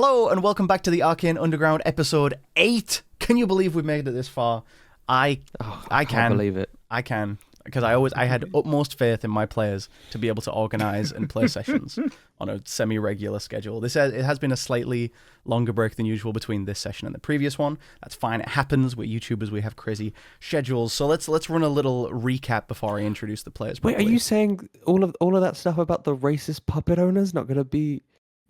Hello and welcome back to the Arcane Underground episode 8. Can you believe we've made it this far? I can't believe it. I can, because I had utmost faith in my players to be able to organize and play sessions on a semi-regular schedule. It has been a slightly longer break than usual between this session and the previous one. That's fine. It happens. We're YouTubers. We have crazy schedules. So let's run a little recap before I introduce the players. Wait, are you saying all of that stuff about the racist puppet owners not going to be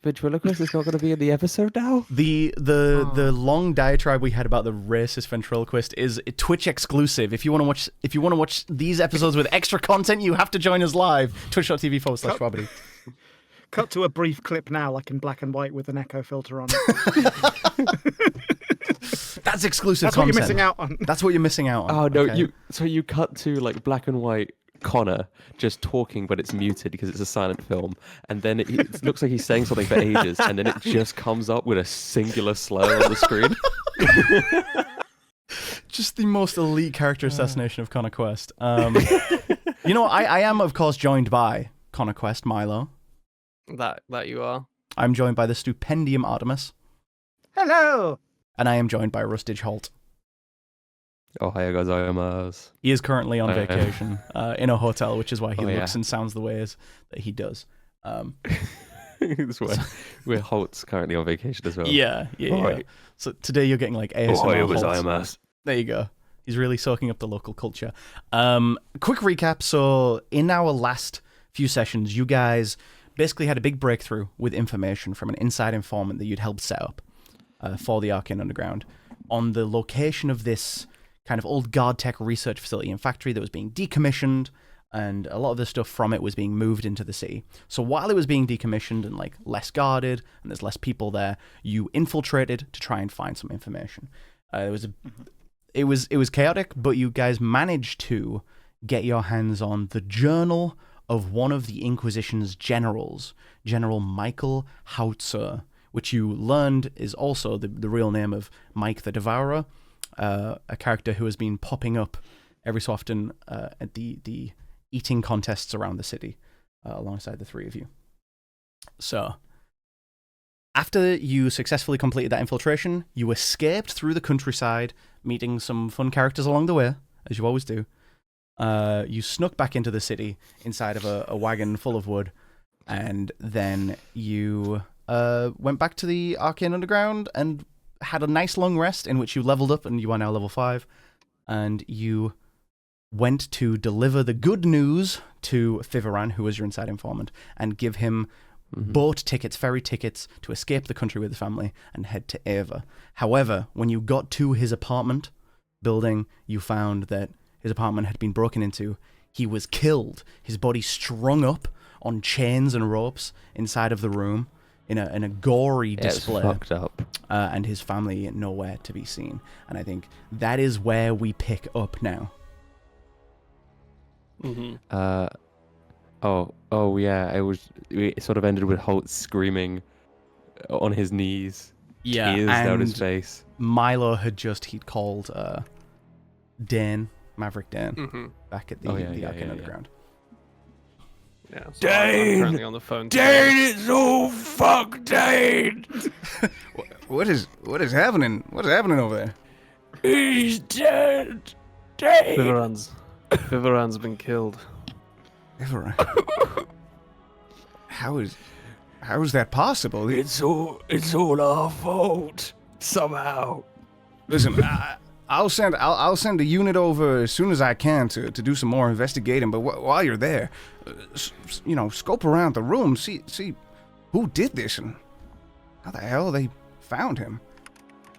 ventriloquist? It's not going to be in the episode now? The long diatribe we had about the racist ventriloquist is Twitch exclusive. If you want to watch these episodes with extra content, you have to join us live. Twitch.tv/Shwabados. Cut to a brief clip now, like in black and white with an echo filter on. That's exclusive That's content. what you're missing out on. That's what you're missing out on. Oh no, okay. you cut to like black and white Connor just talking, but it's muted because it's a silent film, and then it looks like he's saying something for ages, and then it just comes up with a singular slur on the screen. Just the most elite character assassination of Connor Quest. You know, I am of course joined by Connor Quest, Milo. That you are. I'm joined by the Stupendium Artemis. Hello! And I am joined by Rustage Holt. Oh, hi guys, I am He is currently on vacation in a hotel, which is why he Oh, looks yeah. and sounds the way that he does. That's where Holt's currently on vacation as well. Yeah. Right. So today you're getting like ASMR. Oh, it was Holt. IMS. There you go. He's really soaking up the local culture. Quick recap. So in our last few sessions, you guys basically had a big breakthrough with information from an inside informant that you'd helped set up for the Arcane Underground on the location of this kind of old guard tech research facility and factory that was being decommissioned, and a lot of the stuff from it was being moved into the city. So while it was being decommissioned and like less guarded and there's less people there, you infiltrated to try and find some information. It was chaotic, but you guys managed to get your hands on the journal of one of the Inquisition's generals, General Michael Hautzer, which you learned is also the real name of Mike the Devourer, a character who has been popping up every so often at the eating contests around the city, alongside the three of you. So, after you successfully completed that infiltration, you escaped through the countryside, meeting some fun characters along the way, as you always do. You snuck back into the city inside of a wagon full of wood, and then you went back to the Arcane Underground and had a nice long rest in which you leveled up, and you are now level 5, and you went to deliver the good news to Fivaran, who was your inside informant, and give him boat tickets, ferry tickets, to escape the country with the family and head to Ava. However, when you got to his apartment building, you found that his apartment had been broken into. He was killed, his body strung up on chains and ropes inside of the room in a gory display. It's fucked up. And his family nowhere to be seen. And I think that is where we pick up now. Mm-hmm. Oh yeah, it sort of ended with Holt screaming on his knees, tears down his face. Milo he'd called Dan, Maverick Dan, back at the Arcane Underground. Yeah, so Dane! I'm currently on the phone. Dane, it's all fucked, Dane! What is happening? What's happening over there? He's dead! Dane! Vivaran's been killed. How is that possible? It's all our fault, somehow. Listen, I'll send a unit over as soon as I can to do some more investigating. But while you're there, scope around the room, see who did this and how the hell they found him.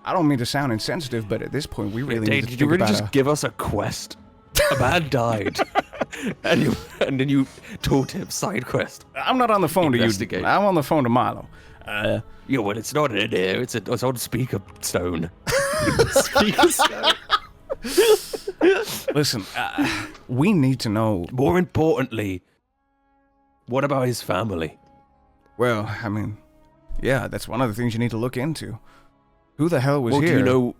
I don't mean to sound insensitive, but at this point, we really need to did you really just give us a quest? A man died, and then you told him side quest. I'm not on the phone to you. I'm on the phone to Milo. Yeah, well, it's not in here. It's on speaker stone. Listen, we need to know. More importantly, what about his family? Well, I mean, yeah, that's one of the things you need to look into. Who the hell was here? Do you know?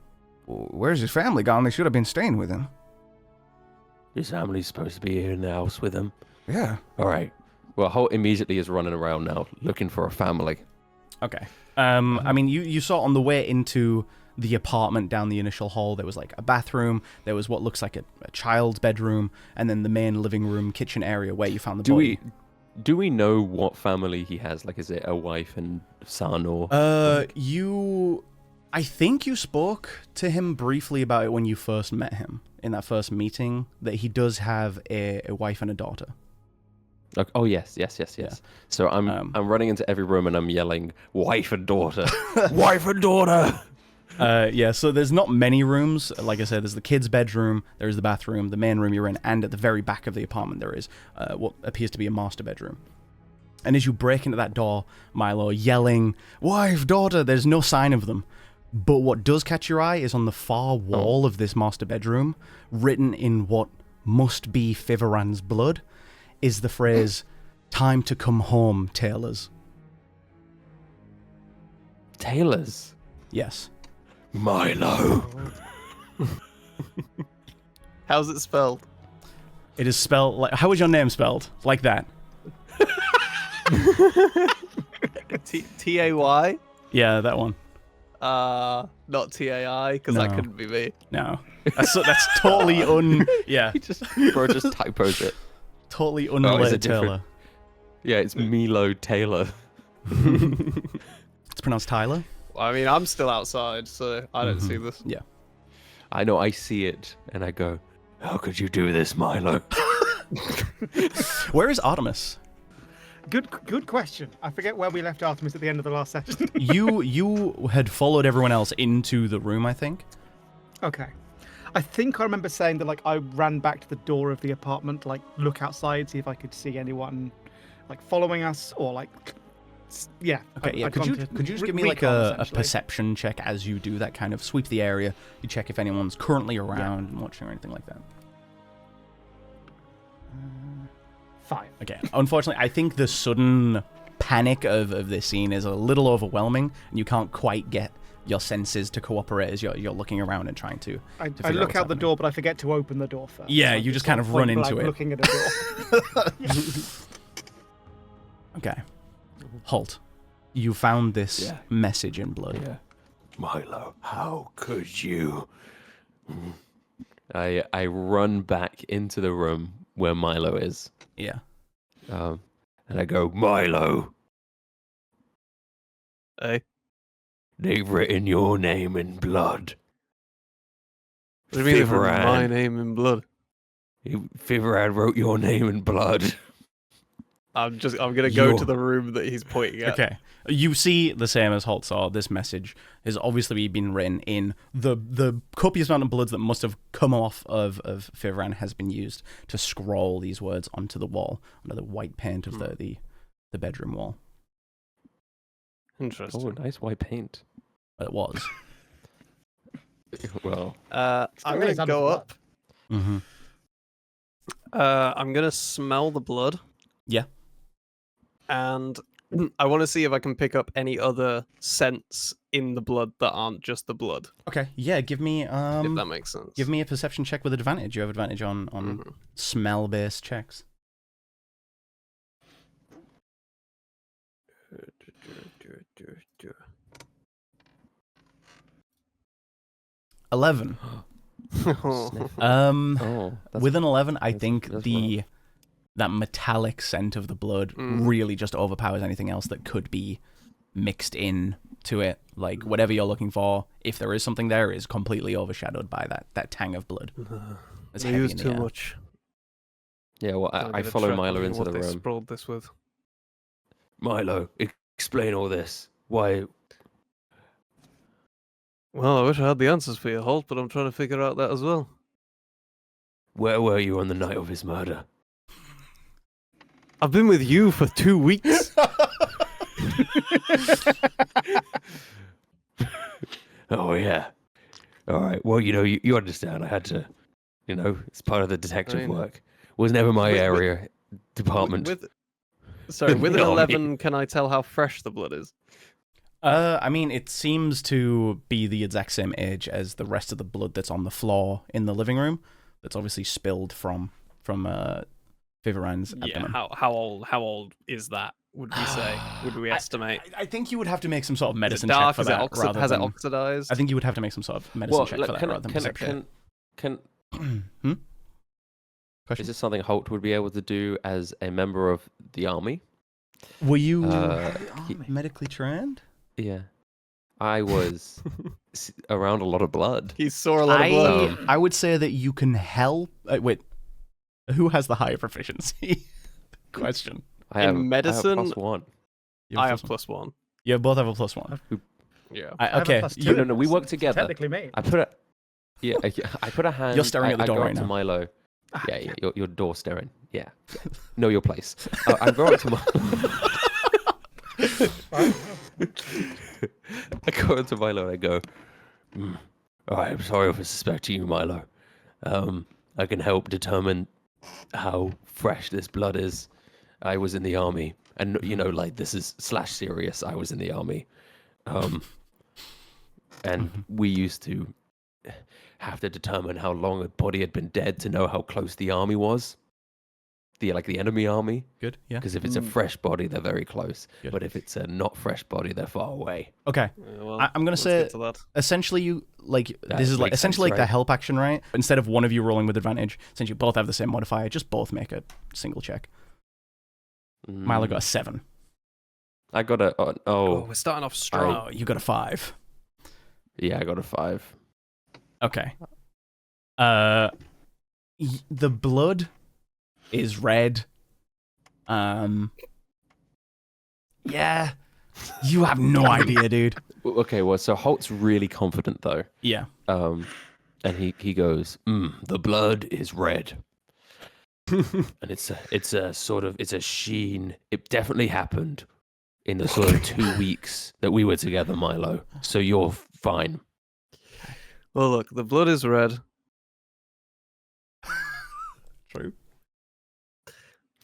Where's his family gone? They should have been staying with him. His family's supposed to be here in the house with him. Yeah. All right. Well, Holt immediately is running around now, looking for a family. Okay. I mean, you saw on the way into the apartment down the initial hall, there was like a bathroom, there was what looks like a child's bedroom, and then the main living room, kitchen area where you found the body. Do we know what family he has? Like, is it a wife and son or? I think you spoke to him briefly about it when you first met him in that first meeting, that he does have a wife and a daughter. Like, oh yes. Yeah. So I'm running into every room and I'm yelling, "Wife and daughter, wife and daughter." Yeah, so there's not many rooms. Like I said, there's the kid's bedroom, there's the bathroom, the main room you're in, and at the very back of the apartment there is what appears to be a master bedroom. And as you break into that door, Milo, yelling, "Wife, daughter," there's no sign of them. But what does catch your eye is on the far wall of this master bedroom, written in what must be Fivaran's blood, is the phrase, "Time to come home, tailors." Tailors? Yes. Milo. How's it spelled? It is spelled like... How is your name spelled? Like that. T-A-Y? Yeah, that one. Not T-A-I, because No. that couldn't be me. No. That's totally Yeah. just typos it. Totally Oh, unrelated is it different? Taylor. Yeah, it's Milo Taylor. It's pronounced Tyler? I mean, I'm still outside, so I don't see this. Yeah. I know, I see it, and I go, "How could you do this, Milo?" Where is Artemis? Good question. I forget where we left Artemis at the end of the last session. You had followed everyone else into the room, I think. Okay. I think I remember saying that like I ran back to the door of the apartment, like look outside, see if I could see anyone like following us or like yeah. Okay, yeah. Could you just give me like a perception check as you do that, kind of sweep the area, you check if anyone's currently around and watching or anything like that. 5. Okay. Unfortunately, I think the sudden panic of this scene is a little overwhelming, and you can't quite get your senses to cooperate as you're looking around and trying to. I figure out look what's out the happening. door, but I forget to open the door first. Yeah, So you just sort kind of run point into blank it. Looking at a door. Okay. Halt. You found this Yeah. message in blood. Yeah. Milo, how could you? I run back into the room where Milo is, Yeah. and I go, "Milo, Hey, they've written your name in blood. what do you mean they've written Fivaran. my name in blood? Fivaran wrote your name in blood." I'm gonna go to the room that he's pointing at. Okay. You see the same as Holt saw. This message has obviously been written in the copious amount of blood that must have come off of Fivaran has been used to scroll these words onto the wall, under the white paint of the bedroom wall. Interesting. Oh, nice white paint. It was. Well, I'm It's gonna under go blood. up. Mm-hmm. I'm gonna smell the blood. Yeah. And I want to see if I can pick up any other scents in the blood that aren't just the blood. Okay. Yeah. Give me If that makes sense. give me a perception check with advantage. You have advantage on Mhm. smell based checks. 11. sniff. Um. That's With an 11, I that's- think that's that metallic scent of the blood really just overpowers anything else that could be mixed in to it. Like whatever you're looking for, if there is something there, is completely overshadowed by that tang of blood. It's They heavy use in the too air. much. Yeah, well, I'm I gonna follow check Milo on into what the they room. sprawled this with. Milo, explain all this. Why? Well, I wish I had the answers for you, Holt, but I'm trying to figure out that as well. Where were you on the night of his murder? I've been with you for 2 weeks. Oh yeah. All right. Well, you understand. I had to. It's part of the detective I know. work. Was never my With- area department. With an No, I mean- 11, can I tell how fresh the blood is? I mean, it seems to be the exact same age as the rest of the blood that's on the floor in the living room. That's obviously spilled from Ryan's Yeah. abdomen. How old is that? Would we say? Would we estimate? I think you would have to make some sort of Is it medicine dark? check for Is that. it rather has it than, oxidized? I think you would have to make some sort of medicine check for that rather than perception. Can Question? is this something Holt would be able to do as a member of the army? Were you he- medically trained? Yeah, I was around a lot of blood. He saw a lot of blood. I would say that you can help. Wait, who has the higher proficiency? Question. I In have medicine, +1. You I have +1. +1. You both have a +1. Yeah. I have a Okay. +2. No, we work together. Technically me. I put a hand. You're staring at the I door go right up to now. Milo. Yeah, your door staring. Yeah. Know your place. I go up to I go up to Milo and I go, all right, I'm sorry for suspecting you, Milo. I can help determine how fresh this blood is. I was in the army. And, like, this is /serious. I was in the army. And we used to have to determine how long a body had been dead to know how close the army was. The enemy army. Good. Yeah. Because if it's a fresh body, they're very close. Good. But if it's a not fresh body, they're far away. Okay. Well, I'm gonna let's say get to that. essentially you That this is like makes essentially sense, like the right? help action, right? Instead of one of you rolling with advantage, since you both have the same modifier, just both make a single check. Milo got a 7. I got a Oh, we're starting off strong. Oh, you got a 5. yeah, I got a 5. Okay. The blood is red. Yeah. You have no idea, dude. Okay, well, so Holt's really confident though. Yeah. And he goes, the blood is red. And it's a sheen. It definitely happened in the sort of 2 weeks that we were together, Milo. So you're fine. Well, look, the blood is red. True.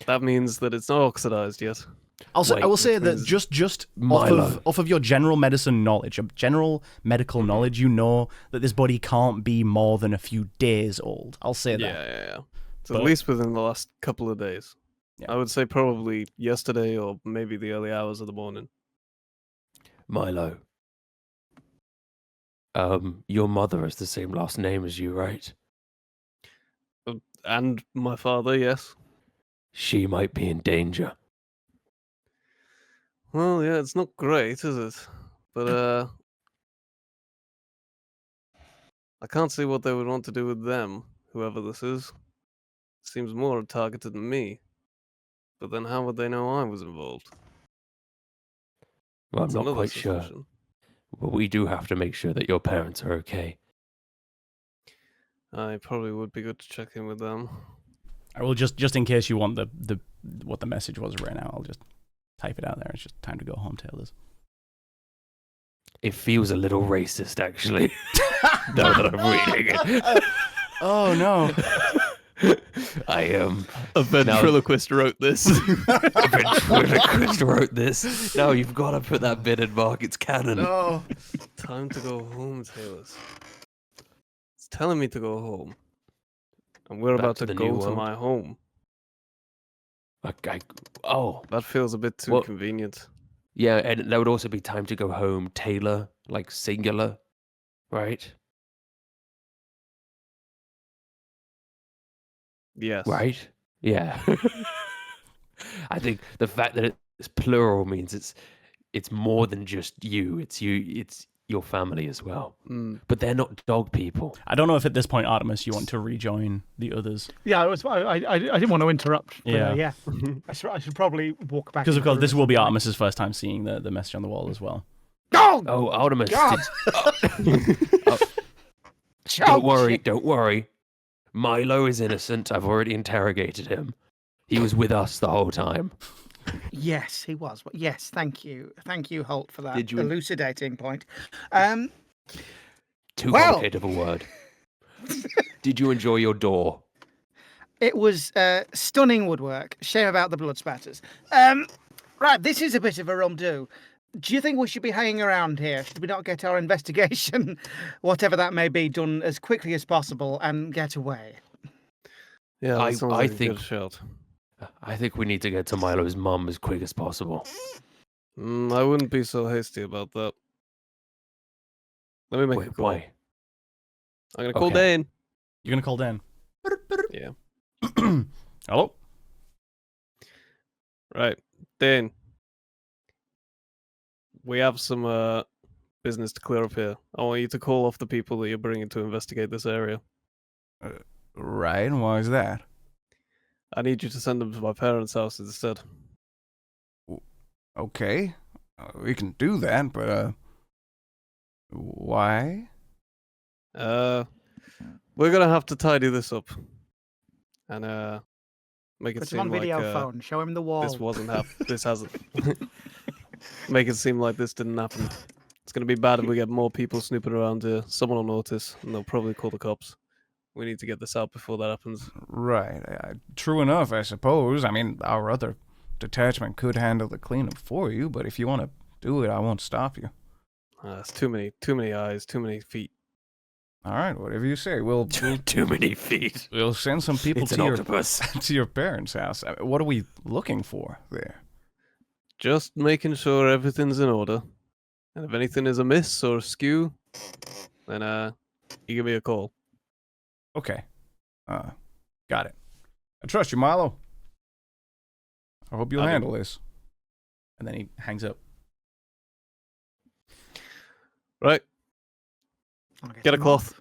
That means that it's not oxidized yet. Also, I will say that means- just Milo. off of your general medicine knowledge, general medical knowledge, you know that this body can't be more than a few days old. I'll say that. Yeah. So But- at least within the last couple of days. Yeah. I would say probably yesterday or maybe the early hours of the morning. Milo. Your mother has the same last name as you, right? And my father, yes. She might be in danger. Well, yeah, it's not great, is it? But I can't see what they would want to do with them, whoever this is. Seems more targeted than me. But then how would they know I was involved? Well, I'm That's not another quite sure. suspicion. But we do have to make sure that your parents are okay. I probably would be good to check in with them. I will just in case you want the what the message was right now, I'll just type it out there. It's just time to go home, Taylors. It feels a little racist, actually. Now that I'm reading it. Oh no. I A ventriloquist wrote this. Chris wrote this. No, you've got to put that bit in, Mark. It's canon. No. Time to go home, Taylors. It's telling me to go home. And we're Back about to to the go new to world? my home. That feels a bit too Well- convenient. Yeah, and there would also be time to go home. Taylor, like singular, right? Yes. Right? Yeah. I think the fact that it's plural means it's more than just you. It's your family as well. Mm. But they're not dog people. I don't know if at this point, Artemis, you want to rejoin the others. Yeah, I didn't want to interrupt. But, Yeah. yeah. I should probably walk back. Because of into course the this room will be at some Artemis's first time seeing the message on the wall as well. point. Oh, Artemis. God. Don't worry. Milo is innocent. I've already interrogated him. He was with us the whole time. Yes, he was. Yes, thank you, Holt, for that Did you- elucidating point. Too Well- complicated of a word. Did you enjoy your door? It was stunning woodwork. Shame about the blood spatters. Right, this is a bit of a rum-do. Do you think we should be hanging around here? Should we not get our investigation, whatever that may be, done as quickly as possible and get away? Yeah, I that sounds like a think- good shout. I think we need to get to Milo's mum as quick as possible. I wouldn't be so hasty about that. Let me make a Wait, call. why? I'm gonna call Okay. Dane. You're gonna call Dan. Yeah. Hello. Right, Dane. We have some business to clear up here. I want you to call off the people that you're bringing to investigate this area. Right. And why is that? I need you to send them to my parents' house instead. Okay. We can do that, but why? We're gonna have to tidy this up and make it Put him on seem like video phone. Show him the wall. this wasn't this hasn't. Make it seem like this didn't happen. It's gonna be bad if we get more people snooping around here. Someone will notice, and they'll probably call the cops. We need to get this out before that happens. Right. True enough, I suppose. I mean, our other detachment could handle the cleanup for you, but if you want to do it, I won't stop you. It's too many eyes, too many feet. All right, whatever you say. We'll Too many feet. we'll send some people It's to an your octopus. to your parents' house. What are we looking for there? Just making sure everything's in order. And if anything is amiss or askew, then you give me a call. Okay. Got it. I trust you, Milo. I hope you'll I do. handle this. And then he hangs up. Right, I'll get a him cloth.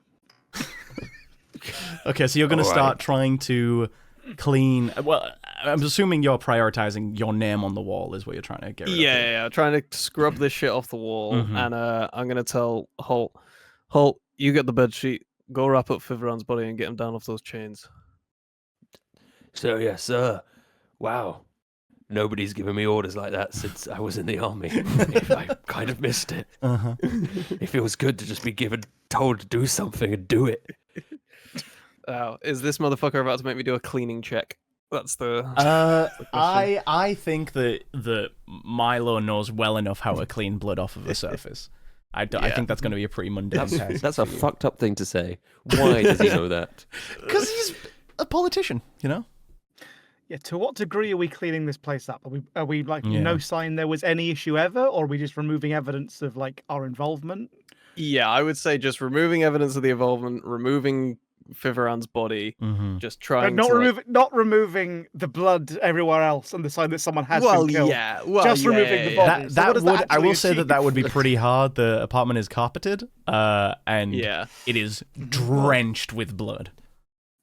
Okay, so you're going to All right. start trying to clean. Well, I'm assuming you're prioritizing your name on the wall is what you're trying to get rid of. Yeah, trying to scrub this shit off the wall, Mhm. and I'm gonna tell Holt, you get the bed sheet, go wrap up Fiveron's body and get him down off those chains. So, yes, sir. Wow. Nobody's given me orders like that since I was in the army. I kind of missed it. Uh-huh. It feels good to just be told to do something and do it. Is this motherfucker about to make me do a cleaning check? That's the. I think that Milo knows well enough how to clean blood off of the surface. I think that's going to be a pretty mundane task. That's a fucked up thing to say. Why does he know that? Because he's a politician, you know? Yeah, to what degree are we cleaning this place up? Are we like Yeah. no sign there was any issue ever, or are we just removing evidence of like our involvement? Yeah, I would say just removing evidence of the involvement, removing Fiveron's body, Mm-hmm. just trying not to. not removing the blood everywhere else and the sign that someone has Well, been killed. yeah. Well, Just yeah, removing yeah, the yeah. body. So what does that I will actually say achieve? that would be pretty hard. The apartment is carpeted, and Yeah, it is drenched with blood.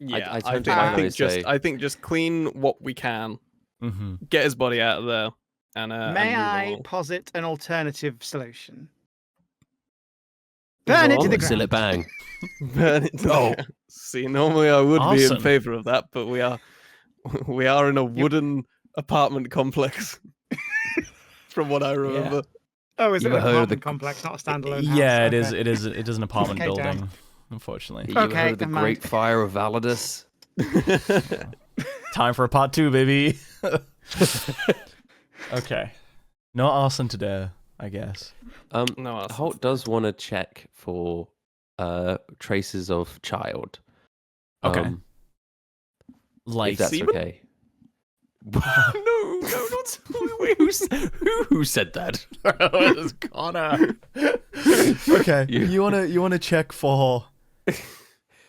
yeah. I I, tend think, to I think always just say- I think just clean what we can, Mm-hmm. get his body out of there, and May and move I along. posit an alternative solution? Burn it to the ground. Seal it bang. Burn it to the ground. See, normally I would be Awesome. in favor of that, but we are in a wooden apartment complex. From what I remember. Oh, is it You an ever heard of apartment the- complex, not a standalone house? Yeah, Okay. it is an apartment Okay, Dan. building, unfortunately. You ever Okay, heard of the never mind. Great Fire of Validus? Time for a part 2, baby. Okay. No arson today, I guess. No, that's- Holt does want to check for traces of child. Okay. Like, if that's semen? okay. no, not wait, who said that? it was Connor. Okay. You wanna check for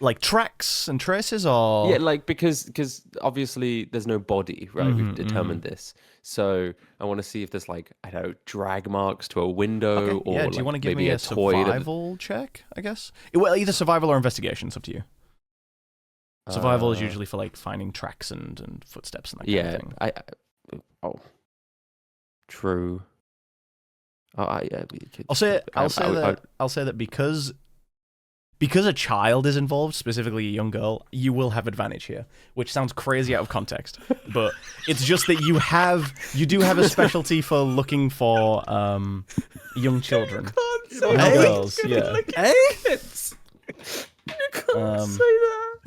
like tracks and traces, or Yeah, like because obviously there's no body, right? We've Mhm, determined this, so I want to see if there's like I don't know drag marks to a window Okay, or yeah. Do like you want to give maybe me a toy that- survival check? I guess. Well, either survival or investigation. It's up to you. Survival is usually for like finding tracks and footsteps and that kind yeah. of thing. True. I'll say that because a child is involved, specifically a young girl, you will have advantage here, which sounds crazy out of context, but it's just that you do have a specialty for looking for young children, young girls. Yeah. You can't say that.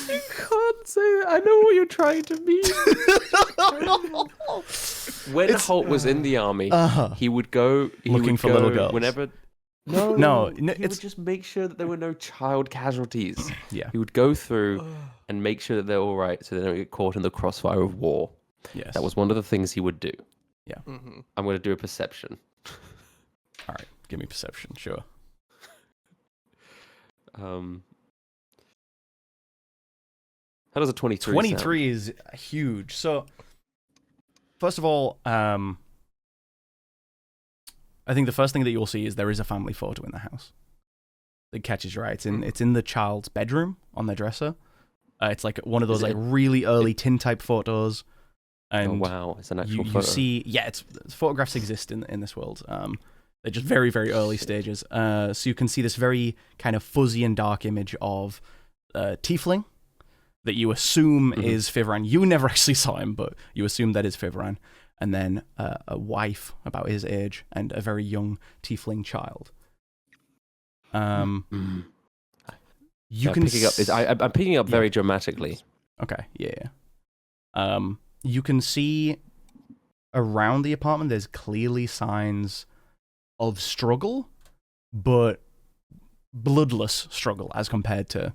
You can't say that. I know what you're trying to mean. When Holt was in the army, Uh-huh. he would go Looking for little girls. whenever No, he would it's just make sure that there were no child casualties. yeah, He would go through and make sure that they're all right, so they don't get caught in the crossfire of war. yes. That was one of the things he would do. Mhm. I'm going to do a perception. All right. Give me perception, sure. How does a 23 23 is huge. So, first of all, I think the first thing that you'll see is there is a family photo in the house. It catches your eye. It's in the child's bedroom on the dresser. It's like one of those like really early tintype photos. And Oh wow, it's an actual you photo. see, photographs exist in this world. They're just very, very early stages. So you can see this very kind of fuzzy and dark image of Tiefling that you assume is Fivran. You never actually saw him, but you assume that is Fivran. And then a wife about his age and a very young Tiefling child. You can picking up. I'm picking it up very dramatically. Okay, yeah. You can see around the apartment there's clearly signs of struggle, but bloodless struggle as compared to,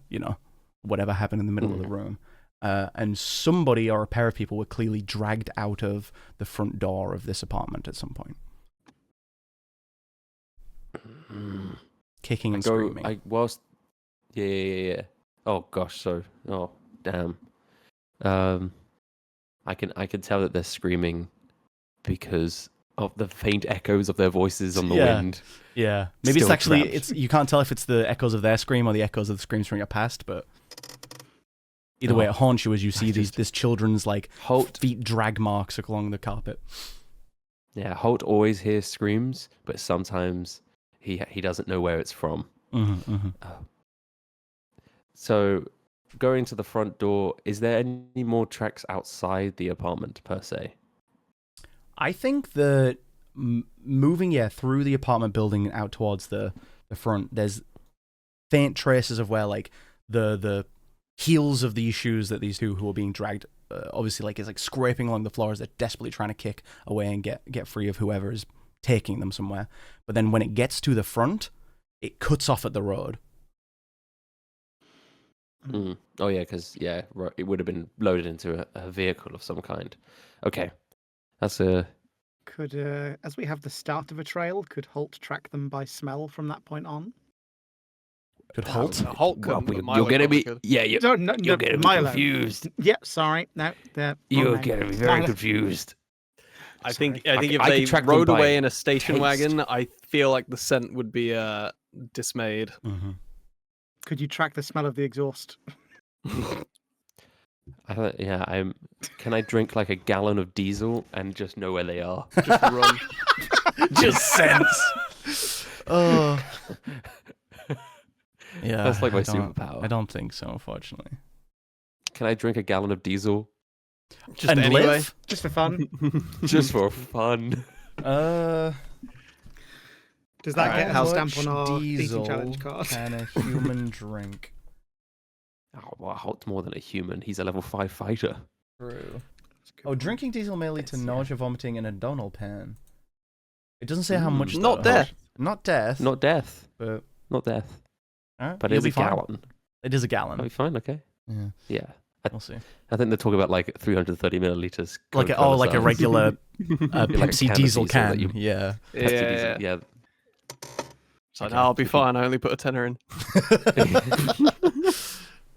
whatever happened in the middle of the room. And somebody or a pair of people were clearly dragged out of the front door of this apartment at some point. Kicking and screaming. Yeah. Oh gosh, damn. I can tell that they're screaming because of the faint echoes of their voices on the wind. Yeah. Maybe Still it's actually trapped. you can't tell if it's the echoes of their scream or the echoes of the screams from your past, but either way it haunts you as you see this children's like feet drag marks along the carpet. Yeah, Holt always hears screams, but sometimes he doesn't know where it's from. So, going to the front door, is there any more tracks outside the apartment per se? I think that moving through the apartment building and out towards the front, there's faint traces of where like the heels of these shoes that these two who are being dragged obviously like is like scraping along the floor as they're desperately trying to kick away and get free of whoever is taking them somewhere. But then when it gets to the front, it cuts off at the road. Oh yeah, because it would have been loaded into a vehicle of some kind. Okay, that's a. Could, as we have the start of a trail, could Holt track them by smell from that point on? Could Holt? Holt couldn't, but You're Milo gonna be probably could. you're gonna be Milo. confused. Yeah, sorry. No, You're gonna be very Milo. confused. I think I if could they track them rode by away in a station taste. wagon, I feel like the scent would be dismayed. Could you track the smell of the exhaust? Can I drink like a gallon of diesel and just know where they are? Just run. Just sense. Oh. Yeah. That's like my I don't- superpower. I don't think so, unfortunately. Can I drink a gallon of diesel Just And anyway. live? Just for fun. just for fun? Does that get how a stamp much on our diesel eating challenge card? can a human drink? Oh, well, Holt's more than a human. He's a level 5 fighter. True. Oh, drinking diesel may lead to nausea, vomiting, and abdominal pain. It doesn't say how much. Not though. death. Not death. Not death. But Not death. alright, But you'll it's be a fine. gallon. It is a I'll be gallon. fine, okay? Yeah, Yeah. we'll see. I think they're talking about like 330 milliliters. Like a regular Pepsi can of diesel diesel that can. you- Yeah. Yeah. So no, I'll be fine. I only put a tenner in.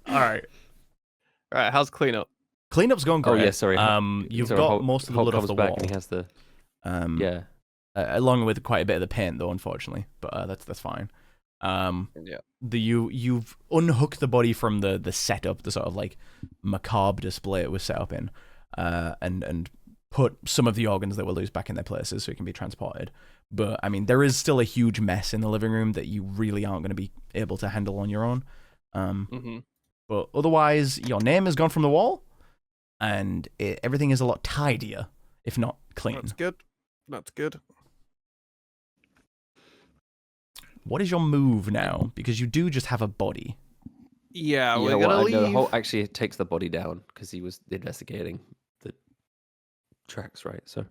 All right. All right, how's cleanup? Cleanup's going Oh, great. yeah, sorry. You've Sorry, got Holt- most of the Holt blood off comes the back wall. and he has the... Yeah. Along with quite a bit of the paint, though, unfortunately. But that's fine. Yeah. You've unhooked the body from the setup, the sort of like macabre display it was set up in, and put some of the organs that were loose back in their places so it can be transported. But I mean, there is still a huge mess in the living room that you really aren't going to be able to handle on your own. But otherwise, your name is gone from the wall, and everything is a lot tidier, if not clean. That's good. That's good. What is your move now? Because you do just have a body. Yeah, we're well, gonna I know leave. Holt actually takes the body down because he was investigating the tracks, right? So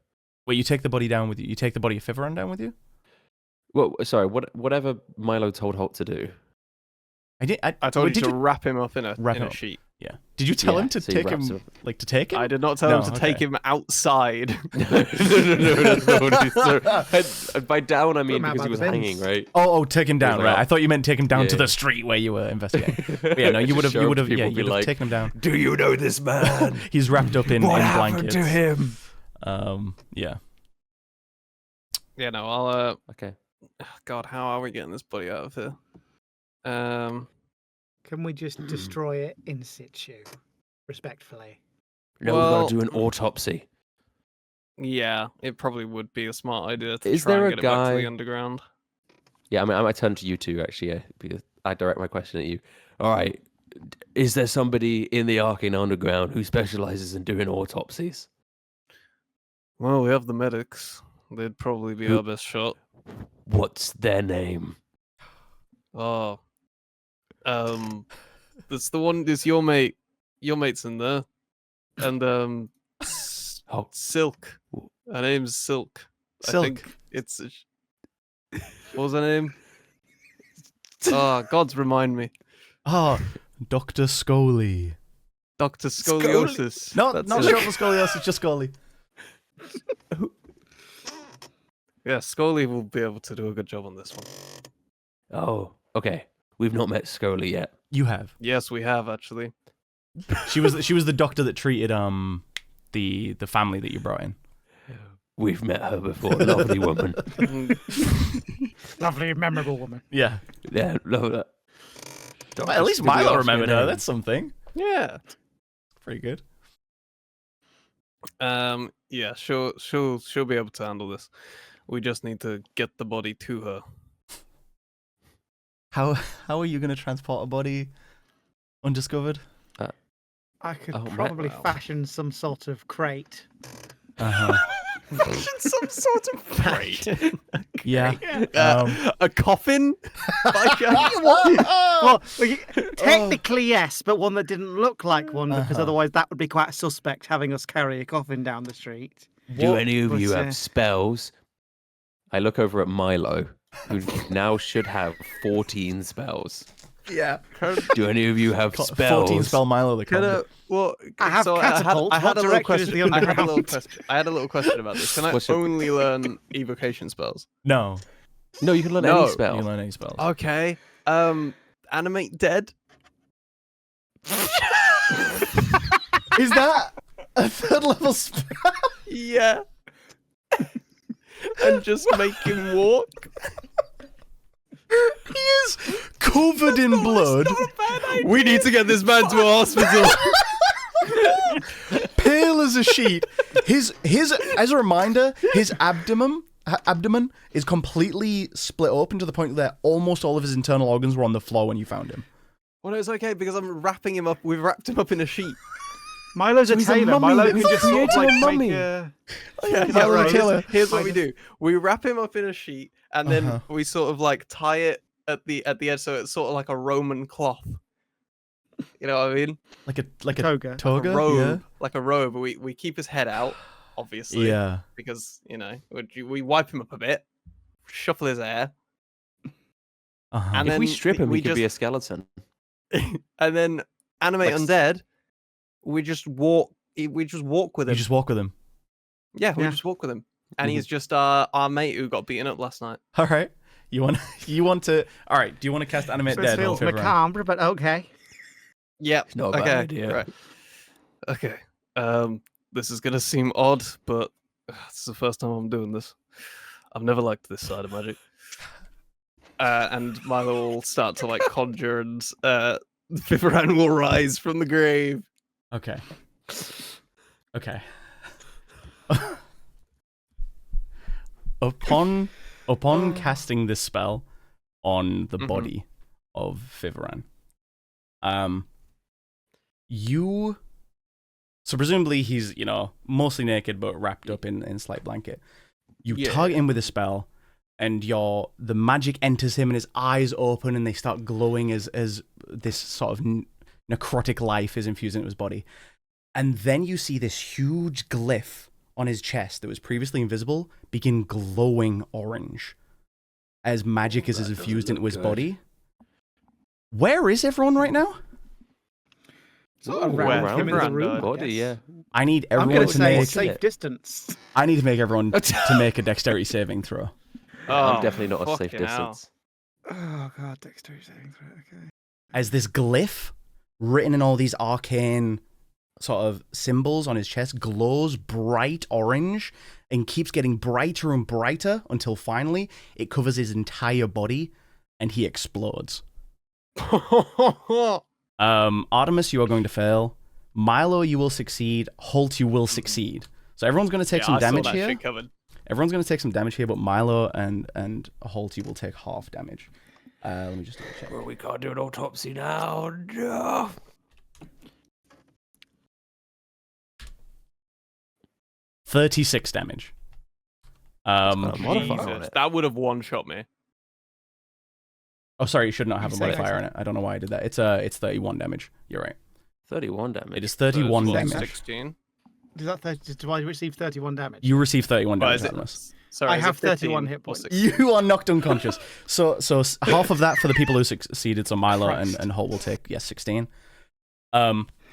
Wait, you take the body down with you? You take the body of Fiveron down with you? Well, sorry. Whatever Milo told Holt to do. I told you did to wrap him up in a Wrap him up. sheet. Yeah. Did you tell Yeah, him to so he take wraps him, him like to take him? I did not tell No, him to take okay. him outside. No, that's not what he said. By down, I mean him out because by he was the hanging, fence. right? Oh, take him down, like, right? oh. I thought you meant take him down Yeah, to the yeah. street where you were investigating. But yeah, no, you Just would have, people yeah, be you'd have like, taken him down. Do you know this man? He's wrapped up in What blankets. happened to him? Yeah. Yeah, no, I'll. Okay. God, how are we getting this body out of here? Can we just destroy it in situ, respectfully? No, we Well- gotta do an autopsy. Yeah, it probably would be a smart idea to Is try there and a get it back to the guy- underground. Yeah, I mean, I might turn to you two actually, because I direct my question at you. All right, is there somebody in the Arcane Underground who specializes in doing autopsies? Well, we have the medics. They'd probably be Who- our best shot. What's their name? Oh, that's the one. Is your mate? Your mate's in there, and Oh, Silk. Her name's Silk. Silk. I think it's. What was her name? Oh, gods, remind me. Oh, Dr. Scully. Dr. Scoliosis. No, That's not it. short for scoliosis, just Scully. Yeah, Scully will be able to do a good job on this one. oh, okay. We've not met Scully yet. You have. Yes, we have actually. She was the doctor that treated the family that you brought in. We've met her before. Lovely woman. Lovely, memorable woman. Yeah. Yeah, love that. Well, at least Did we ask Milo her remembered her. name? That's something. Yeah. Pretty good. Yeah, she'll be able to handle this. We just need to get the body to her. How are you going to transport a body undiscovered? I could Oh, man. probably Wow. fashion some sort of crate. Uh-huh. Some sort of crate. Yeah. A coffin? Well, technically yes, but one that didn't look like one, because Uh-huh. otherwise that would be quite suspect having us carry a coffin down the street. Do any of you was, have spells? I look over at Milo, who now should have 14 spells. Yeah. Do any of you have spells? 14 spell Milo the Convict. Well, I have so catapults. I had What a little direction is question. the I had a little underground? question. I had a little question about this. Can I What's your- only learn evocation spells? No. No, you can learn No. any You spell. can learn any spells. Okay. Animate dead. Is that a third level spell? Yeah. And just make him walk. He is covered in blood, We need to get this man to a hospital. pale as a sheet. His as a reminder, his abdomen is completely split open to the point that almost all of his internal organs were on the floor when you found him. Well, it's okay because I'm wrapping him up. We've wrapped him up in a sheet. Milo's a he's a tailor. mummy. Milo can He's just sort of creating like a mummy. make a... Yeah, Milo the right. Tailor. Here's what we do: we wrap him up in a sheet, and then Uh-huh. we sort of like tie it at the edge, so it's sort of like a Roman cloth. You know what I mean? Like a Toga. toga. A robe, like a robe. We keep his head out, obviously, Yeah. because we wipe him up a bit, shuffle his hair, Uh-huh. and If then we strip him, we he could be a just- skeleton. and then animate Like s- undead. We just walk. We just walk with You him. just walk with him. Yeah, we Yeah. just walk with him, and he's just our mate who got beaten up last night. All right. You want to? All right. Do you want to cast animate This dead? on feels Fibron? macabre, but okay. Yep. It's not a okay. bad idea. Right. Okay. This is gonna seem odd, but this is the first time I'm doing this. I've never liked this side of magic. And Milo will start to like conjure, and Fivaran will rise from the grave. Okay. Okay. upon casting this spell on the Mhm. body of Fivaran, you so presumably he's mostly naked but wrapped up in slight blanket. You Yeah. target him with a spell, and the magic enters him, and his eyes open, and they start glowing as this sort of necrotic life is infused into his body. And then you see this huge glyph on his chest that was previously invisible begin glowing orange. as magic is that infused doesn't into his look good. body. Where is everyone right now? Sort of Ooh, around him in the around room. I body, guess. yeah. I need I'm everyone going to to say make. safe distance. I need to make everyone to make a dexterity saving throw. I'm definitely not a safe fucking hell. distance. Oh god, dexterity saving throw. Okay. As this glyph written in all these arcane sort of symbols on his chest glows bright orange and keeps getting brighter and brighter until finally it covers his entire body and he explodes. Artemis, you are going to fail. Milo, you will succeed. Holt, you will succeed. So everyone's going to take some damage here. Everyone's going to take some damage here, but Milo and Holt, you will take half damage. Let me just double check. Well, we can't do an autopsy now. No. 36 damage. got a modifier on Jesus, it. that would have one-shot me. Oh, sorry, you should not have a Say modifier on it. I don't know why I did that. It's 31 damage. You're right. 31 damage. It is 31 So it's damage. 16. Does that do I receive 31 damage? You receive 31 Well, damage, is it- Artemis. Sorry, I is have it 15 31 hit or points. 16? You are knocked unconscious. So half of that for the people who succeeded. So Milo Christ. and Holt will take 16.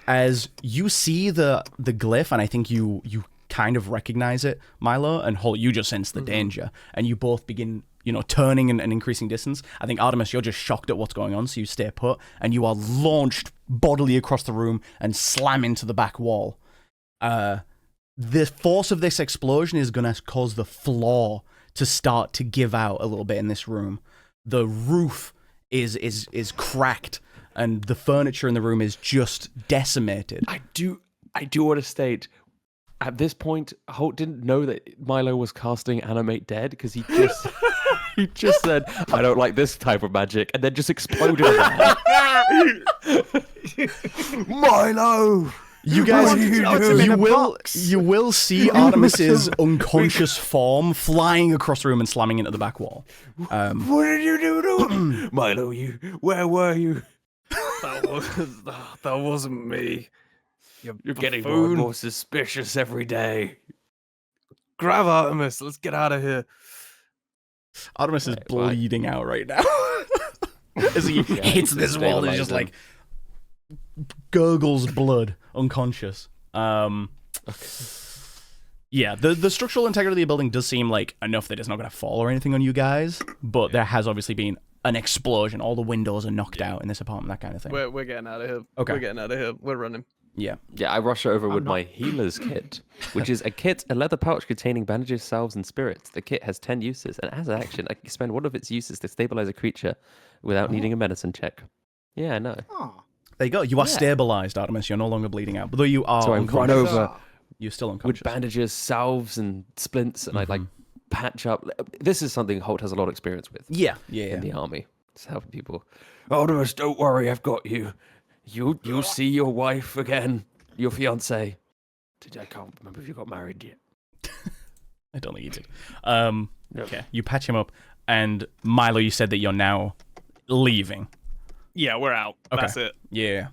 As you see the glyph, and I think you kind of recognize it, Milo and Holt, you just sense the danger, and you both begin turning and increasing distance. I think Artemis, you're just shocked at what's going on, so you stay put, and you are launched bodily across the room and slam into the back wall. The force of this explosion is going to cause the floor to start to give out a little bit in this room. The roof is cracked, and the furniture in the room is just decimated. I do want to state, at this point, Holt didn't know that Milo was casting Animate Dead because he just he just said, "I don't like this type of magic," and then just exploded. Milo. You guys, What him in a box. you will see Artemis's unconscious form flying across the room and slamming into the back wall. What did you do? Milo, where were you? That wasn't me. You're getting more and more suspicious every day. Grab Artemis. Let's get out of here. Artemis is Right, well, bleeding out right now as he hits this wall and just like gurgles blood, unconscious. Yeah, the structural integrity of the building does seem like enough that it's not going to fall or anything on you guys, but there has obviously been an explosion. All the windows are knocked out in this apartment, that kind of thing. We're getting out of here. Okay. We're getting out of here. We're running. Yeah. Yeah, I rush over with my healer's kit, which is a leather pouch containing bandages, salves, and spirits. The kit has 10 uses, and as an action, I can spend one of its uses to stabilize a creature without needing a medicine check. Yeah, I know. Oh. There you go. You are stabilized, Artemis. You're no longer bleeding out. But though you are So I run unconscious, over you're still with unconscious. bandages, salves, and splints, and I like patch up. This is something Holt has a lot of experience with Yeah. in the army. It's helping people. Artemis, don't worry, I've got you. You'll see your wife again, your fiance. I can't remember if you got married yet. I don't think you did. Okay. You patch him up, and Milo, you said that you're now leaving. Yeah, we're out. Okay. That's it. Yeah.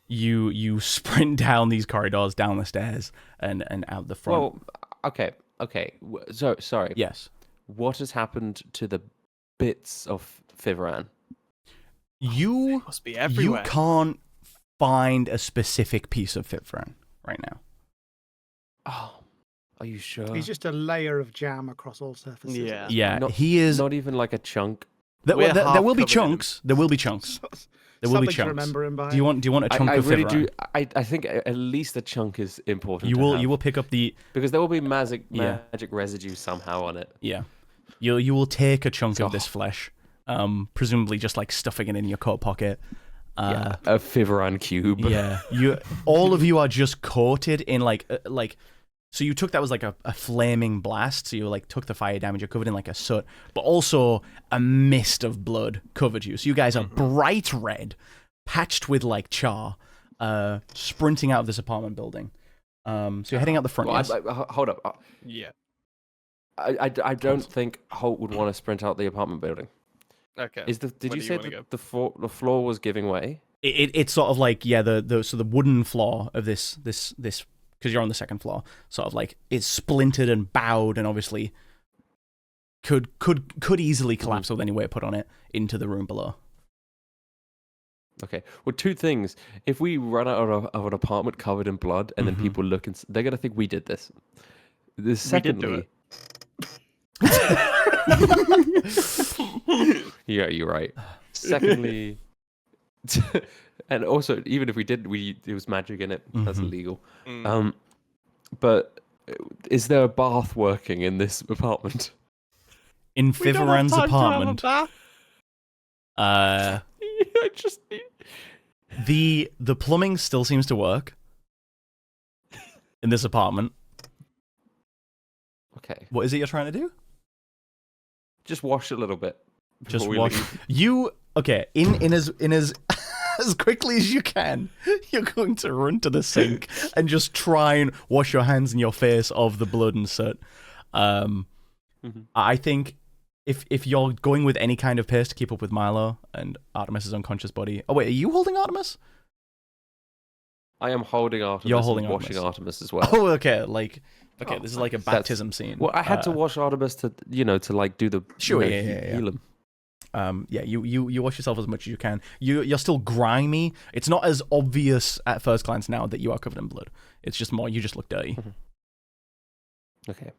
You sprint down these corridors, down the stairs, and out the front. Well, okay. So sorry. Yes. What has happened to the bits of Fiveran? You Must be everywhere. You can't find a specific piece of Fitfran right now. Oh, are you sure? He's just a layer of jam across all surfaces. Yeah. Yeah, Not- he is. Not even like a chunk. There We're there half will be covered in him. chunks. There will be chunks. There will Something be to chunks. remember him by. Do you want a chunk I of really Fitfran? do. I think at least a chunk is important. You to will have, you will pick up the because there will be magic Yeah. residue somehow on it. yeah. You will take a chunk of Oh. this flesh, presumably just like stuffing it in your coat pocket. Yeah, a Fiveran cube. Yeah, all of you are just coated in like. So you took that was like a flaming blast. So you like took the fire damage. You're covered in like a soot, but also a mist of blood covered you. So you guys are bright red, patched with like char, sprinting out of this apartment building. So you're heading out the front. Well, Yes? hold up. Yeah. I don't think Holt would want to sprint out the apartment building. Okay. Did Where you do you say wanna that the floor was giving way? It's sort of like the wooden floor of this because you're on the second floor, sort of like it's splintered and bowed, and obviously could easily collapse with any weight put on it into the room below. Okay. Well, two things. If we run out of an apartment covered in blood, and then people look, and they're gonna think we did this. Secondly, yeah, you're right. Secondly, and also, even if we did, it was magic in it. That's illegal. But is there a bath working in this apartment? In Fivaran's apartment, I just need... the plumbing still seems to work in this apartment. Okay. What is it you're trying to do? Just wash a little bit. Just before we wash. leave. You okay? In as as quickly as you can, you're going to run to the sink and just try and wash your hands and your face of the blood and soot. I think if you're going with any kind of pace to keep up with Milo and Artemis's unconscious body. Oh wait, are you holding Artemis? I am holding Artemis. You're holding and washing Artemis as well. Oh, okay. This is like a baptism scene. Well, I had to wash Artemis to like do the Sure, heal yeah. him. You wash yourself as much as you can. You're still grimy. It's not as obvious at first glance now that you are covered in blood. It's just more you just look dirty. Okay.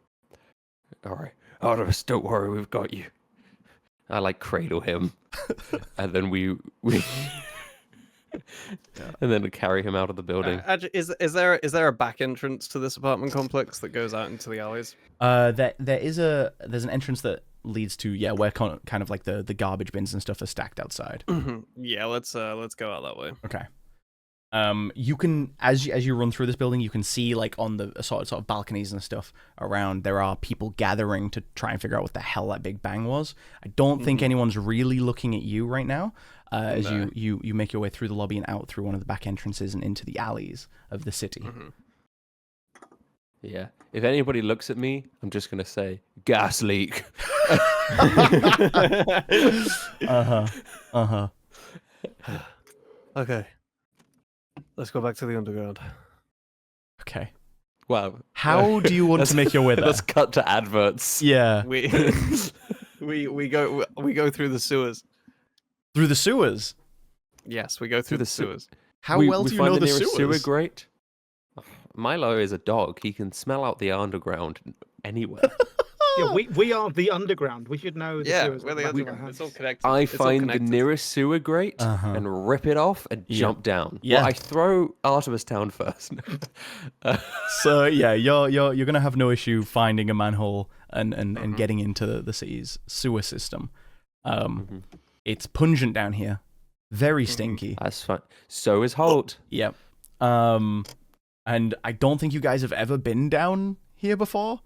All right, Artemis, don't worry, we've got you. I like cradle him, and then we and then carry him out of the building. Is there a back entrance to this apartment complex that goes out into the alleys? There's an entrance that leads to where kind of like the garbage bins and stuff are stacked outside. Yeah, let's go out that way. Okay. You can as you run through this building, you can see like on the sort of balconies and stuff around, there are people gathering to try and figure out what the hell that big bang was. I don't think anyone's really looking at you right now. As you make your way through the lobby and out through one of the back entrances and into the alleys of the city. Yeah. If anybody looks at me, I'm just gonna say gas leak. Okay. Let's go back to the underground. Okay. Wow. How do you want to make your way there? Let's cut to adverts. Yeah. We go through the sewers. Through the sewers? Yes, we go through the sewers. How we well do you find know the nearest sewers? sewer grate. Milo is a dog. He can smell out the underground anywhere. Yeah, we are the underground. We should know the sewers. we're the underground. It's all connected. I It's all find the connected. nearest sewer grate and rip it off and jump down. Yeah. Well, I throw Artemis down first. So yeah, you're gonna have no issue finding a manhole and getting into the city's sewer system. It's pungent down here, very stinky. That's fine. So is Holt. Yep. And I don't think you guys have ever been down here before.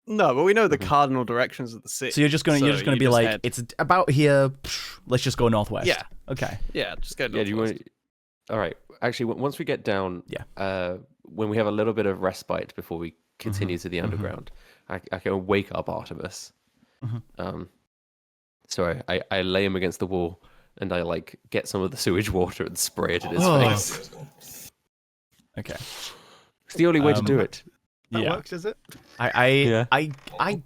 No, but we know the cardinal directions of the city. So you're just gonna be like, head. it's about here. Let's just go northwest. Yeah. Okay. Yeah, just go. Yeah, do you want? All right. Actually, once we get down, when we have a little bit of respite before we continue to the underground, I can wake up Artemis. So I lay him against the wall and I like get some of the sewage water and spray it in his face. Okay. It's the only way to do it. That works, is it? I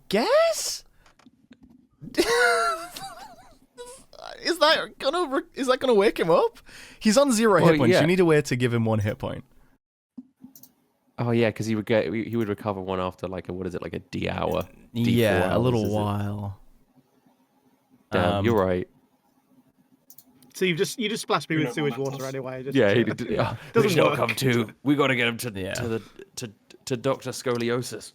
guess. Is that gonna wake him up? He's on 0 hit points. Yeah. You need a way to give him 1 hit point. Oh yeah, because he would recover one after like a D hour. D4 Yeah, a hours, little is it? while. Damn, you're right. So you just splashed me with sewage water anyway. Just, Yeah, he did. Yeah, Doesn't we shall work. come to. We got to get him to Dr. Scoliosis.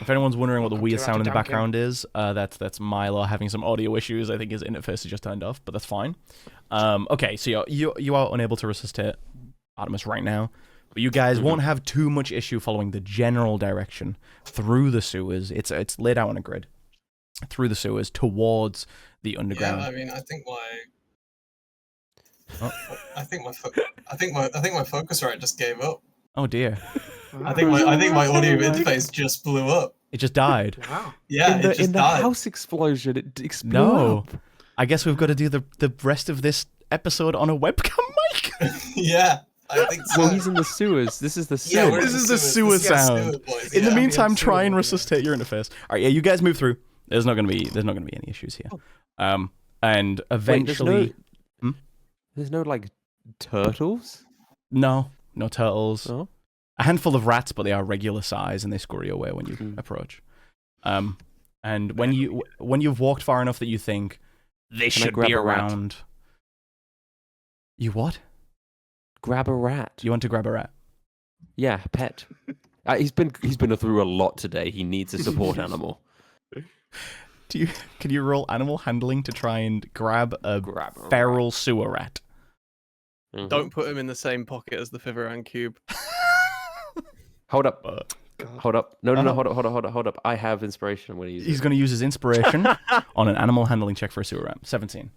If anyone's wondering what the weird to sound in the Duncan. background is, that's Milo having some audio issues. I think his interface is just turned off, but that's fine. Okay, so you are unable to resuscitate Artemis right now, but you guys won't have too much issue following the general direction through the sewers. It's laid out on a grid through the sewers towards the underground. Yeah, I mean, I think my Focusrite just gave up. Oh dear, I think my audio interface just blew up. it just died. Wow. Yeah, it in just the died. house explosion, it exploded. No, up. I guess we've got to do the rest of this episode on a webcam mic. Yeah, I think so. Well, he's in the sewers. This is the Yeah, sewer. we're in This is the sewer sewers. Yeah, sound. sewer boys. In the Yeah. meantime, try and sewer, resuscitate your interface. All right, yeah, you guys move through. There's not going to be any issues here. And eventually, there's no like turtles. no turtles. Oh. A handful of rats, but they are regular size and they scurry away when you approach. And when you've walked far enough that you think they Can I should grab be a rat? around. You what? Grab a rat. You want to grab a rat? Yeah, pet. He's been through a lot today. He needs a support animal. Can you roll animal handling to try and grab a feral sewer rat? Mhm. Don't put him in the same pocket as the Fiveran cube. Hold up. Hold up. No, Uh-huh. hold up. I have inspiration. I'm going to use He's it. going to use his inspiration on an animal handling check for a sewer rat. 17.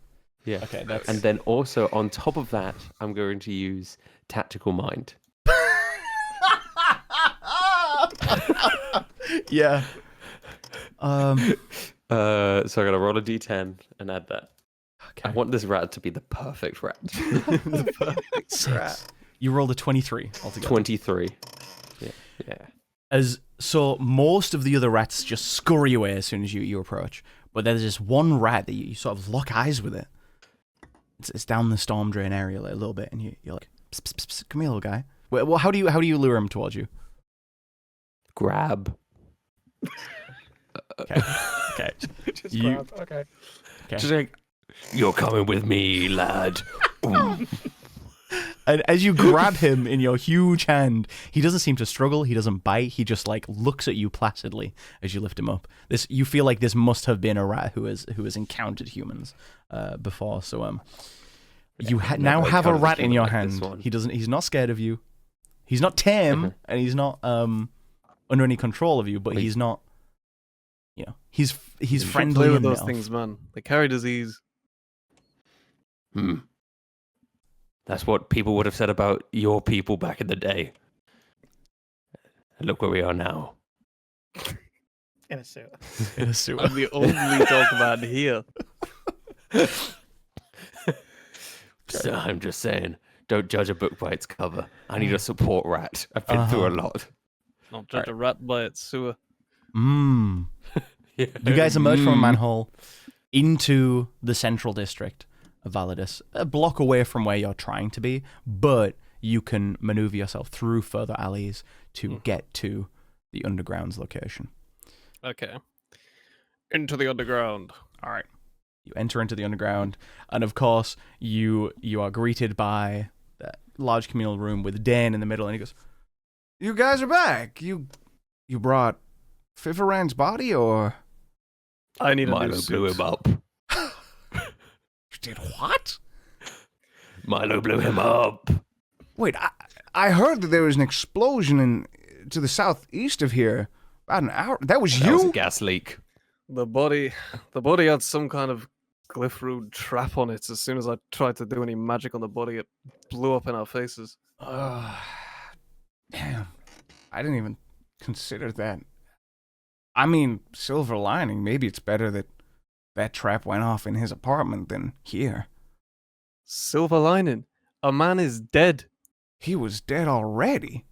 Yeah. Okay, that's... And then also on top of that, I'm going to use tactical mind. Yeah. So I'm gonna roll a d10 and add that. Okay. I want this rat to be the perfect rat. The perfect rat. You rolled a 23 altogether. 23. Yeah. So most of the other rats just scurry away as soon as you approach, but there's just one rat that you sort of lock eyes with it. It's down the storm drain area a little bit, and you're like, psst, psst, psst, come here, little guy. Well, how do you lure him towards you? Grab. Okay. Okay. Just You- grab. Okay. Okay. Just like, you're coming with me, lad. And as you grab him in your huge hand, he doesn't seem to struggle. He doesn't bite. He just like looks at you placidly as you lift him up. You feel like this must have been a rat who has encountered humans before. So you now have a encountered a rat in human your like this hand. one. He's not scared of you. He's not tame, and he's not under any control of you. But he's not. You know, he's You should friendly play with those enough. things, man. They carry disease. That's what people would have said about your people back in the day. And look where we are now. In a sewer. In a sewer. I'm the only dog man here. So I'm just saying, don't judge a book by its cover. I need a support rat. I've been through a lot. Not judge a rat by its sewer. You guys emerge from a manhole into the central district of Validus, a block away from where you're trying to be, but you can maneuver yourself through further alleys to get to the underground's location. Okay. Into the underground. All right. You enter into the underground, and of course, you are greeted by that large communal room with Dan in the middle, and he goes, "You guys are back. You brought Fiveran's body, or I need a new Milo blew suit. him up. did what? Milo blew him up. Wait, I heard that there was an explosion to the southeast of here about an hour. That was That was a you? gas leak. The body had some kind of glyph trap on it. As soon as I tried to do any magic on the body, it blew up in our faces. Damn. I didn't even consider that. I mean, silver lining, maybe it's better that trap went off in his apartment than here. Silver lining. A man is dead. He was dead already.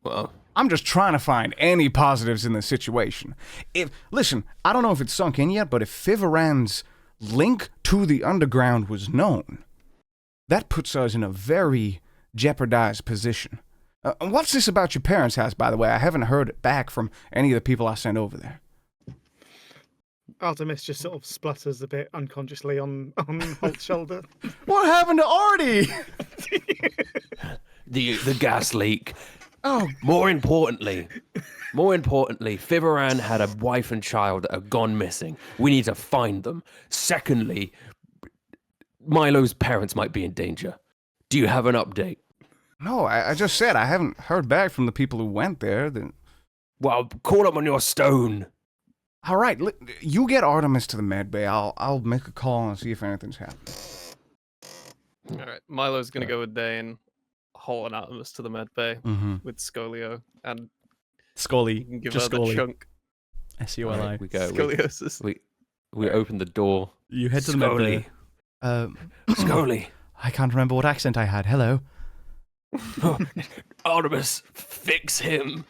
Well, I'm just trying to find any positives in the situation. Listen, I don't know if it's sunk in yet, but if Fiveran's link to the underground was known, that puts us in a very jeopardized position. What's this about your parents' house, by the way? I haven't heard it back from any of the people I sent over there. Artemis just sort of splutters a bit unconsciously on Holt's shoulder. What happened to Artie? the gas leak. Oh, More importantly, Fiveran had a wife and child that are gone missing. We need to find them. Secondly, Milo's parents might be in danger. Do you have an update? no, I just said I haven't heard back from the people who went there. Well, call up on your stone. All right, you get Artemis to the med bay. I'll make a call and see if anything's happened. All right. Milo's going to go with Dane, Holt and Artemis to the med bay Mm-hmm. with Scolio, and you Scully, can give just her the Scully. chunk. S-U-L-I. Alright, we go. Scoliosis. We open the door. You head to the med bay. Scully. I can't remember what accent I had. Hello. Artemis, fix him.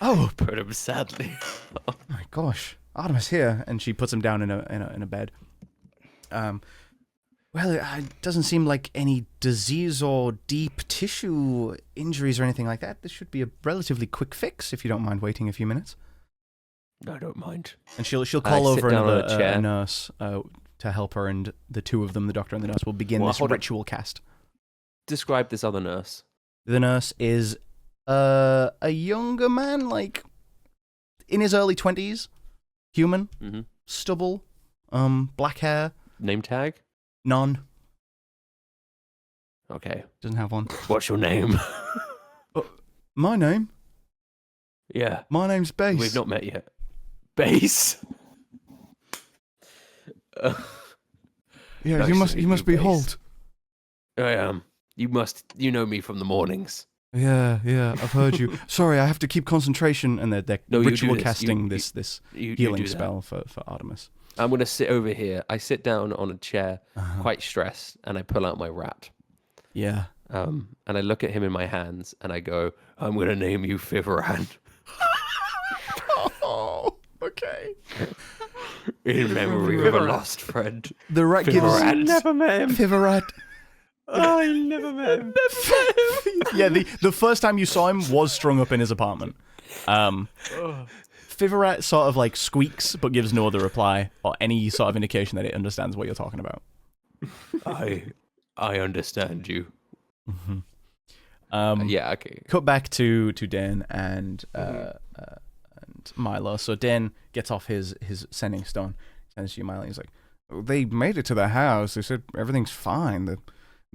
Oh, Put him sadly. my gosh. Artemis here, and she puts him down in a bed. Well, it doesn't seem like any disease or deep tissue injuries or anything like that. This should be a relatively quick fix if you don't mind waiting a few minutes. I don't mind. And she'll call sit over down on another a chair. nurse to help her, and the two of them, the doctor and the nurse, will begin Well, this hold on. ritual cast. Describe this other nurse. The nurse is a younger man, like in his early 20s, human, Mm-hmm. stubble, black hair, Name tag? none, Okay. doesn't have one. What's your name? My Yeah. name's Base. We've not met yet. Base. Yeah, Nice you to must meet you, be Base. Holt. I am. You know me from the mornings. Yeah, I've heard you. Sorry, I have to keep concentration, and they're No, you do ritual this. casting You- this You healing do that. spell for Artemis. I'm gonna sit over here. I sit down on a chair, Uh-huh. quite stressed, and I pull out my rat. Yeah. And I look at him in my hands, and I go, "I'm gonna name you Fiveran Oh, okay. in memory of a lost friend." The rat gives Fiverat. Never met him. Fiverat. I never met him. Yeah, the first time you saw him was strung up in his apartment. Fiverat sort of like squeaks, but gives no other reply or any sort of indication that it understands what you're talking about. I understand you. Yeah. Okay. Cut back to Dan and Milo. So Dan gets off his sending stone, sends you Milo. He's like, they made it to the house. They said everything's fine. The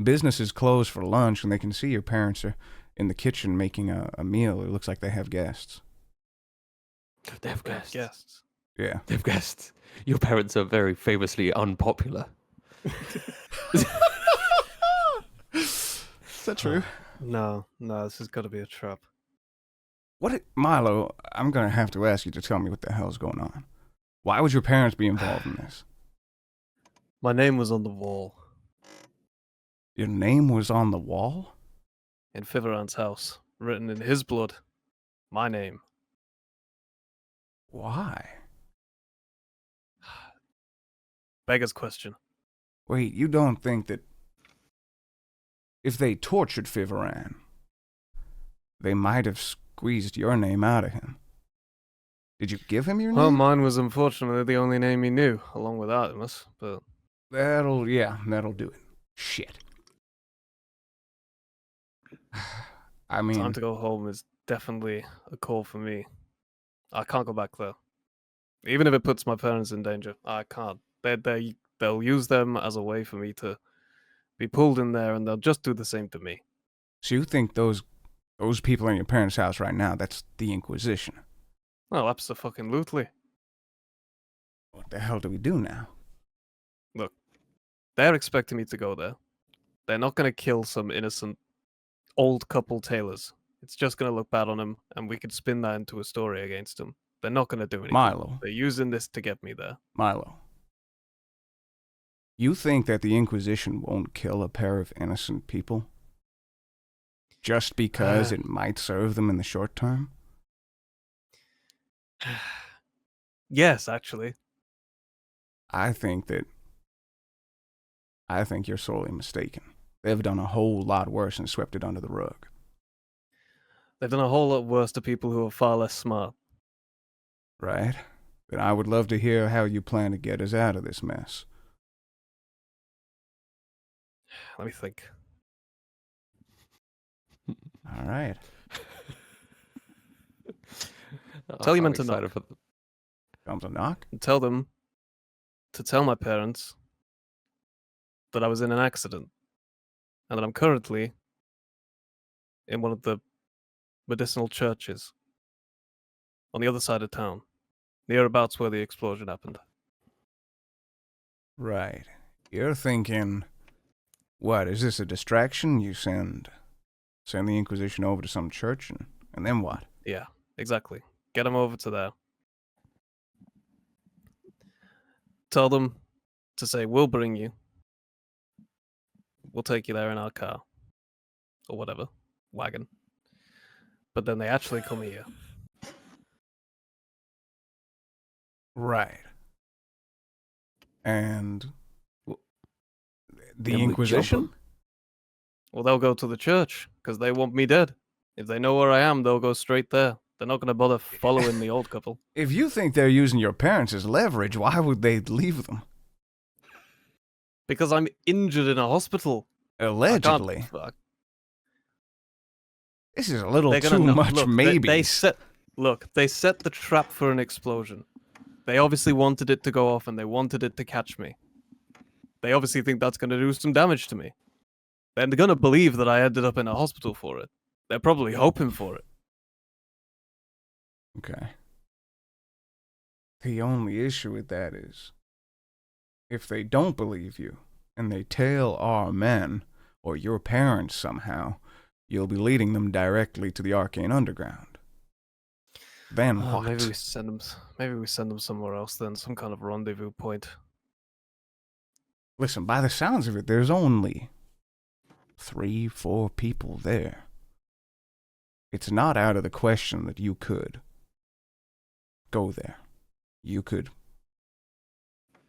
business is closed for lunch, and they can see your parents are in the kitchen making a meal. It looks like they have guests. They have guests. Guests. Yeah. They've guests. Your parents are very famously unpopular. Is that true? No, this has got to be a trap. Milo, I'm going to have to ask you to tell me what the hell's going on. Why would your parents be involved in this? My name was on the wall Your name was on the wall? in Fiveran's house, written in his blood. My name. Why? Beggar's question. Wait, you don't think that if they tortured Fiveran, they might have squeezed your name out of him? Did you give him your name? Well, mine was unfortunately the only name he knew, along with Artemis, but That'll do it. Shit. I mean, time to go home is definitely a call for me. I can't go back there. Even if it puts my parents in danger, I can't. They'll use them as a way for me to be pulled in there, and they'll just do the same to me. so you think those people in your parents' house right now, that's the Inquisition? Well, abso-fucking-lutely. What the hell do we do now? They're expecting me to go there. They're not going to kill some innocent old couple tailors. It's just going to look bad on them, and we could spin that into a story against them. They're not going to do anything. Milo. They're using this to get me there. Milo. You think that the Inquisition won't kill a pair of innocent people? Just because it might serve them in the short term? Yes, actually. I think you're sorely mistaken. They've done a whole lot worse and swept it under the rug. They've done a whole lot worse to people who are far less smart. Right? Then I would love to hear how you plan to get us out of this mess. Let me think. All right. Tell your I'm men to knock. excited for Comes a knock. And tell them to tell my parents that I was in an accident and that I'm currently in one of the medicinal churches on the other side of town, nearabouts where the explosion happened. Right. You're thinking, what, is this a distraction? You send the Inquisition over to some church and then what? Yeah, exactly. Get them over to there. Tell them to say, we'll bring you. We'll take you there in our car. Or whatever. Wagon. But then they actually come here. Right. And W- the Then we jump Inquisition? 'em? Well, they'll go to the church because they want me dead. If they know where I am, they'll go straight there. They're not going to bother following the old couple. If you think they're using your parents as leverage, why would they leave them? Because I'm injured in a hospital. Allegedly. This is a little They're too gonna know. much Look, maybe. They set the trap for an explosion. They obviously wanted it to go off and they wanted it to catch me. They obviously think that's going to do some damage to me. They're going to believe that I ended up in a hospital for it. They're probably hoping for it. Okay. The only issue with that is if they don't believe you and they tail our men or your parents somehow, you'll be leading them directly to the Arcane Underground. Then what? Maybe we send them somewhere else then, some kind of rendezvous point. Listen, by the sounds of it, there's only 3-4 people there. It's not out of the question that you could go there. You could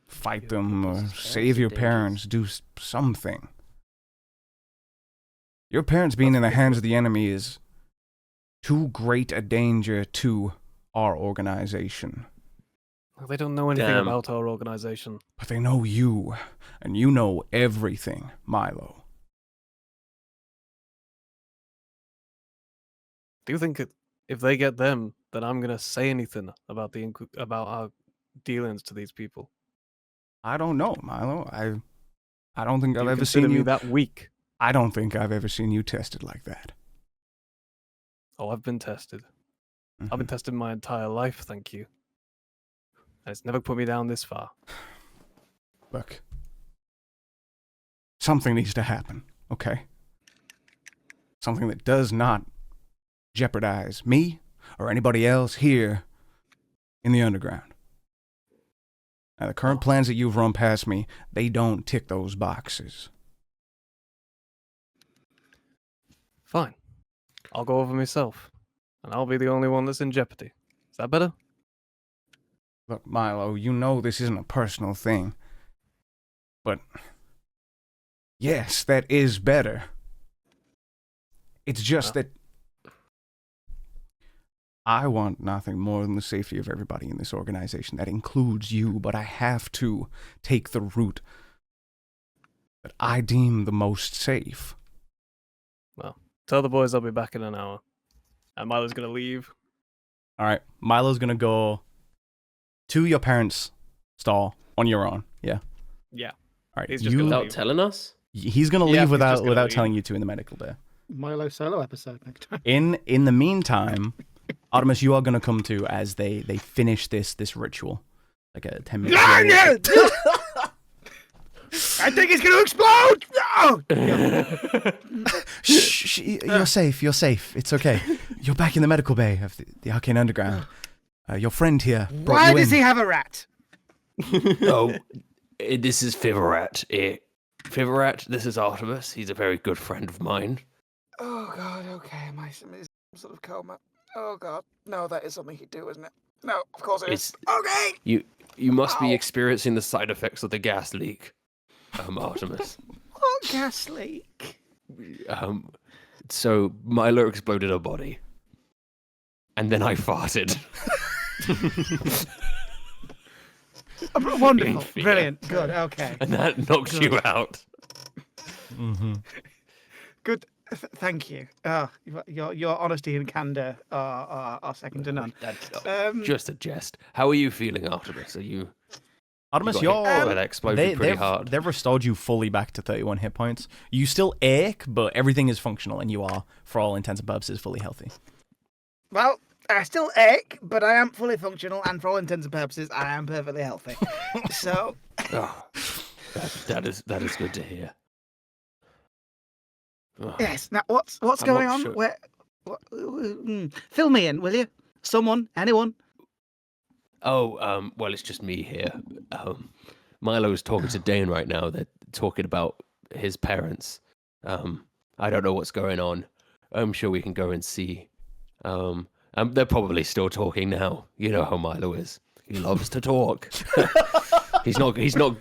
fight them or save your parents, do something. Your parents being in the hands of the enemy is too great a danger to our organization. They don't know anything Damn. about our organization. But they know you, and you know everything, Milo. Do you think if they get them, that I'm gonna say anything about about our dealings to these people? I don't know, Milo. I don't think Do I've you ever consider seen me you. that weak? I don't think I've ever seen you tested like that. Oh, I've been tested. I've been Mhm. tested my entire life, thank you. And it's never put me down this far. Look, something needs to happen, okay? Something that does not jeopardize me or anybody else here in the underground. Now, the current plans that you've run past me, they don't tick those boxes. Fine. I'll go over myself. And I'll be the only one that's in jeopardy. Is that better? Look, Milo, you know this isn't a personal thing. But, yes, that is better. It's just that I want nothing more than the safety of everybody in this organization. That includes you, but I have to take the route that I deem the most safe. Well, tell the boys I'll be back in an hour. And Milo's gonna leave. All right, Milo's going to go to your parents' stall on your own. Yeah. Yeah. All right. He's just gonna Without leave. telling us? He's going to Yeah, leave he's just without gonna telling leave. you to in the medical bay. Milo solo episode next time. In the meantime, Artemis, you are going to come to as they finish this ritual, like a 10-minute. I think it's going to explode! No! Shh, you're safe. You're safe. It's okay. You're back in the medical bay of the Arcane Underground. Your friend here brought Why you does in. he have a rat? Oh, this is Fiverat. Fiverat, this is Artemis. He's a very good friend of mine. Oh, God, okay. Am I in some sort of coma? Oh, God. No, that is something he'd do, isn't it? No, of course it is. Okay! You must be Ow. experiencing the side effects of the gas leak, Artemis. What gas leak? So Milo exploded her body, and then I farted. Wonderful. fear. Brilliant. Good. Okay. And that knocked you out. Mm-hmm. Good. Thank you. Your honesty and candor are second to none. That's just a jest. How are you feeling, Artemis? Are you? Artemis, you got hit you're by that explosion pretty hard. they've restored you fully back to 31 hit points. You still ache, but everything is functional, and you are, for all intents and purposes, fully healthy. Well, I still ache, but I am fully functional, and for all intents and purposes, I am perfectly healthy. So, Oh, that is good to hear. Oh, yes. Now, what's I'm going not on? sure. Fill me in, will you? Someone, anyone? Oh, well, it's just me here. Milo's talking to Dane right now. They're talking about his parents. I don't know what's going on. I'm sure we can go and see. They're probably still talking now. You know how Milo is. He loves to talk. He's not, he's not,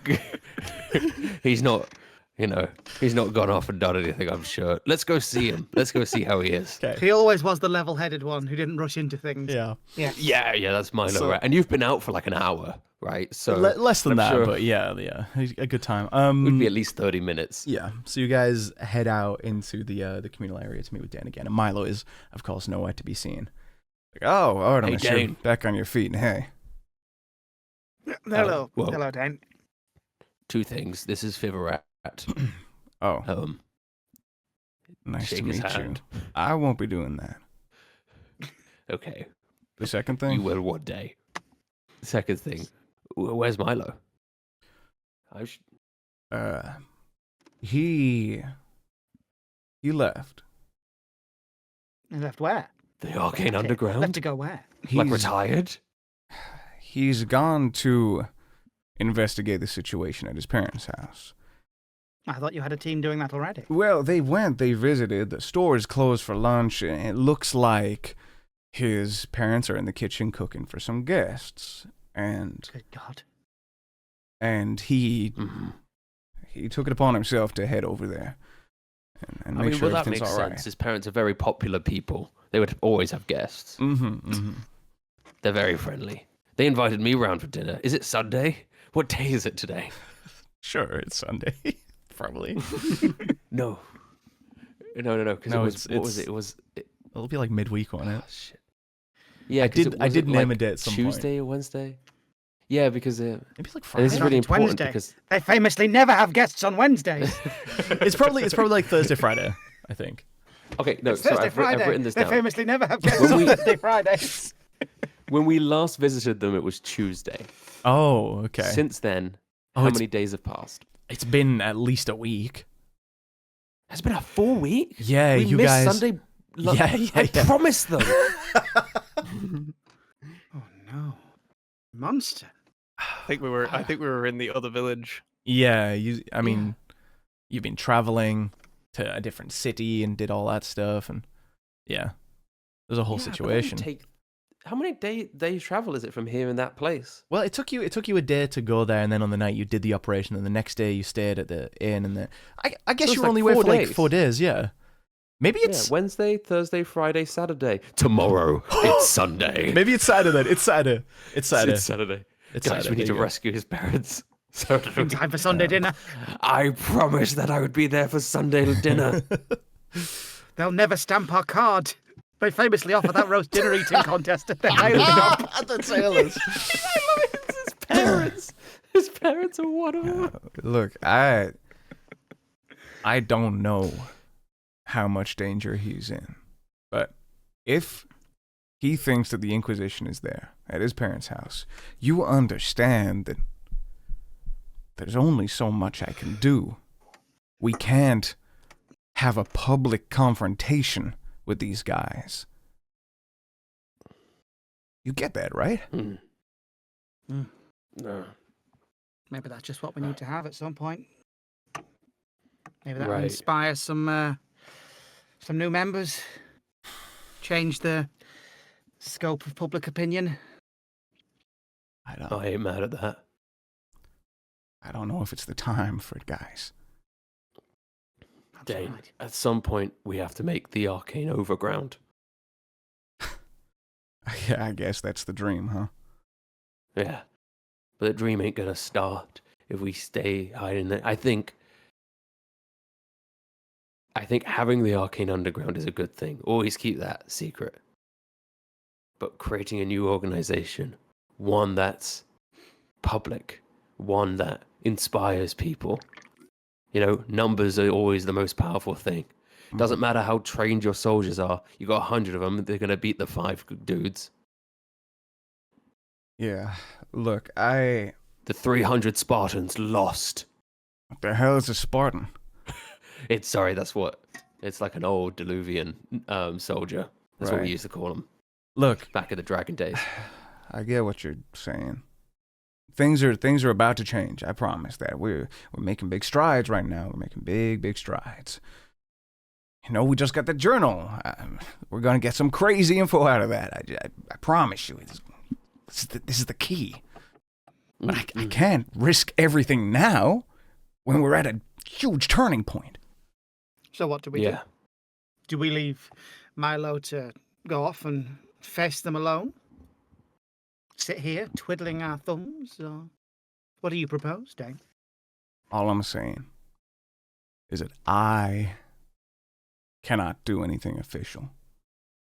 you know, he's not gone off and done anything, I'm sure. Let's go see him. Let's go see how he is. Okay. He always was the level-headed one who didn't rush into things. Yeah. Yeah, that's Milo, So- right? And you've been out for like an hour, right? So Less than I'm that, sure but yeah, a good time. would be at least 30 minutes. Yeah. So you guys head out into the communal area to meet with Dan again, and Milo is, of course, nowhere to be seen. Like, oh, Artemis, Hey, you're Dane. back on your feet. Hey. Hello. Well- Hello, Dane. Two things. This is Fiverat. Oh, nice shake to his meet you. hand. I won't be doing that. Okay, The second you thing, will one day. Second thing, where's Milo? he left. He left where? The Arcane Okay, Underground? Left to go where? Like He's- retired? He's gone to investigate the situation at his parents' house. I thought you had a team doing that already. Well, they visited. The store is closed for lunch, and it looks like his parents are in the kitchen cooking for some guests. And Good God. he Mhm. he took it upon himself to head over there and make sure that everything's makes all right. sense. His parents are very popular people. They would always have guests. Mm-hmm. They're very friendly. They invited me round for dinner. Is it Sunday? What day is it today? Sure, it's Sunday. Probably. No. No. Because No, it was, what was it? It was, It'll be like midweek on it. oh, shit. Yeah, I 'cause did- it I did wasn't, name like, a day at some point. Tuesday or Wednesday? Yeah, because Maybe like and Friday. this is I really think it's important Wednesday. because They famously never have guests on Wednesdays. it's probably like Thursday, Friday. I think. okay, no, It's so Thursday, I've Friday. written this They down. famously never have guests When on we- Thursday, Fridays. When we last visited them, it was Tuesday. Oh, okay. Since then, Oh, how it's- many days have passed? It's been at least a week. It's been a full week. Yeah, we you missed guys. Sunday. Yeah. I promised them. Oh no. Monster. I think we were in the other village. Yeah, I mean, you've been traveling to a different city and did all that stuff, and yeah, there's a whole Yeah, but that situation. would how many days travel is it from here in that place? Well, it took you a day to go there, and then on the night you did the operation, and the next day you stayed at the inn, and then I guess So you it's were like only away 4 for like days. 4 days. Yeah, maybe it's Yeah, Wednesday, Thursday, Friday, Saturday. Tomorrow, it's Sunday. maybe it's Saturday. It's Saturday. It's Saturday. It's Saturday. It's Guys, Saturday. we need There to you go. rescue his parents. So In time for Sunday dinner. I promised that I would be there for Sunday dinner. They'll never stamp our card. They famously offer that roast dinner eating contest at the Highland Shop. At the sailors. His parents. His parents are one of them. Look, I don't know how much danger he's in, but if he thinks that the Inquisition is there at his parents' house, you understand that there's only so much I can do. We can't have a public confrontation with these guys. You get that, right? Mm. Mm. No. Maybe that's just what we need to have at some point. Maybe that will Right. inspire some new members. Change the scope of public opinion. I ain't mad at that. I don't know if it's the time for it, guys. That's Dane, right. at some point we have to make the Arcane overground. Yeah, I guess that's the dream, huh? Yeah. But the dream ain't gonna start if we stay hiding there. I think having the Arcane Underground is a good thing. Always keep that secret. But creating a new organization, one that's public, one that inspires people. You know, numbers are always the most powerful thing. Doesn't matter how trained your soldiers are. You got 100 of them, they're gonna beat the 5 dudes. Yeah. Look, what The 300 Spartans lost. the hell is a Spartan? It's like an old Diluvian soldier. That's what we Right. used to call them Look, back in the Dragon days. I get what you're saying. Things are about to change. I promise that. We're making big strides right now. We're making big strides. You know, we just got the journal. We're gonna get some crazy info out of that. I promise you. This is the key. But I can't risk everything now when we're at a huge turning point. So what do we do? Do we leave Milo to go off and face them alone? Sit here twiddling our thumbs? Or what do you propose, Dane? All I'm saying is that I cannot do anything official.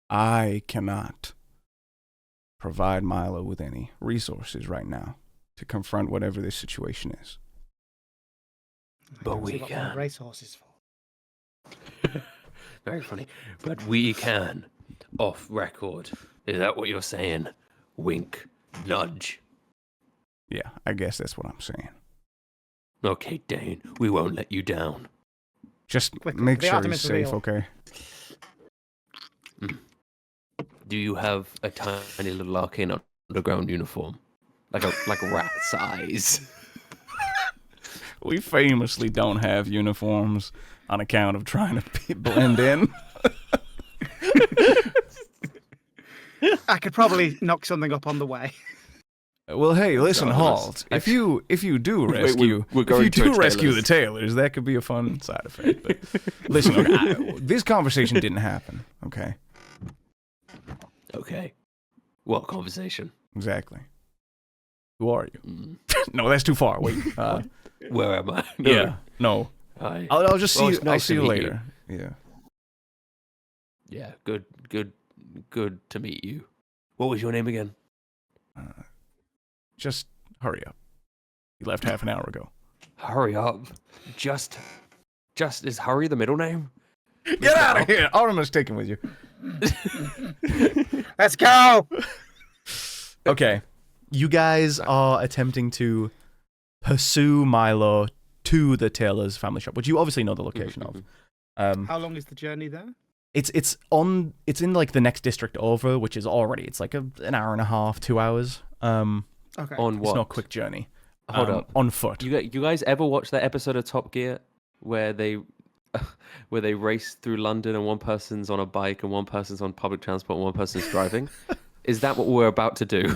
I cannot provide Milo with any resources right now to confront whatever this situation is. But I don't see we what can. racehorses for. Very funny. But we can. Off record. Is that what you're saying? Wink. Nudge. Yeah, I guess that's what I'm saying. Okay, Dane. We won't let you down. Just Quickly, make the sure Artemis he's safe, reveal. okay? Do you have a tiny little Arcane underground uniform? Like rat size. We famously don't have uniforms on account of trying to blend in. I could probably knock something up on the way. Well, hey, listen, No, Halt. If you do Wait, rescue, we're if going you do towards rescue the Taylor's. Taylors, that could be a fun side effect. But listen, okay, this conversation didn't happen. Okay, Okay. What conversation? exactly. Who are you? Mm. No, that's too far. Wait. Where am I? No. Yeah. No. Hi. I'll just see Well, you. it's I'll nice see to you meet you. later. Yeah. Yeah, good to meet you. What was your name again? Just hurry up. You left half an hour ago. Hurry up. Just is hurry the middle name? Get out of here! Artemis taken with you. Let's go! Okay. You guys are attempting to pursue Milo to the Taylor's family shop, which you obviously know the location of. How long is the journey there? It's in like the next district over, which is already it's like an hour and a half, 2 hours. Okay. On It's what? not a quick journey. Hold up. On foot. You guys ever watch that episode of Top Gear where they race through London and one person's on a bike and one person's on public transport and one person's driving? Is that what we're about to do?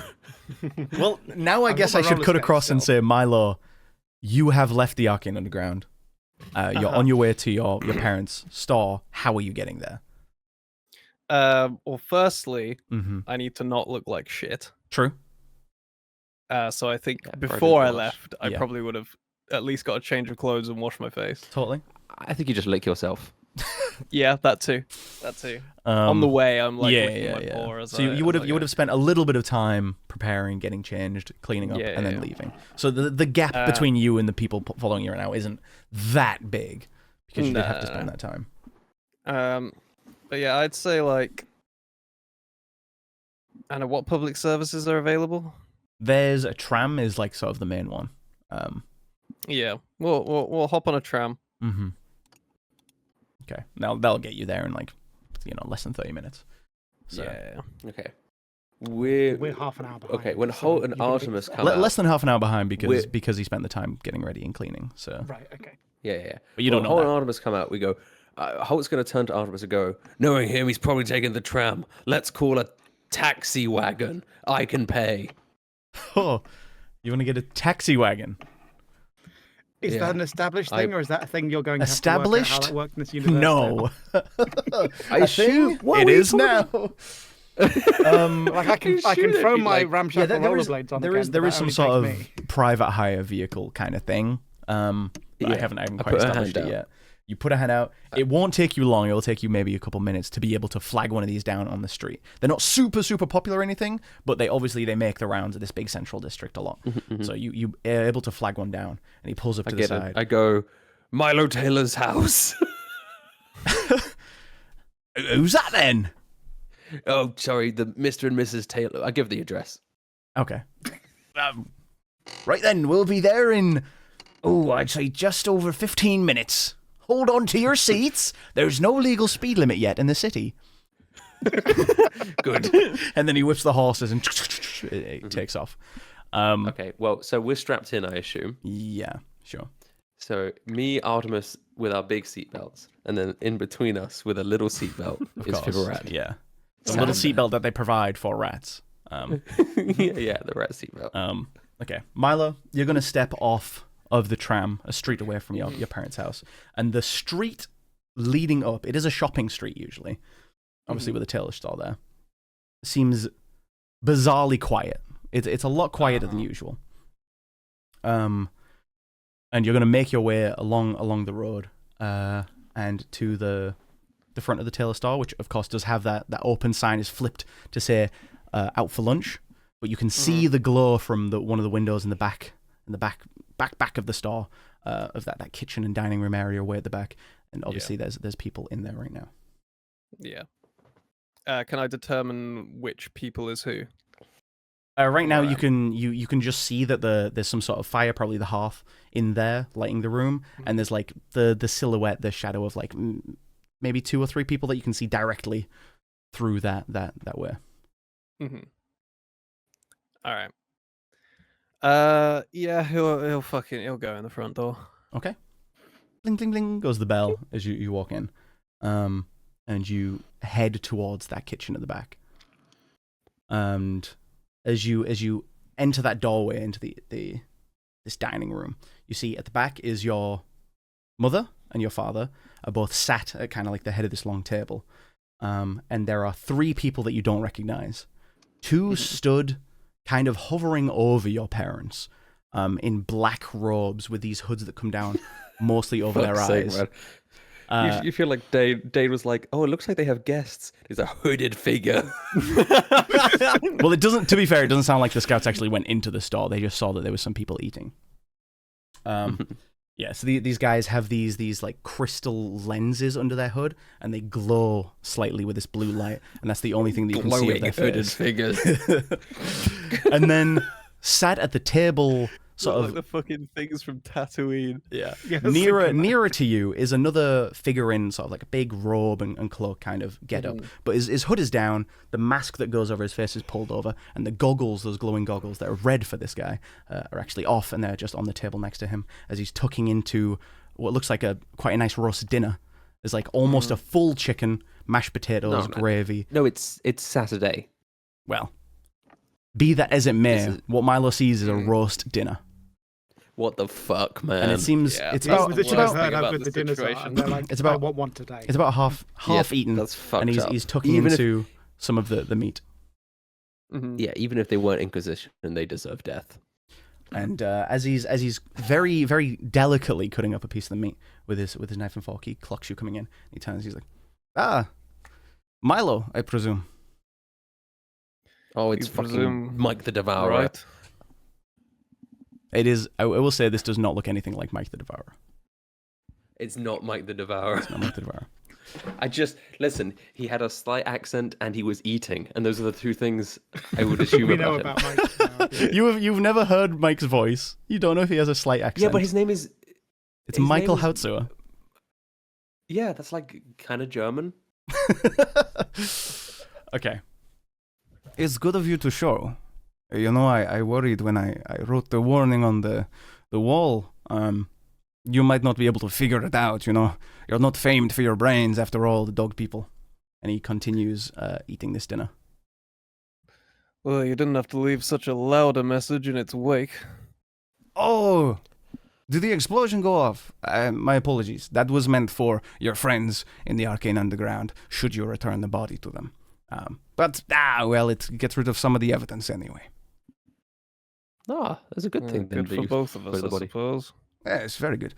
Well, now I I've guess got I my should roller cut skates across and still. say, Milo, you have left the Arcane Underground. You're on your way to your parents' store. How are you getting there? Well, firstly, Mm-hmm. I need to not look like shit. True. So I think Yeah, Friday before I wash. left, I Yeah. probably would have at least got a change of clothes and washed my face. Totally. I think you just lick yourself. Yeah, that too. That too. On the way, I'm like licking my paw as So I- you would as have I go. spent a little bit of time preparing, getting changed, cleaning up, Yeah, and then yeah. leaving. So the gap between you and the people following you right now isn't that big because you did have to spend that time. But yeah, I'd say like, I don't know what public services are available. There's a tram is like sort of the main one. Yeah, we'll hop on a tram. Mm-hmm. Okay. Now that'll get you there in like, less than 30 minutes. So. Yeah. Okay. We're half an hour behind. Okay, when so Holt and you can be- Artemis come Less than half an hour behind We're- because he spent the time getting ready and cleaning. So. Right, okay. Yeah. But you don't When know Holt that. and Artemis come out, we go, Holt's going to turn to Artemis and go, knowing him, he's probably taking the tram. Let's call a taxi wagon. I can pay. Oh, you want to get a taxi wagon? Is Yeah. that an established I- thing, or is that a thing you're going to have Established? to work out how that works in this universe? No. I assume. It is now. Like I can shoot throw it, my like- ramshackle rollerblades on. there is again, but that some only sort of takes me. private hire vehicle kind of thing. But I Yeah, haven't I quite put a established hand it out. yet. You put a hand out. It won't take you long. It'll take you maybe a couple minutes to be able to flag one of these down on the street. They're not super popular or anything, but they make the rounds of this big central district a lot. So you are able to flag one down, and he pulls up to the side. I go, Milo Taylor's house. Who's that then? Oh, sorry, the Mr. and Mrs. Taylor. I give the address. Okay. Right then, we'll be there in, I'd say just over 15 minutes. Hold on to your seats. There's no legal speed limit yet in the city. Good. And then he whips the horses and it takes off. Okay, well, so we're strapped in, I assume. Yeah, sure. So me, Artemis, with our big seatbelts, and then in between us with a little seatbelt Of is course. Fibarad. Yeah. The little seatbelt that they provide for rats. Yeah, the rat seatbelt. Okay, Milo, you're gonna step off of the tram, a street away from your parents' house, and the street leading up. It is a shopping street usually, obviously with a tailor store there. Seems bizarrely quiet. It's a lot quieter than usual. And you're gonna make your way along the road, and to the front of the tailor store, which of course does have that open sign is flipped to say out for lunch, but you can see the glow from one of the windows in the back of the store, of that kitchen and dining room area way at the back, and obviously there's people in there right now. Yeah. Can I determine which people is who? Right now you can just see that there's some sort of fire, probably the hearth in there lighting the room, and there's like the silhouette, the shadow of like maybe 2 or 3 people that you can see directly through that way. Mm-hmm. All right. Yeah, he'll go in the front door. Okay. Bling bling bling goes the bell as you walk in, and you head towards that kitchen at the back. And as you enter that doorway into this dining room, you see at the back is your mother and your father are both sat at kind of like the head of this long table, and there are 3 people that you don't recognize. 2 stood kind of hovering over your parents, in black robes with these hoods that come down mostly over their eyes. You feel like Dade was like, oh, it looks like they have guests. There's a hooded figure. Well, it doesn't. To be fair, it doesn't sound like the scouts actually went into the store. They just saw that there was some people eating. Yeah. So these guys have these like crystal lenses under their hood, and they glow slightly with this blue light, and that's the only thing that you can see of their hooded face. figures. And then sat at the table, sort of like the fucking things from Tatooine. Yeah. Yes, Nearer to you is another figure in sort of like a big robe and cloak kind of get up. But his hood is down, the mask that goes over his face is pulled over, and the goggles, those glowing goggles that are red for this guy, are actually off, and they're just on the table next to him as he's tucking into what looks like quite a nice roast dinner. There's like almost a full chicken, mashed potatoes, gravy. No, it's Saturday. Well, be that as it may, what Milo sees is a roast dinner. What the fuck, man? And it seems it's about With the dinners situation. they're like, It's about- I want one today. it's about half eaten, That's fucked and up. he's tucking Even into some of the meat. Yeah, even if they weren't Inquisition, they deserve death. And as he's very, very delicately cutting up a piece of the meat with his knife and fork, he clocks you coming in. He turns, he's like, Milo, I presume. Oh, it's You fucking presume- Mike the Devourer. Right. It is. I will say this does not look anything like Mike the Devourer. It's not Mike the Devourer. It's not Mike the Devourer. Listen, he had a slight accent and he was eating, and those are the 2 things I would assume We about know him. about Mike. now. You've never heard Mike's voice. You don't know if he has a slight accent. Yeah, but his name is... it's his Michael name is- Hautsuer. Yeah, that's like kind of German. Okay. It's good of you to show. You know, I worried when I wrote the warning on the wall. You might not be able to figure it out, you know. You're not famed for your brains, after all, the dog people. And he continues eating this dinner. Well, you didn't have to leave such a louder message in its wake. Oh! Did the explosion go off? My apologies. That was meant for your friends in the Arcane Underground, should you return the body to them. But it gets rid of some of the evidence anyway. Ah, that's a good thing. then Good that for you both of us, put the I body. suppose. Yes, very good.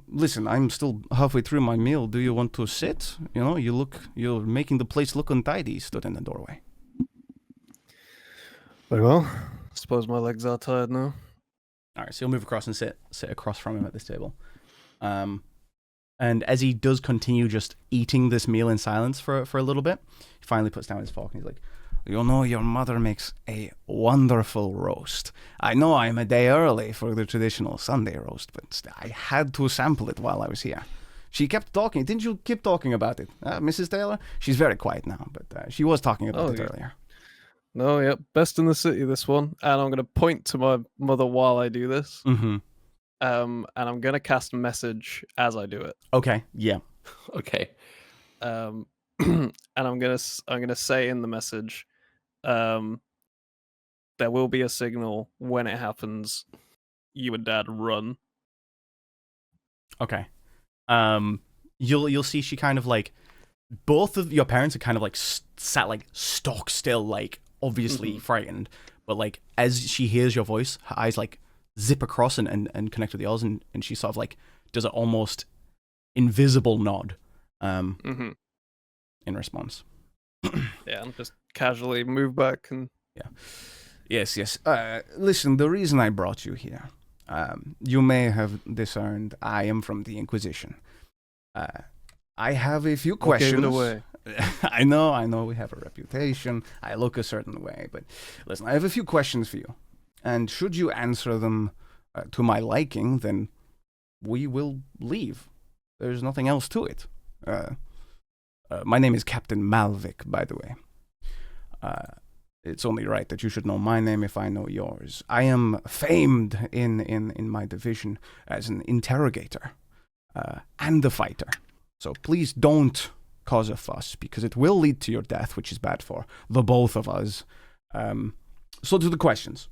Listen, I'm still halfway through my meal. Do you want to sit? You know, you're making the place look untidy. Stood in the doorway. Very well. Suppose my legs are tired now. All right, so you'll move across and sit across from him at this table. And as he does continue just eating this meal in silence for a little bit, he finally puts down his fork and he's like, you know, your mother makes a wonderful roast. I know I'm a day early for the traditional Sunday roast, but I had to sample it while I was here. She kept talking. Didn't you keep talking about it, Mrs. Taylor? She's very quiet now, but she was talking about it earlier. No, yep. Best in the city, this one. And I'm going to point to my mother while I do this. Mm-hmm. And I'm going to cast message as I do it. Okay, yeah. Okay. And I'm gonna say in the message, there will be a signal when it happens. You and Dad run. Okay. You'll see she kind of like, both of your parents are kind of like sat like stock still, like obviously frightened, but like as she hears your voice, her eyes like zip across and connect with yours, and she sort of like does an almost invisible nod in response. Yeah, and just casually move back and Yes. Listen, the reason I brought you here, you may have discerned I am from the Inquisition. I have a few questions. Gave it away. I know we have a reputation. I look a certain way, but listen, I have a few questions for you. And should you answer them to my liking, then we will leave. There's nothing else to it. My name is Captain Malvik, by the way. It's only right that you should know my name if I know yours. I am famed in my division as an interrogator and a fighter. So please don't cause a fuss, because it will lead to your death, which is bad for the both of us. So to the questions.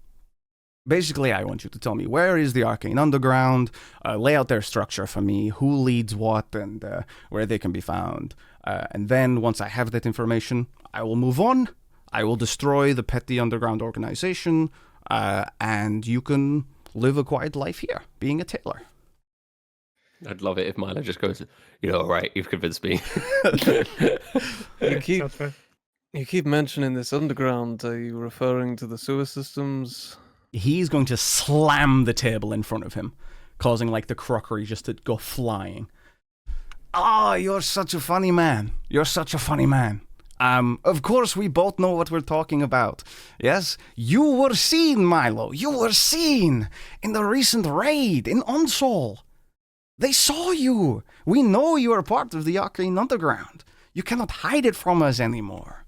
Basically, I want you to tell me, where is the Arcane Underground, lay out their structure for me, who leads what, and where they can be found. And then, once I have that information, I will move on. I will destroy the petty underground organization, and you can live a quiet life here, being a tailor. I'd love it if Milo just goes, all right, you've convinced me. You keep mentioning this underground. Are you referring to the sewer systems? He's going to slam the table in front of him, causing like the crockery just to go flying. Ah, you're such a funny man. You're such a funny man. Of course we both know what we're talking about. Yes, you were seen, Milo. You were seen in the recent raid in Unsol. They saw you. We know you are part of the Arcane Underground. You cannot hide it from us anymore.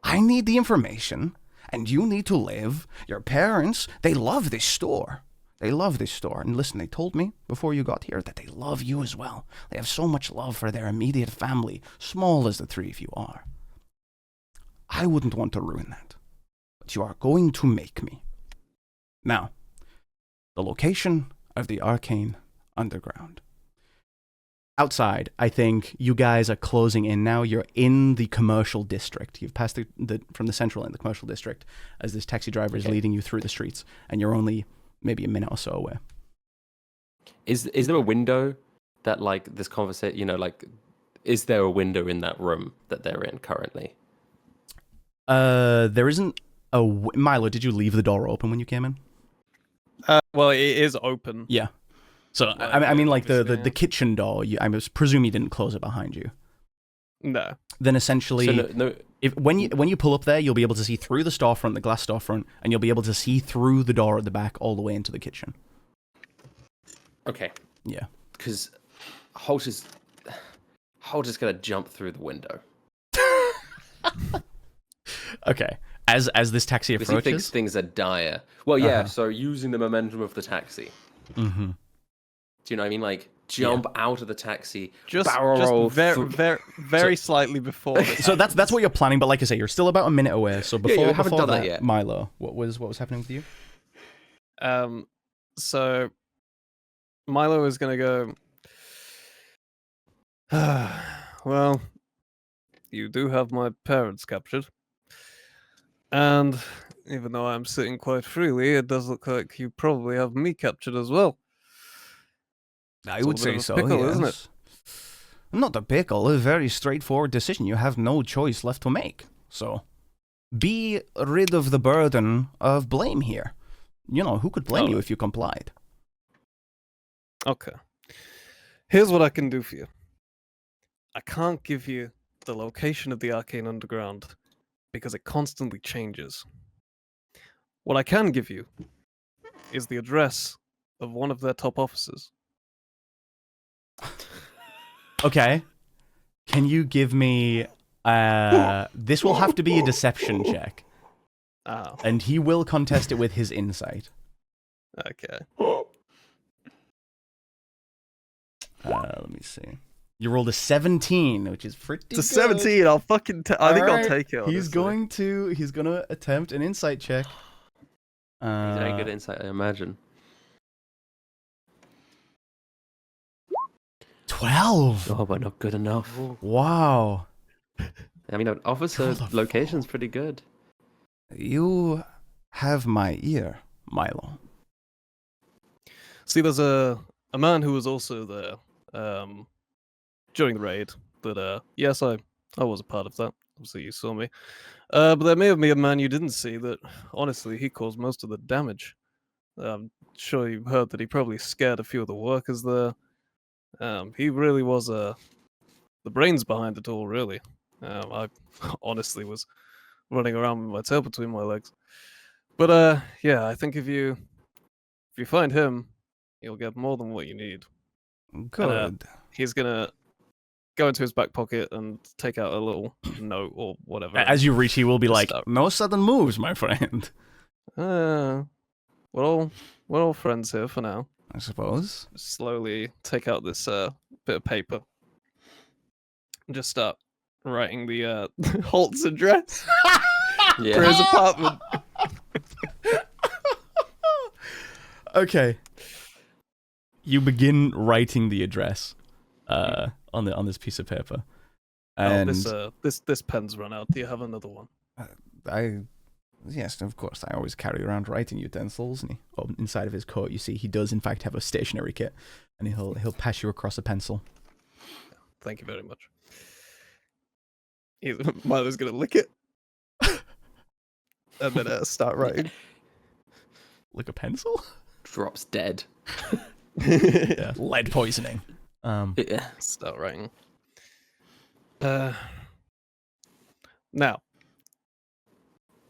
I need the information, and you need to live. Your parents, they love this store. They love this store. And listen, they told me before you got here that they love you as well. They have so much love for their immediate family, small as the three of you are. I wouldn't want to ruin that, but you are going to make me. Now, the location of the Arcane Underground. Outside, I think you guys are closing in now. You're in the commercial district. You've passed from the central in the commercial district as this taxi driver is leading you through the streets, and you're only maybe a minute or so away. Is there a window that like this conversation, is there a window in that room that they're in currently? There isn't a... Milo, did you leave the door open when you came in? Well, it is open. Yeah. So, I mean, like, the kitchen door, I presume you didn't close it behind you. No. Then essentially, no. When you pull up there, you'll be able to see through the storefront, the glass storefront, and you'll be able to see through the door at the back all the way into the kitchen. Okay. Yeah. Because Holt is going to jump through the window. Okay. As this taxi approaches... Because he thinks things are dire. Well, yeah, so using the momentum of the taxi. Mm-hmm. Do you know what I mean? Like, jump out of the taxi, just barrel roll very slightly before this. So that's what you're planning, but like I say, you're still about a minute away. So before, you haven't before done that, that yet. Milo, what was happening with you? So Milo is gonna go. Well, you do have my parents captured, and even though I'm sitting quite freely, it does look like you probably have me captured as well. I would say so, pickle, yes. Isn't it? Not a pickle, a very straightforward decision. You have no choice left to make. So, be rid of the burden of blame here. You know, who could blame you if you complied? Okay. Here's what I can do for you. I can't give you the location of the Arcane Underground because it constantly changes. What I can give you is the address of one of their top officers. Okay. Can you give me... this will have to be a deception check. Oh. And he will contest it with his insight. Okay. Let me see. You rolled a 17, which is pretty good. It's a 17. I'll fucking. I think Alright, I'll take it. He's going to attempt an insight check. He's very good insight, I imagine. 12. Oh, but not good enough. Wow. I mean, officer Roll a location's pretty good. You have my ear, Milo. See, there's a man who was also there during the raid. That yes, I was a part of that. Obviously, you saw me. But there may have been a man you didn't see that. Honestly, he caused most of the damage. I'm sure you've heard that he probably scared a few of the workers there. He really was the brains behind it all. Really, I honestly was running around with my tail between my legs. But yeah, I think if you find him, you'll get more than what you need. Good. He's gonna go into his back pocket and take out a little note or whatever. As you reach, he will be Just like, start. no sudden moves, my friend. We're all friends here for now. I suppose. Slowly take out this bit of paper and just start writing the Holt's address for his apartment. Okay. You begin writing the address on this piece of paper. And this pen's run out. Do you have another one? Yes, of course. I always carry around writing utensils. And inside of his coat, you see he does in fact have a stationery kit, and he'll pass you across a pencil. Thank you very much. Milo's gonna lick it and then start writing. Like a pencil? Drops dead. Yeah. Lead poisoning. Yeah. Start writing. Now,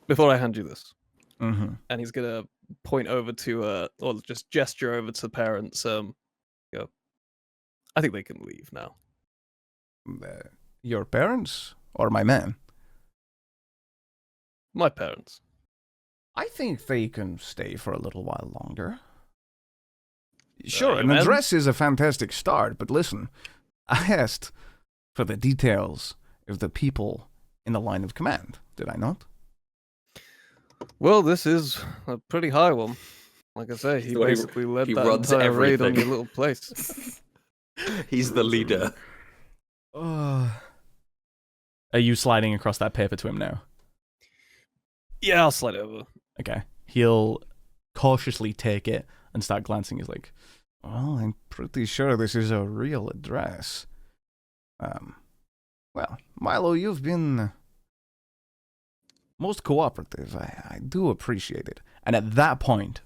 before I hand you this, Mm-hmm. and he's gonna point over to or just gesture over to the parents. Go. I think they can leave now. Your parents or my man? My parents. I think they can stay for a little while longer. Sure, your an man? address is a fantastic start, but listen, I asked for the details of the people in the line of command, did I not? Well, this is a pretty high one. Like I say, he the one who- basically led he that runs entire raid on everything. your little place. He's the leader. Are you sliding across that paper to him now? Yeah, I'll slide over. Okay. He'll cautiously take it and start glancing. He's like, well, I'm pretty sure this is a real address. Well, Milo, you've been most cooperative. I do appreciate it. And at that point,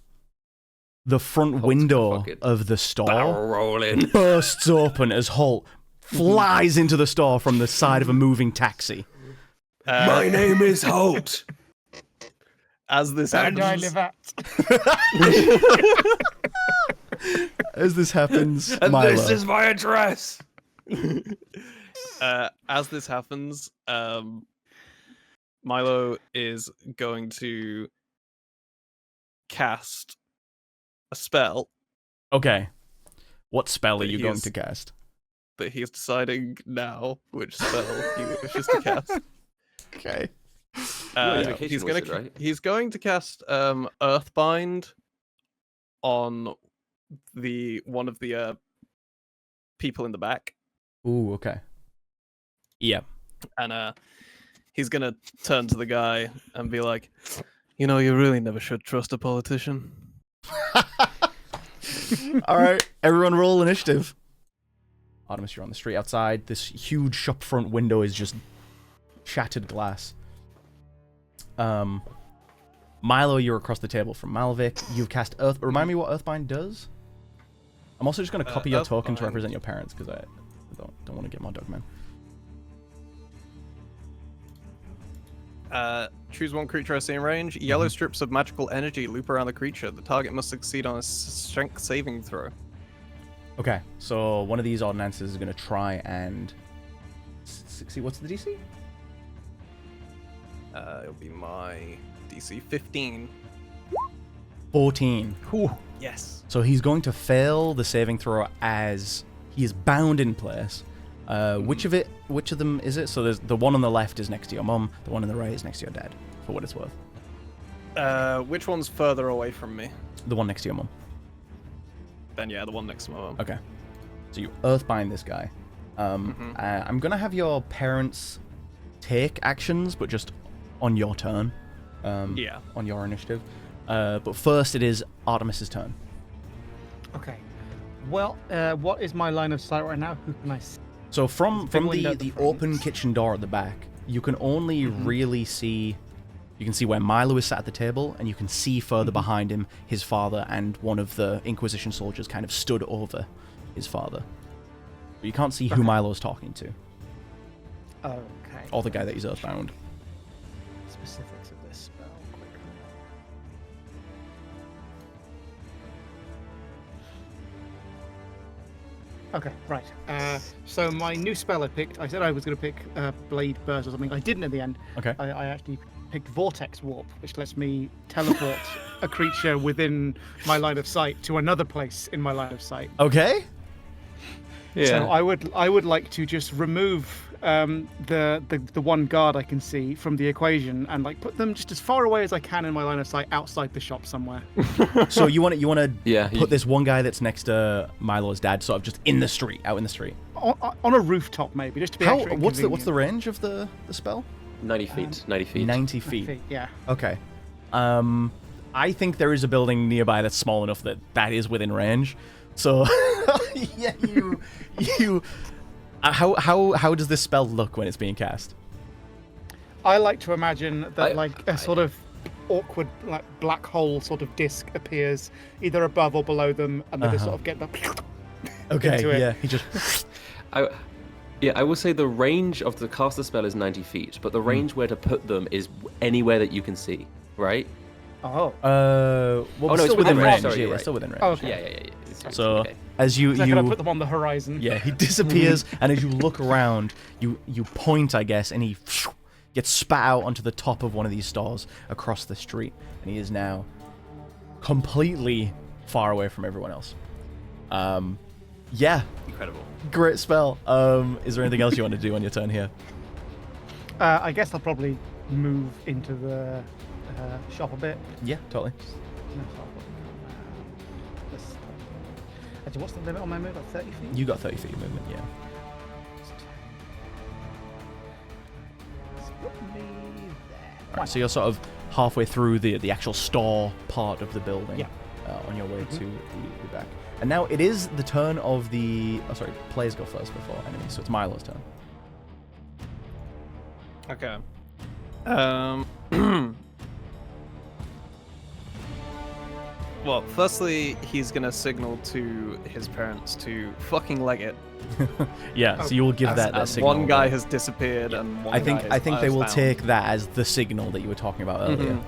the front Holt's window gonna fucking of the store Barrel rolling. bursts open as Holt flies into the store from the side of a moving taxi. My name is Holt. As this And I happens, live at. As this happens, And Milo. this is my address. as this happens, Milo is going to cast a spell Okay. What spell are But you he going is- to cast? that he's deciding now which spell he wishes to cast. Okay. Invocation He's wizard, gonna right? he's going to cast Earthbind on one of the people in the back, Ooh, okay. Yeah. and he's gonna turn to the guy and be like, "You know, you really never should trust a politician." All right, everyone roll initiative. Artemis, you're on the street outside. This huge shop front window is just shattered glass. Milo, you're across the table from Malvik. You've cast Earth. Remind me what Earthbind does? I'm also just going to copy your token to Earthbind. represent your parents because I don't want to get my dog man. Choose one creature I see in range. Yellow strips of magical energy loop around the creature. The target must succeed on a strength saving throw. Okay, so one of these ordinances is going to try and succeed. What's the DC? It'll be my DC 15. 14. Yes. So he's going to fail the saving throw as he is bound in place. Which of them is it? So there's the one on the left is next to your mum, the one on the right is next to your dad, for what it's worth. Which one's further away from me? The one next to your mum. Then yeah, the one next to my mum. Okay. So you earthbind this guy. I'm gonna have your parents take actions, but just on your turn. Yeah. On your initiative. But first, it is Artemis's turn. Okay. Well, what is my line of sight right now? Who can I see? So from Big window at the the front. open kitchen door at the back, you can only really see. You can see where Milo is sat at the table, and you can see further behind him his father and one of the Inquisition soldiers kind of stood over his father. But you can't see who Milo's talking to, Okay. or the guy that he's earthbound. Specifics of this spell quickly. Okay, right. So my new spell I picked, I said I was going to pick Blade Burst or something. I didn't in the end. Okay. I actually picked Vortex Warp, which lets me teleport a creature within my line of sight to another place in my line of sight. Okay. Yeah. So I would like to just remove the one guard I can see from the equation and like put them just as far away as I can in my line of sight outside the shop somewhere. So you want to Yeah, put this one guy that's next to Milo's dad sort of just in the street, out in the street. On a rooftop maybe, just to be extra What's the inconvenient. range of the spell? 90 feet. 90 feet. 90 feet. Yeah. Okay. I think there is a building nearby that's small enough that is within range. So yeah, you how does this spell look when it's being cast? I like to imagine that like a sort of awkward like black hole sort of disc appears either above or below them, and they just sort of get the Okay, into it. yeah, he just I will say the range of the caster spell is 90 feet, but the range where to put them is anywhere that you can see, right? Oh. well, no, still it's within within range. range, sorry, Yeah, you're right. still within range. Oh, okay. Yeah. So Okay. as you So I'm gonna put them on the horizon. yeah, he disappears, and as you look around, you point, I guess, and he gets spat out onto the top of one of these stores across the street, and he is now completely far away from everyone else. Yeah, Incredible. great spell. Is there anything else you want to do on your turn here? I guess I'll probably move into the shop a bit. Yeah, totally. No, so I'll probably go, this- Actually, what's the limit on my move? Like 30 feet? You got 30 feet of movement, yeah. Let's put me there. Alright, so you're sort of halfway through the actual store part of the building. Yeah. On your way to the back. And now it is the turn of the... Oh, sorry. Players go first before enemies, so it's Milo's turn. Okay. Well, firstly, he's gonna signal to his parents to fucking leg it. Yeah, so you will give that As signal. one guy right? has disappeared and one I think guy they will found. take that as the signal that you were talking about earlier.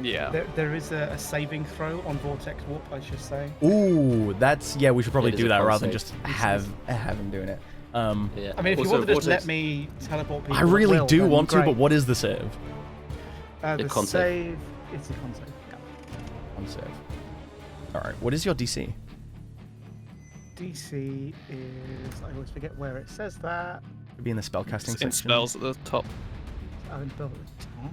Yeah. There is a saving throw on Vortex Warp, I should say. Ooh, that's... Yeah, we should probably It is do a that con rather than save. just have him doing it. Yeah. I mean, if you Also, want to just Vortex- let me teleport people, I really at will, do then want to, great. but what is the save? The con save. save. It's a con save. Yeah. On save. Alright, what is your DC? DC is. I always forget where it says that. Could be in the spellcasting section. In spells at the top. Oh, in spell at the top.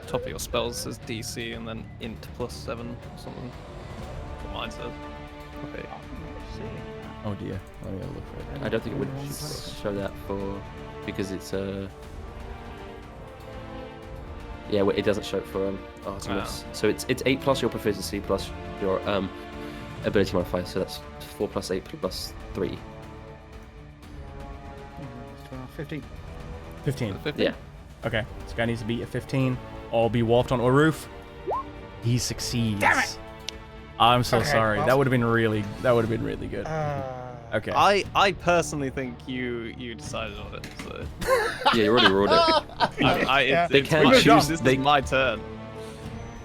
Top of your spells says DC and then int +7 or something. That's what mine says. Okay. Let's see. Oh dear. Let me look for it. I don't think it would show that because it's yeah, well, it doesn't show it for Artemis. So it's 8 plus your proficiency plus your ability modifier. So that's 4 plus 8 plus 3. 15. 15. Yeah. Okay, this guy needs to beat a 15 or be warped onto a roof. He succeeds. Damn it! I'm so Okay, sorry. well- that would have been really good. Okay. I personally think you decided on it. So Yeah, you already rolled it. Yeah. They it's can my choose- turn. This they- is my turn.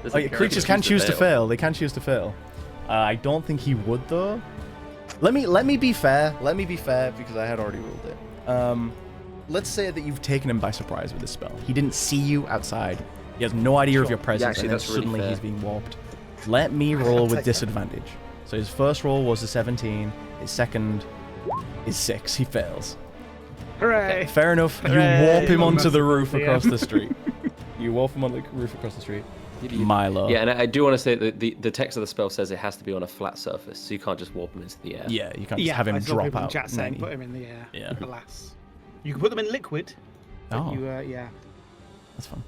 There's Oh, a yeah, character creatures can choose to fail. fail. They can choose to fail. I don't think he would though. Let me be fair. Let me be fair because I had already ruled it. Let's say that you've taken him by surprise with this spell. He didn't see you outside. He has no idea of your presence, actually, and then that's really suddenly fair. he's being warped. Let me roll with take that. disadvantage. So his first roll was a 17. His second is 6. He fails. Hooray! Fair enough. You Hooray. warp him onto the Merciful roof DM. across the street. You warp him on the roof across the street. Milo. Yeah, and I do want to say that the text of the spell says it has to be on a flat surface, so you can't just warp him into the air. Yeah, you can't just have him I saw drop people in out. chat saying 90. put him in the air. Yeah. Alas. You can put them in liquid. But Oh. you, yeah. That's fun.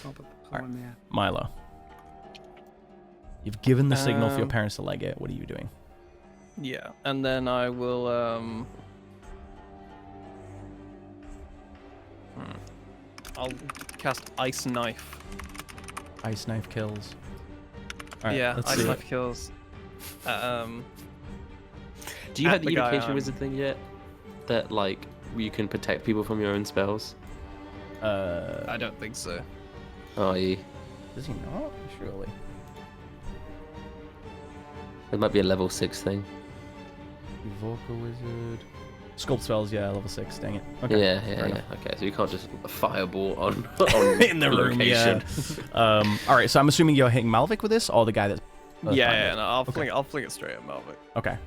Can't put them in the air. Milo. You've given the signal for your parents to leg it. What are you doing? Yeah, and then I will. I'll cast Ice Knife. Ice knife kills. All right, Yeah, let's Ice see. Knife kills. Do you At have the the guy unification I'm- wizard thing yet? That like you can protect people from your own spells. I don't think so. Oh, yeah. Does he not? Surely. It might be a level 6 thing. Evoker wizard. Sculpt spells, yeah, level 6. Dang it. Okay. Yeah, fair yeah. enough. Okay, so you can't just fireball on In the room, yeah. All right, so I'm assuming you're hitting Malvik with this, or the guy that's. Yeah, no, I'll Okay. fling it straight at Malvik. Okay.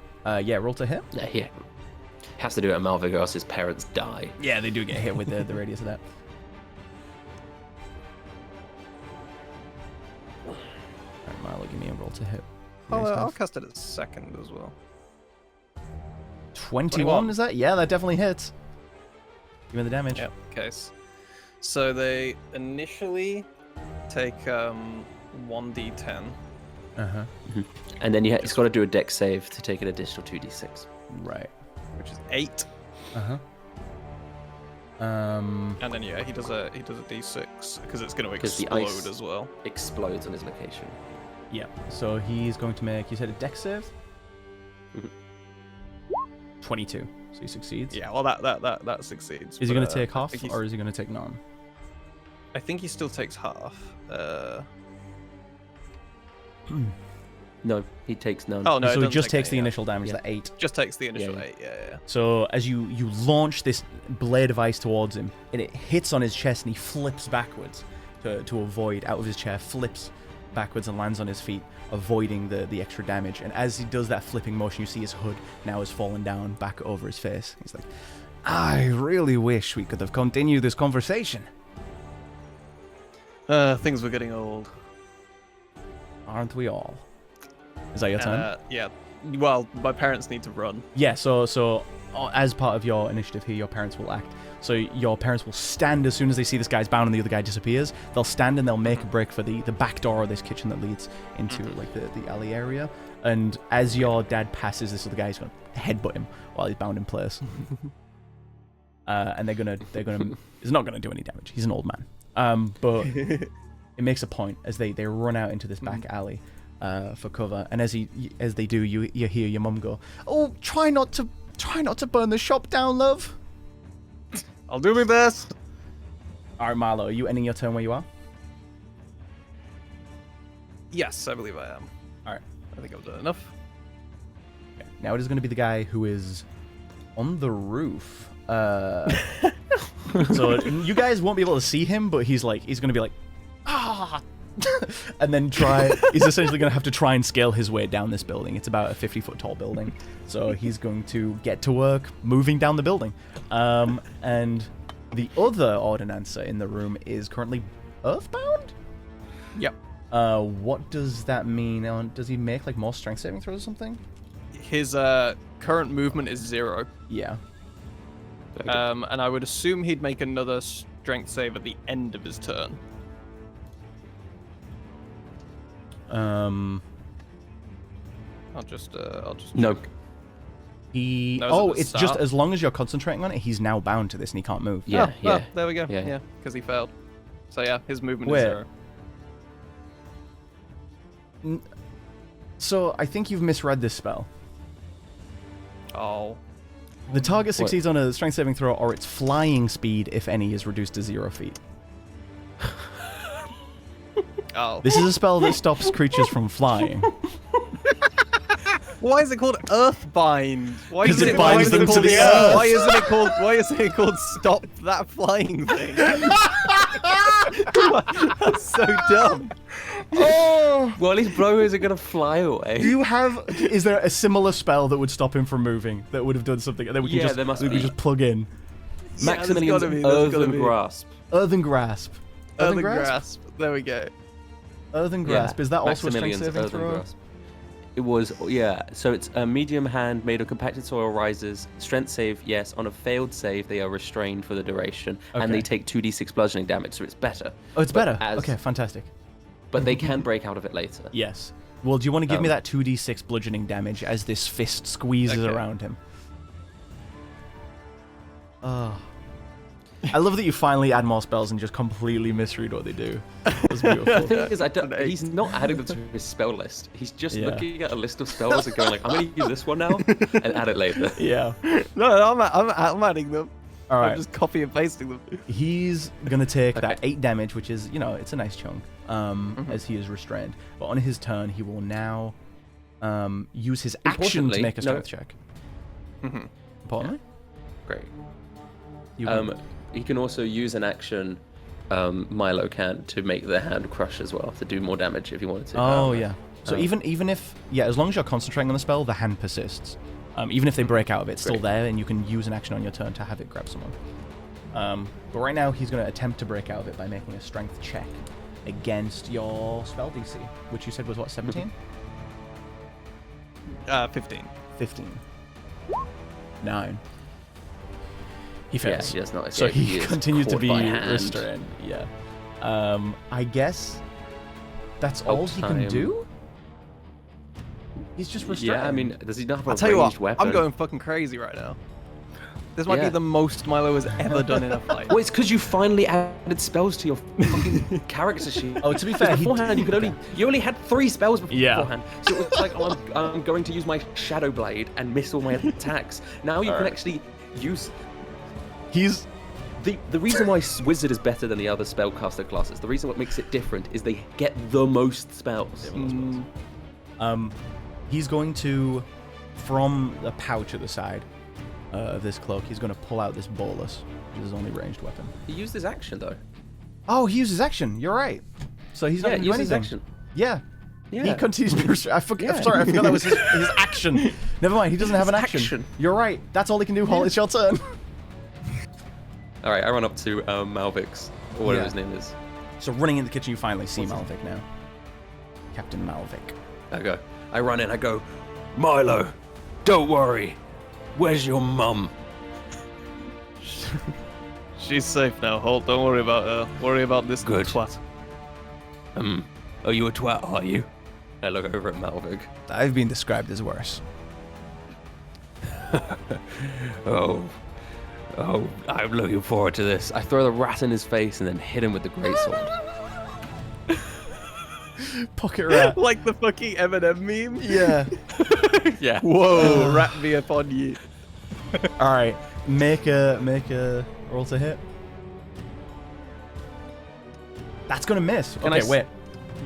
Yeah, roll to hit. Yeah, he has to do it at Malvik or else his parents die. Yeah, they do get hit with the radius of that. All right, Milo, give me a roll to hit. I'll cast it at second as well. 21, is that? Yeah, that definitely hits. Give me the damage. Yep. Case. So they initially take 1d10. Uh-huh. And then he's got to do a dex save to take an additional 2d6. Right. Which is 8. Uh-huh. And then yeah, he does a d6 because it's going to 'Cause the explode ice- as well. Explodes on his location. Yeah. So he's going to make, you said a dex save? Mhm. 22. So he succeeds. Yeah, well that succeeds. Is he but, going to take I half, think or is he going to take none? I think he still takes half. No, he takes none. Oh no, it so he doesn't just take takes the any, yeah. initial damage, Yeah. that 8. Just takes the initial yeah. 8. Yeah. So as you launch this blade of ice towards him, and it hits on his chest, and he flips backwards to avoid, out of his chair, flips backwards and lands on his feet, avoiding the extra damage. And as he does that flipping motion, you see his hood now has fallen down back over his face. He's like, I really wish we could have continued this conversation. Things were getting old. Aren't we all? Is that your turn? Yeah. Well, my parents need to run. Yeah, so as part of your initiative here, your parents will act. So your parents will stand as soon as they see this guy's bound and the other guy disappears. They'll stand and they'll make a break for the back door of this kitchen that leads into like the alley area. And as your dad passes, this other guy's going to headbutt him while he's bound in place. And they're gonna he's not gonna do any damage. He's an old man. But it makes a point as they run out into this back alley for cover. And as they do, you hear your mum go, "Oh, try not to burn the shop down, love." I'll do my best. All right, Marlo, are you ending your turn where you are? Yes, I believe I am. All right. I think I've done enough. Okay. Now it is going to be the guy who is on the roof. So you guys won't be able to see him, but he's going to be like, ah, and then he's essentially going to have to try and scale his way down this building. It's about a 50-foot tall building. So he's going to get to work moving down the building. And the other ordinancer in the room is currently earthbound? Yep. What does that mean? Does he make like more strength saving throws or something? His current movement is 0. Yeah. And I would assume he'd make another strength save at the end of his turn. Um. I'll just No. He. No, is it Oh, the it's just start? as long as you're concentrating on it, he's now bound to this and he can't move. Yeah, yeah. Oh, there we go. Yeah. Yeah, because he failed. So yeah, his movement Wait. is 0. So I think you've misread this spell. Oh. The target succeeds on a strength saving throw, or its flying speed, if any, is reduced to 0 feet. Oh. This is a spell that stops creatures from flying. Why is it called Earthbind? Why 'Cause is it binds why is them it to called the earth. Why isn't it called Stop That Flying Thing? That's so dumb. Oh! Well, at least bro isn't gonna fly away. Is there a similar spell that would stop him from moving? That would have done something? And then we could Yeah, just, there must we could be. just plug in. Maximilian's there's gotta be. Earthen Grasp. Earthen Grasp. Earthen Grasp? There we go. Earthen Grasp. Is that also a strength Maximilian's saving Earthen throw? Grasp. It was, yeah. So it's a medium hand made of compacted soil rises. Strength save, yes. On a failed save, they are restrained for the duration, and they Okay. take 2d6 bludgeoning damage, so it's better. Oh, it's But better. Okay, fantastic. But they can break out of it later. Yes. Well, do you want to give me that 2d6 bludgeoning damage as this fist squeezes around him? Oh. I love that you finally add more spells and just completely misread what they do. That's The beautiful. thing is, he's not adding them to his spell list. He's just looking at a list of spells and going like, I'm going to use this one now and add it later. Yeah. No, I'm adding them. All right. I'm just copy and pasting them. He's gonna take that 8 damage, which is, it's a nice chunk, as he is restrained. But on his turn, he will now use his action to Importantly, make a strength check. Importantly? Great. You will- He can also use an action, Milo can, to make the hand crush as well, to do more damage if he wanted to. Oh, yeah. So even if, as long as you're concentrating on the spell, the hand persists. Even if they break out of it, it's still there, and you can use an action on your turn to have it grab someone. But right now, he's going to attempt to break out of it by making a strength check against your spell DC, which you said was what, 17? 15. 15. 9. He Yeah, fails. he does not So escape. he is continues to caught be by hand. restrained. Yeah. I guess that's all he can time. do? He's just restrained. Yeah, I mean, does he not have a I'll tell you ranged what, weapon? I'm going fucking crazy right now. This might be Yeah. the most Milo has ever done in a fight. Well, it's because you finally added spells to your fucking character sheet. Oh, to be fair, he beforehand you only had 3 spells beforehand. Yeah. So it was like, I'm going to use my Shadow Blade and miss all my attacks. Now you can actually use. He's The reason why Wizard is better than the other spellcaster classes, the reason what makes it different is they get the most spells. He's going to, from the pouch at the side of this cloak, he's going to pull out this bolus, which is his only ranged weapon. He used his action though. Oh, he uses action. You're right. So he's not going to do use his anything. action. Yeah. Yeah. He continues to be restrained. Sorry, I forgot that was his action. Never mind, he doesn't have an action. You're right. That's all he can do, Hall. It's your turn. All right, I run up to Malvix, or whatever his name is. So running in the kitchen, you finally see Malvik now. Captain Malvik. I run in, I go, Milo, don't worry. Where's your mum? She's safe now. Holt, don't worry about her. Worry about this Good. twat. Are you a twat, are you? I look over at Malvik. I've been described as worse. Oh, I'm looking forward to this. I throw the rat in his face and then hit him with the greatsword. Pocket rat. Like the fucking Eminem meme. Yeah. Yeah. Whoa, rat me upon you. All right. Make a roll to hit. That's gonna miss. Can Okay, wait.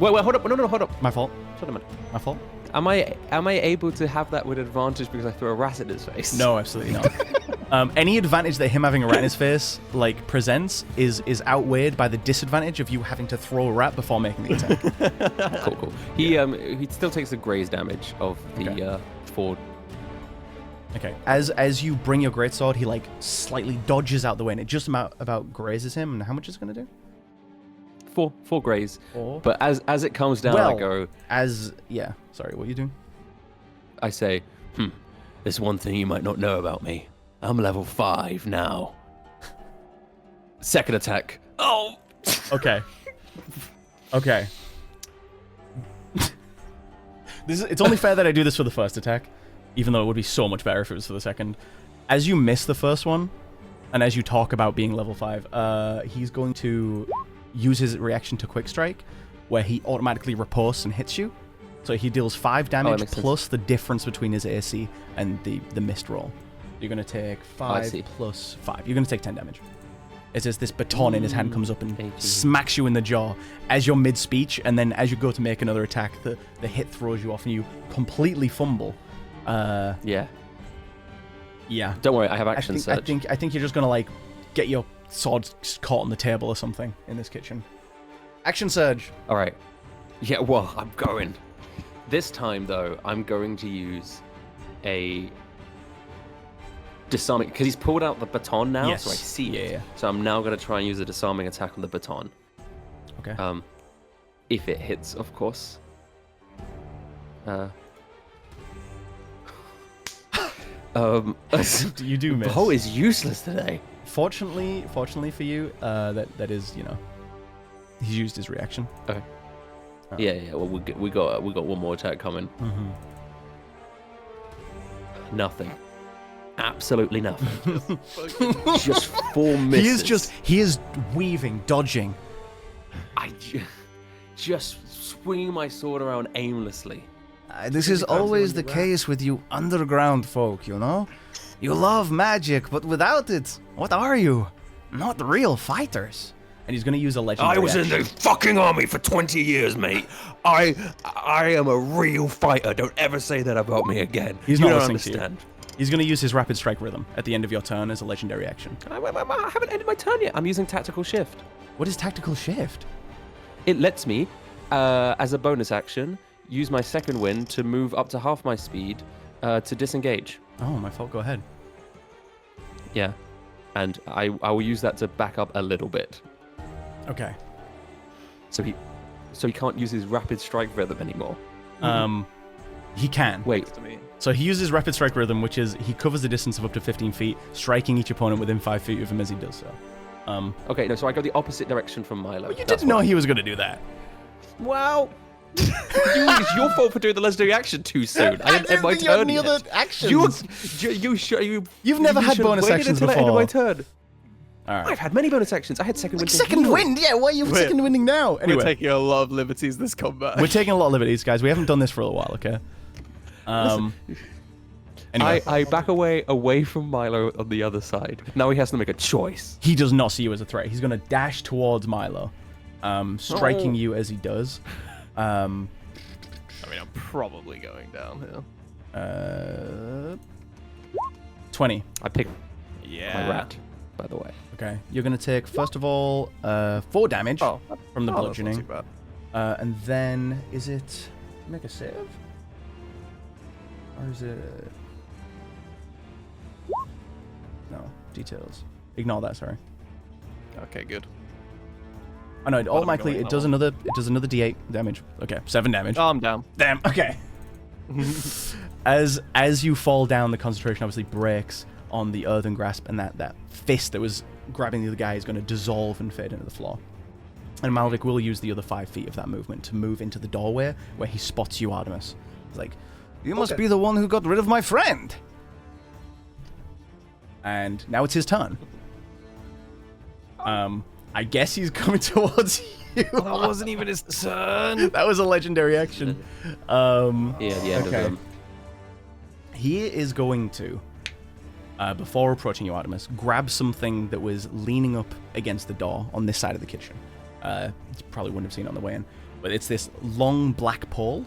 Wait, hold up. No, hold up. My fault. Shut up, man. My fault. Am I able to have that with advantage because I threw a rat in his face? No, absolutely not. Any advantage that him having a rat in his face presents is outweighed by the disadvantage of you having to throw a rat before making the attack. Cool. He still takes the graze damage of the 4. Okay. As you bring your greatsword, he slightly dodges out the way, and it just about grazes him. And how much is it gonna do? 4 graze. 4. But as it comes down, I go. Sorry, what are you doing? I say, There's one thing you might not know about me. I'm level 5 now. second attack. Oh! Okay. Okay. It's only fair that I do this for the first attack, even though it would be so much better if it was for the second. As you miss the first one, and as you talk about being level 5, he's going to use his reaction to Quick Strike, where he automatically riposts and hits you. So he deals 5 damage makes sense. plus the difference between his AC and the missed roll. You're going to take 5 see. plus 5. You're going to take 10 damage. It's as this baton in his hand comes up and 18. smacks you in the jaw as you're mid-speech, and then as you go to make another attack, the hit throws you off and you completely fumble. Yeah. Yeah. Don't worry, I have action surge. I think you're just gonna get your sword caught on the table or something in this kitchen. Action surge. All right. Yeah, well, I'm going. This time, though, I'm going to use a disarming, because he's pulled out the baton now, Yes. so I see it. Yeah. So I'm now going to try and use a disarming attack on the baton. Okay. If it hits, of course. You do miss. Bow is useless today. Fortunately for you, that is, he's used his reaction. Okay. Oh. Yeah. Well, we got one more attack coming. Mm-hmm. Nothing. Absolutely nothing. Just 4 misses. He is weaving, dodging. Just swinging my sword around aimlessly. This is always the case with you underground folk, you know? You love magic, but without it, what are you? Not real fighters. And he's going to use a legendary I was in action. the fucking army for 20 years, mate. I am a real fighter. Don't ever say that about me again. He's you not don't listening to you. understand. He's going to use his rapid strike rhythm at the end of your turn as a legendary action. I haven't ended my turn yet. I'm using tactical shift. What is tactical shift? It lets me, as a bonus action, use my second wind to move up to half my speed to disengage. Oh, my fault. Go ahead. Yeah. And I will use that to back up a little bit. Okay. So he can't use his rapid strike rhythm anymore. He can. Wait. To me. So he uses rapid strike rhythm, which is he covers a distance of up to 15 feet, striking each opponent within 5 feet of him as he does so. Okay, no, so I go the opposite direction from Milo. Well, you That's didn't know why. he was going to do that. Well, it's your fault for doing the legendary action too soon. I didn't end my think you had turn any yet. other actions. You've never had bonus actions until I ended my before. turn. All right. I've had many bonus actions. I had second wind. to Second heal. wind? Yeah, why are you We're- second winding now? We're Anyway, taking a lot of liberties this combat. we're taking a lot of liberties, guys. We haven't done this for a while, okay? Anyway, I back away from Milo on the other side. Now he has to make a choice. he does not see you as a threat. He's going to dash towards Milo, striking Oh. you as he does. I mean, I'm probably going downhill. 20. I picked Yeah. my rat, by the way. Okay. You're going to take, first of all, 4 damage Oh, from the oh, that's not bludgeoning. too bad. And then, is it make a save? Or is it... No, details. Ignore that, sorry. Okay, good. Oh no, I'm automatically going it that does one. another D8 damage. Okay, 7 damage. Oh, I'm down. Damn, okay. As you fall down, the concentration obviously breaks on the earthen grasp, and that fist that was grabbing the other guy is going to dissolve and fade into the floor. And Malvik will use the other 5 feet of that movement to move into the doorway where he spots you, Artemis. He's like, "You must be the one who got rid of my friend." And now it's his turn. I guess he's coming towards you. That wasn't even his turn. That was a legendary action. Yeah, the end Okay. of them. He is going to, before approaching you, Artemis, grab something that was leaning up against the door on this side of the kitchen. You probably wouldn't have seen it on the way in, but it's this long black pole,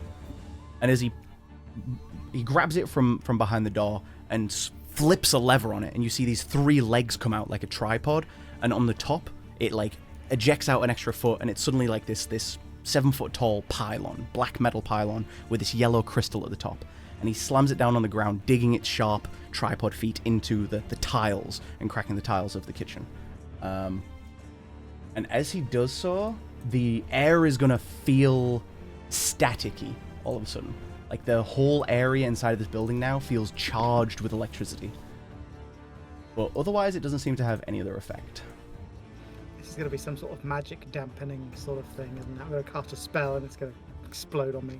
and as he grabs it from behind the door and flips a lever on it, and you see these 3 legs come out like a tripod, and on the top it like ejects out an extra foot, and it's suddenly like this 7-foot tall pylon, black metal pylon with this yellow crystal at the top. And he slams it down on the ground, digging its sharp tripod feet into the tiles and cracking the tiles of the kitchen. And as he does so, the air is going to feel staticky all of a sudden. Like the whole area inside of this building now feels charged with electricity. But otherwise, it doesn't seem to have any other effect. This is going to be some sort of magic dampening sort of thing, isn't it? I'm going to cast a spell and it's going to explode on me.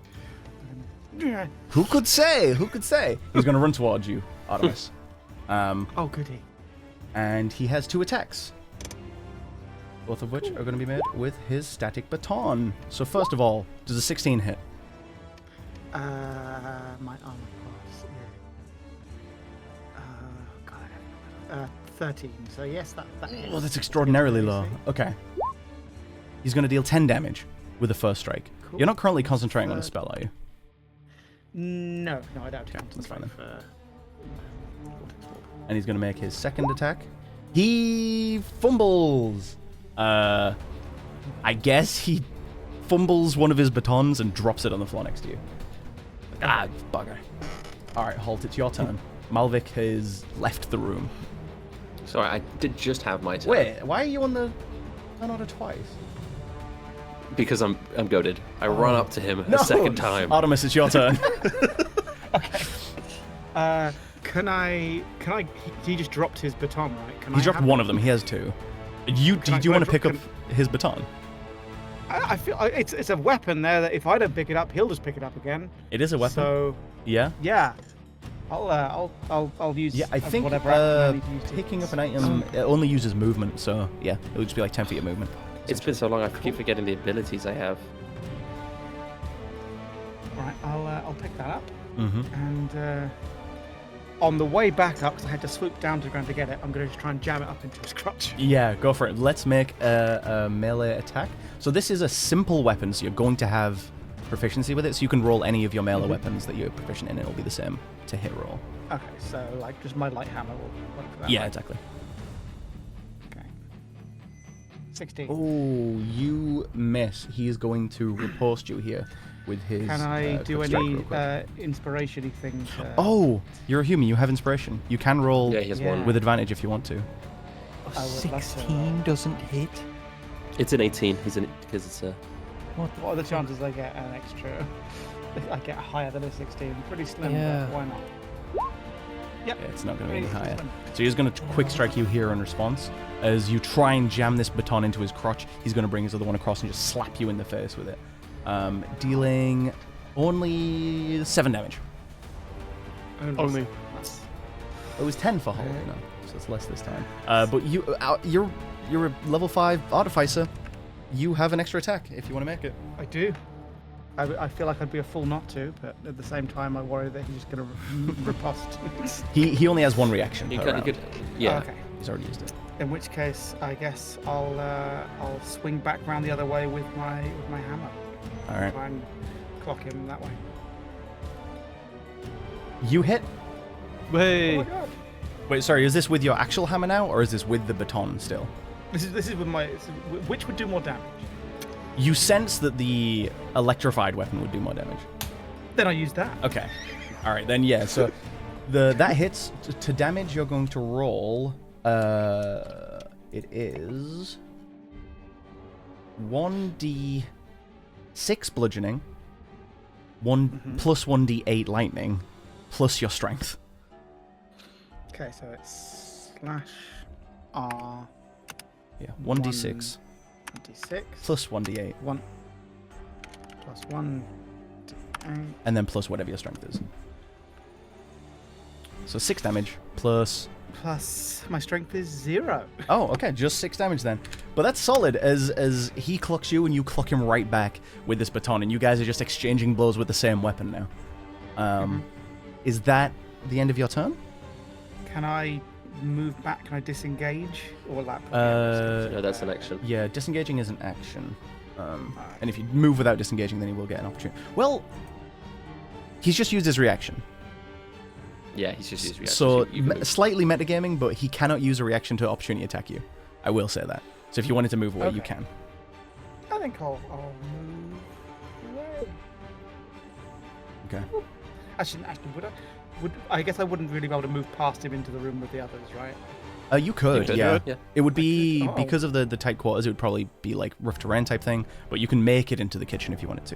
Who could say? Who could say? He's going to run towards you, Artemis. Oh, goody. And he has 2 attacks. Both of which are going to be made with his static baton. So first of all, does a 16 hit? My armor class. Yeah. God, I don't know. 13. So yes, that hits. Oh, that's extraordinarily low. Okay. He's going to deal 10 damage with the first strike. Cool. You're not currently concentrating on a spell, are you? No, I don't. Okay, that's fine then. For... And he's going to make his second attack. He fumbles. I guess he fumbles one of his batons and drops it on the floor next to you. Ah, bugger. All right, Holt, it's your turn. Malvik has left the room. Sorry, I did just have my turn. Wait, why are you on the turn order twice? because I'm goaded. I run up to him No! a second time. Artemis, it's your turn. He just dropped his baton, right? He dropped one of them. He has two. Do you want to pick up his baton? I feel it's a weapon there that if I don't pick it up, he'll just pick it up again. It is a weapon. So Yeah. yeah, I'll use. Yeah, I think whatever action I need to use to- picking up an item it only uses movement, so yeah, it would just be like 10 feet of movement. It's been so long, I keep forgetting the abilities I have. Right, I'll pick that up, Mm-hmm. and on the way back up, because I had to swoop down to the ground to get it, I'm going to just try and jam it up into his crotch. Yeah, go for it. Let's make a melee attack. So this is a simple weapon, so you're going to have proficiency with it, so you can roll any of your melee weapons that you're proficient in, and it'll be the same to hit roll. Okay, so like just my light hammer will work for that. Yeah, right? exactly. Okay. 16. Oh, you miss. He is going to riposte you here with his. Can I do quick strike any real quick. inspiration-y things? Oh, you're a human. You have inspiration. You can roll Yeah, he has Yeah. one. with advantage if you want to. I would love to. 16 doesn't hit. It's an 18. Because it's a. What are the chances I get an extra? I get higher than a 16. Pretty slim, Yeah. but why not? Yep. Yeah, it's not going to be any Pretty higher. slim. So he's going to quick strike you here in response. As you try and jam this baton into his crotch, he's going to bring his other one across and just slap you in the face with it. Dealing only 7 damage. Only. It was 10 for Holly, no, so it's less this time. But you're a level 5 artificer. You have an extra attack if you want to make it. I do. I feel like I'd be a fool not to, but at the same time, I worry that he's just going to riposte. He only has one reaction You per could, round. yeah. Okay. He's already used it. In which case, I guess I'll swing back round the other way with my hammer. All right. Try and clock him that way. You hit. Oh Hey. my god! Wait, sorry. Is this with your actual hammer now, or is this with the baton still? This is with my. Which would do more damage? You sense that the electrified weapon would do more damage. Then I use that. Okay. All right, then yeah. So that hits to damage. You're going to roll. It is 1d6 bludgeoning, plus 1d8 lightning, plus your strength. Okay, so it's slash R Yeah, 1d6 d6 plus 1d8, 1 plus 1 d8. and then plus whatever your strength is. So 6 damage plus. Plus my strength is 0. Oh, okay, just 6 damage then. But that's solid as he clocks you and you clock him right back with this baton, and you guys are just exchanging blows with the same weapon now. Is that the end of your turn? Can I move back? Can I disengage? Or will that put me No, that's an action. Yeah, disengaging is an action. And if you move without disengaging, then he will get an opportunity. Well, he's just used his reaction. Yeah, he's just used reaction. So You can move. slightly metagaming, but he cannot use a reaction to opportunity attack you. I will say that. So if you wanted to move away, you Okay. can. I think I'll move away. Okay. Actually, I guess I wouldn't really be able to move past him into the room with the others, right? You could, could, yeah. yeah. It would be, Oh. because of the tight quarters, it would probably be like rough terrain type thing, but you can make it into the kitchen if you wanted to.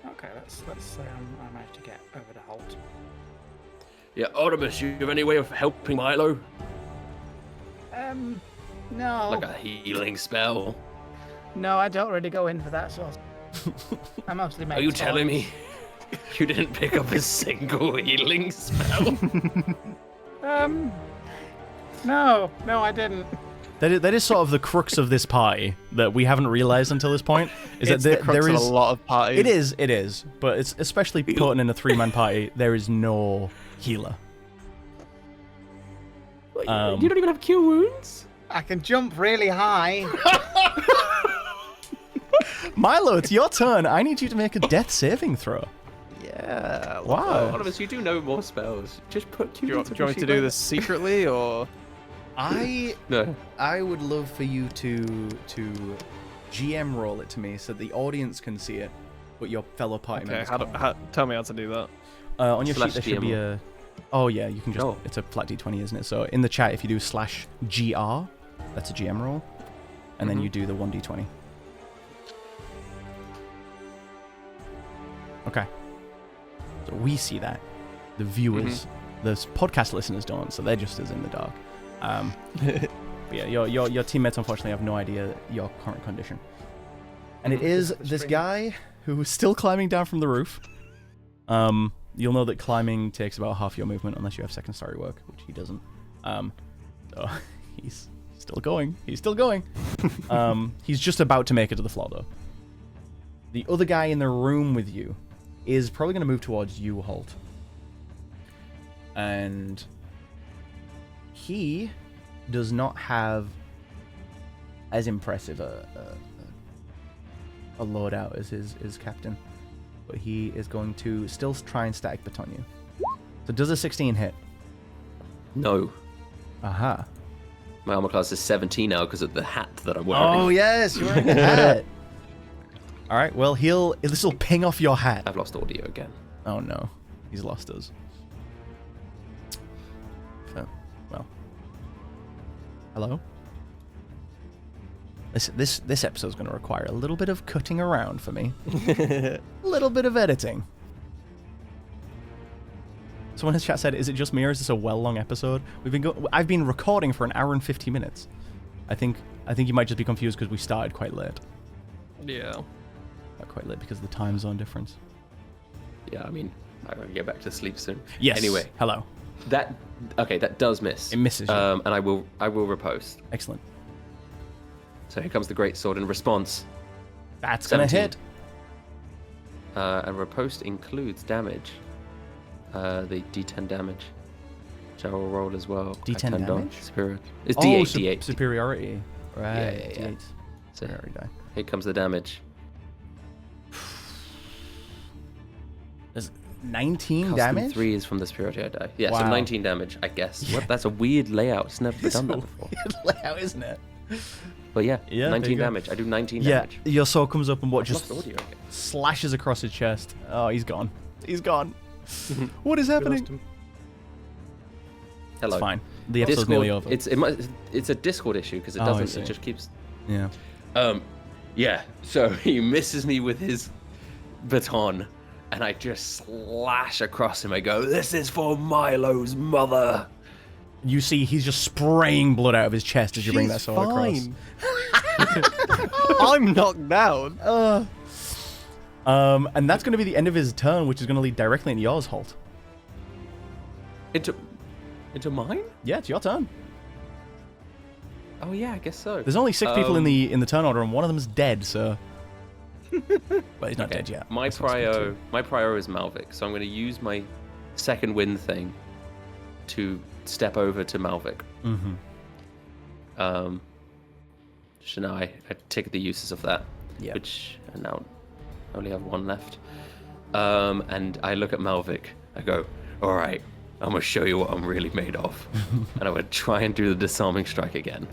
Okay, let's say I managed to get over to Holt. Yeah, Artemis, you have any way of helping Milo? No. Like a healing spell? No, I don't really go in for that sort. I mostly make. Are you telling me you didn't pick up a single healing spell? No, I didn't. That is sort of the crux of this party that we haven't realized until this point. Is It's that the crux there of is a lot of parties. It is, but it's especially potent in a 3-man party. There is no healer. You don't even have cure wounds? I can jump really high. Milo, it's your turn. I need you to make a death saving throw. Yeah. Wow. Artemis, you do know more spells. Just put Do you want me to do this secretly or? No. I would love for you to GM roll it to me so the audience can see it, but your fellow party Okay, members tell me how to do that. on your sheet Slash there should be GM. a. Oh yeah, you can just. Oh. It's a flat d20, isn't it? So in the chat, if you do /GR, that's a GM roll, and then you do the 1d20. Okay. So we see that. The viewers, the podcast listeners don't, so they're just as in the dark. But yeah, your teammates unfortunately have no idea your current condition. And it is this guy who is still climbing down from the roof. You'll know that climbing takes about half your movement unless you have second story work, which he doesn't. So he's still going. He's still going. He's just about to make it to the floor, though. The other guy in the room with you is probably going to move towards you, Holt. And he does not have as impressive a loadout as his captain. But he is going to still try and static baton you. So does a 16 hit? No. Aha. My armor class is 17 now because of the hat that I'm wearing. Oh, yes, you're wearing a hat. All right, well, this will ping off your hat. I've lost audio again. Oh, no. He's lost us. So, well. Hello? This episode's going to require a little bit of cutting around for me. A little bit of editing. Someone in the chat said, "Is it just me or is this a well-long episode?" I've been recording for an hour and 50 minutes. I think you might just be confused because we started quite late. Yeah. Not quite late because of the time zone difference. Yeah, I mean, I'm going to get back to sleep soon. Yes. Anyway. Hello. That does miss. It misses you. And I will riposte. Excellent. So here comes the great sword in response. That's going to 17. hit. And riposte includes damage. The D10 damage. Which I will roll as well. D10 I turned on damage? Spirit. It's Oh, D8. superiority. Right. Yeah. D8. So Superiority die. here comes the damage. There's 19 Custom damage? 3 is from the superiority die. Yeah, so Wow. 19 damage, I guess. Yeah. What? That's a weird layout. It's never done that before. Weird layout, isn't it? But yeah, Yeah, there you 19 go. damage. I do 19 Yeah, damage. your sword comes up and what I've just lost audio again. slashes across his chest. Oh, he's gone. He's gone. What is happening? Hello. It's fine. The episode's nearly over. It's a Discord issue because it Oh, I doesn't. see. It just keeps. Yeah. Yeah. So he misses me with his baton, and I just slash across him. I go, "This is for Milo's mother." You see, he's just spraying blood out of his chest as you bring that sword across. I'm knocked down. And that's going to be the end of his turn, which is going to lead directly into yours, Holt. Into mine? Yeah, it's your turn. Oh yeah, I guess so. There's only 6 people in the turn order, and one of them's dead. So, but he's not Okay. dead yet. My That's what's good too. prior is Malvik, so I'm going to use my second wind thing to step over to Malvik. Mm-hmm. So now I take the uses of that, Yeah. which I now only have 1 left. And I look at Malvik. I go, "All right, I'm gonna show you what I'm really made of," and I would try and do the disarming strike again.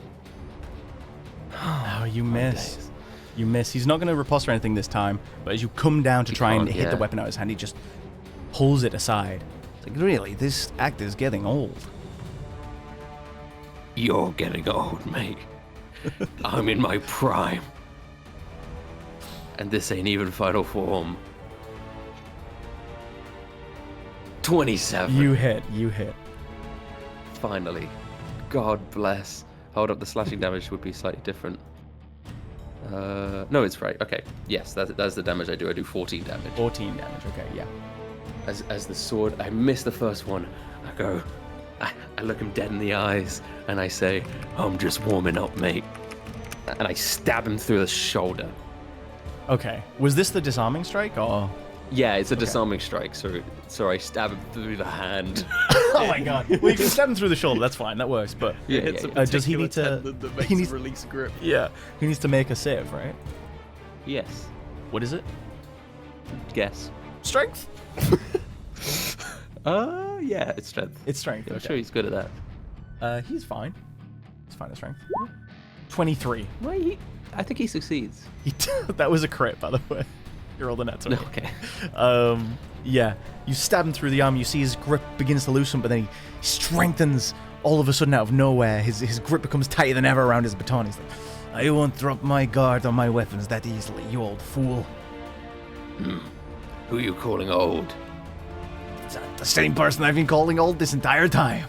Oh, you miss. days. You miss. He's not going to riposte or anything this time, but as you come down to try and can't, hit the yeah. weapon out of his hand, he just pulls it aside. It's like, really, this act is getting old. You're getting old, mate. I'm in my prime, and this ain't even final form. 27. You hit. Finally. God bless. Hold up, the slashing damage would be slightly different. No, it's right. Okay. Yes, that's the damage I do. I do 14 damage. 14 damage. Okay, yeah. As the sword, I miss the first one. I look him dead in the eyes, and I say, "I'm just warming up, mate." And I stab him through the shoulder. Okay. Was this the disarming strike, or? Yeah, it's a disarming strike, so I stab him through the hand. Oh my god. Well, you can stab him through the shoulder. That's fine. That works. But Yeah, It's a yeah. does he particular need to? tendon that makes He needs. him release grip. Yeah. He needs to make a save, right? Yes. What is it? Guess. Strength. Yeah, it's strength. It's strength. I'm Okay. sure he's good at that. He's fine. He's fine at strength. 23. Well, I think he succeeds. That was a crit, by the way. You rolled a net 20. Okay. Yeah. You stab him through the arm. You see his grip begins to loosen, but then he strengthens all of a sudden out of nowhere. His grip becomes tighter than ever around his baton. He's like, "I won't drop my guard on my weapons that easily, you old fool." Who are you calling old? It's the same person I've been calling old this entire time.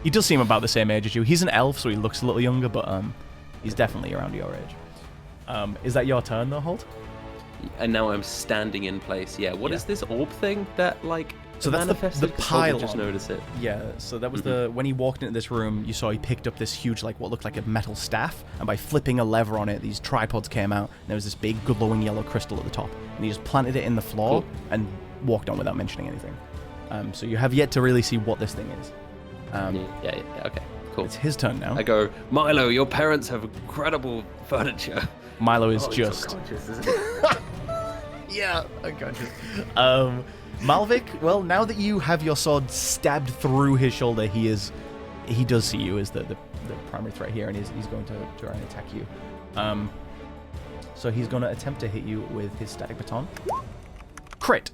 He does seem about the same age as you. He's an elf, so he looks a little younger, but he's definitely around your age. Is that your turn, though, Holt? And now I'm standing in place. Yeah. What is this orb thing that like? So that's manifested? the 'Cause Holt would pylon. just notice it. Yeah, so that was when he walked into this room, you saw he picked up this huge, like, what looked like a metal staff, and by flipping a lever on it, these tripods came out, and there was this big glowing yellow crystal at the top, and he just planted it in the floor and walked on without mentioning anything. So you have yet to really see what this thing is. Yeah. Okay. Cool. It's his turn now. I go, Milo. Your parents have incredible furniture. Milo is Oh, he's just... subconscious, isn't he? Yeah, unconscious. Malvik, well, now that you have your sword stabbed through his shoulder, he does see you as the primary threat here, and he's going to try and attack you. So he's going to attempt to hit you with his static baton. Crit.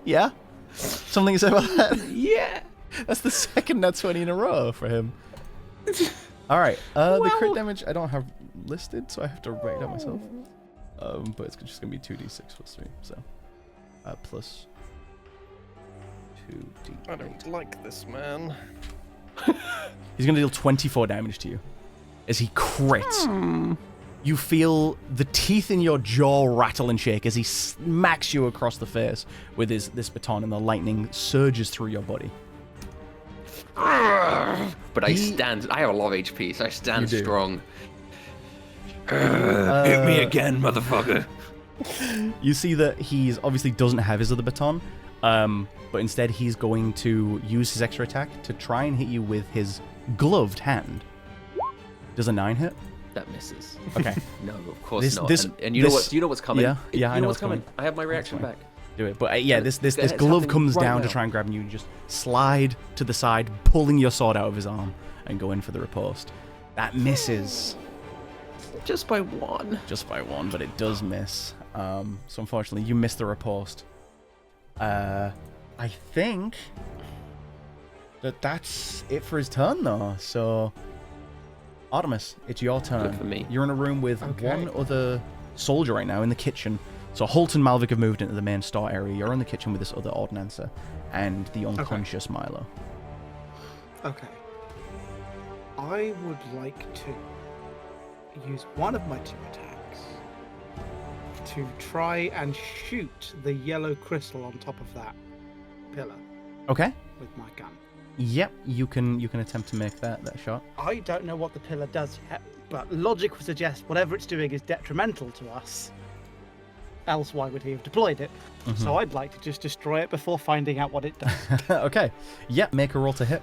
Yeah? Something to say about that? Yeah. That's the second nat 20 in a row for him. Alright, the crit damage I don't have listed, so I have to write it out myself. But it's just going to be 2d6 plus 3, so. Plus 2d8. I don't like this man. He's going to deal 24 damage to you as he crits. You feel the teeth in your jaw rattle and shake as he smacks you across the face with this baton, and the lightning surges through your body. But I stand. I have a lot of HP, so I stand You do. strong. Hit me again, motherfucker. You see that he's obviously doesn't have his other baton, but instead he's going to use his extra attack to try and hit you with his gloved hand. Does a 9 hit? That misses. Okay. No, of course This- not. this- and you know this- what? Do you know what's coming? Yeah, I you know what's what's coming. coming. I have my reaction fine. back. Do it. But yeah, this It's glove happening comes right down to now. try and grab you. You just slide to the side, pulling your sword out of his arm, and go in for the riposte. That misses. Just by one. Just by one, but it does miss. So unfortunately, you missed the riposte. I think that's it for his turn, though. So, Artemis, it's your turn. Good for me. You're in a room with Okay. one other soldier right now in the kitchen. So Holt and Malvik have moved into the main store area. You're in the kitchen with this other ordnancer and the unconscious Milo. Okay. I would like to use one of my 2 attacks to try and shoot the yellow crystal on top of that pillar Okay. with my gun. Yep, you can attempt to make that shot. I don't know what the pillar does yet, but logic would suggest whatever it's doing is detrimental to us. Else, why would he have deployed it? So I'd like to just destroy it before finding out what it does. Okay. Yep, make a roll to hit.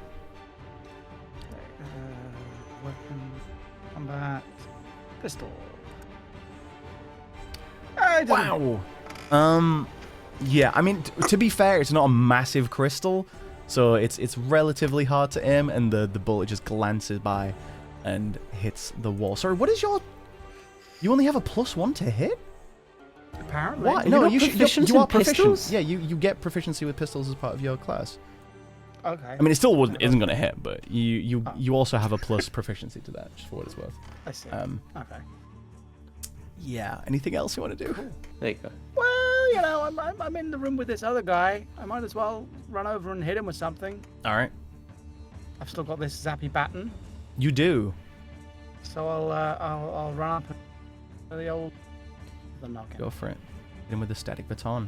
Weapon, combat, pistol. Wow. Yeah, I mean, to be fair, it's not a massive crystal, so it's relatively hard to aim, and the bullet just glances by and hits the wall. Sorry, what is your... You only have a +1 to hit? Apparently. What? You're No, not you proficient you are in proficient. pistols? Yeah, you get proficiency with pistols as part of your class. Okay. I mean, it still isn't going to hit, but you also have a plus proficiency to that, just for what it's worth. I see. Okay. Yeah. Anything else you want to do? There you go. Well, you know, I'm in the room with this other guy. I might as well run over and hit him with something. All right. I've still got this zappy baton, You do. so I'll run up to the noggin. Go for it. Hit him with the static baton.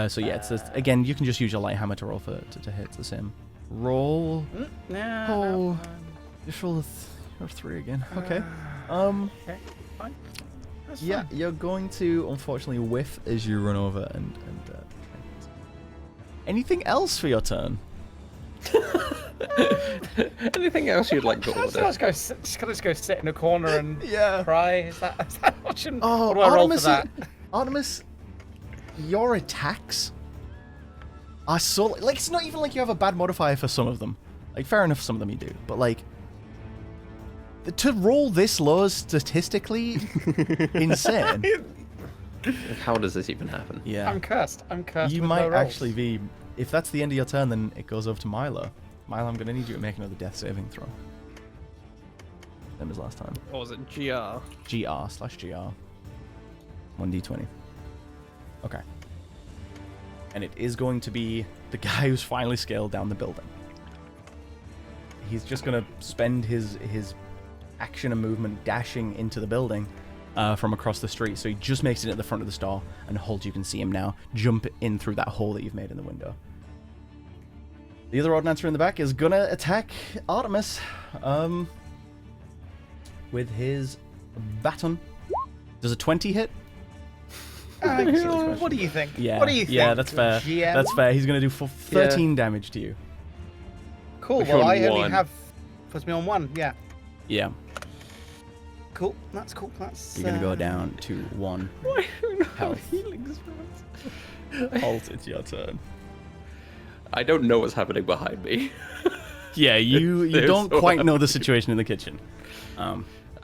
So yeah, it's again. You can just use your light hammer to roll to hit. It's the same. Roll. No. Oh. Just roll your 3 again. Okay. Okay. Fine. That's Yeah, fine. you're going to unfortunately whiff as you run over and anything else for your turn? Anything else you'd like to order? Let's go sit in a corner and Yeah. cry. Is that option? Oh, What do I roll for Artemis, that? Artemis, your attacks are so like it's not even like you have a bad modifier for some of them. Like fair enough, some of them you do, but like to roll this low is statistically insane. How does this even happen? Yeah, I'm cursed. you with might low rolls. actually be. If that's the end of your turn, then it goes over to Milo. Milo, I'm gonna need you to make another death saving throw. Same as last time. Or was it GR? GR/GR. 1d20. Okay. And it is going to be the guy who's finally scaled down the building. He's just going to spend his action and movement dashing into the building from across the street. So he just makes it at the front of the store, and Holt, you can see him now jump in through that hole that you've made in the window. The other Ordnancer in the back is going to attack Artemis with his baton. Does a 20 hit? What do you think? Yeah, What do you think? yeah, that's fair. GM? That's fair. He's going to do 13 damage to you. Cool. Which Well, on I only one? have puts me on 1. Yeah. Yeah, Cool. That's cool. That's. you're going to go down to 1 health. Holt, it's your turn. I don't know what's happening behind me. Yeah, you There's don't so quite know much. the situation in the kitchen.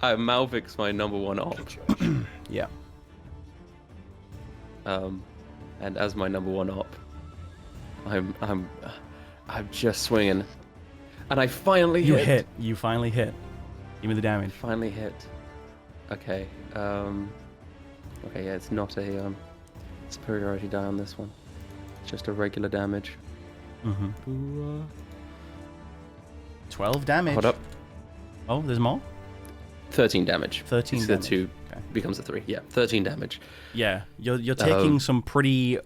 Malvik's my number 1 op. Yeah. And as my number 1 op, I'm just swinging, and I finally You hit. hit. You finally hit. Give me the damage. Finally hit. Okay. Okay. Yeah, it's not a superiority die on this one. It's just a regular damage. Mm-hmm. 12 damage. Hold up. Oh, there's more? 13 damage. 13 It's damage. the 2 Okay. becomes a 3. Yeah, 13 damage. Yeah, you're taking some pretty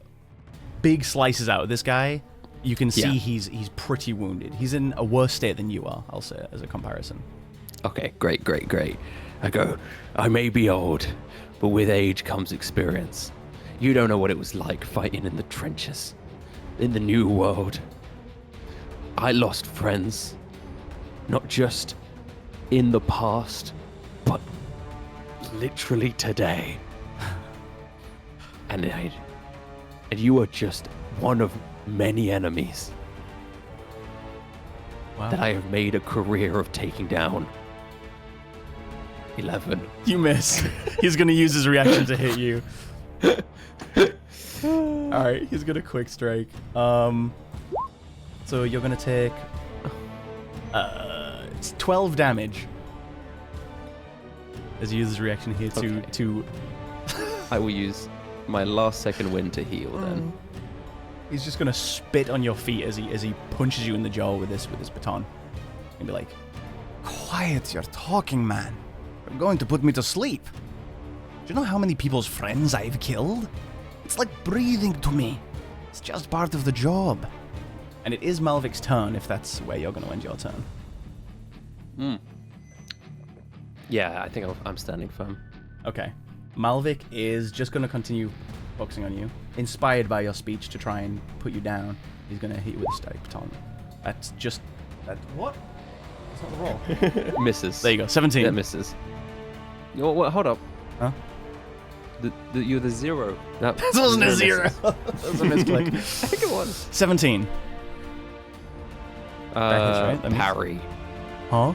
big slices out of this guy. You can see Yeah. he's pretty wounded. He's in a worse state than you are, I'll say, as a comparison. Okay, great. I go, I may be old, but with age comes experience. You don't know what it was like fighting in the trenches, in the new world. I lost friends, not just in the past, but literally today. And you are just one of many enemies Wow. that I have made a career of taking down. 11. You miss. He's going to use his reaction to hit you. Alright, he's going to quick strike. So you're going to take... it's 12 damage. As he uses his reaction here to... I will use my last second wind to heal then. He's just gonna spit on your feet as he punches you in the jaw with his baton, and be like, "Quiet, you're talking, man. You're going to put me to sleep. Do you know how many people's friends I've killed? It's like breathing to me. It's just part of the job." And it is Malvik's turn, if that's where you're gonna end your turn. Yeah, I think I'm standing firm. Okay. Malvik is just gonna continue focusing on you, inspired by your speech to try and put you down. He's gonna hit you with a static baton. That's just what? That's not the roll. Misses. There you go. 17. Yeah, misses. What? Hold up. Huh? You're the 0. That wasn't a zero 0. misses. That was a misclick. I think it was. 17. That hits, right? That means- Parry Huh?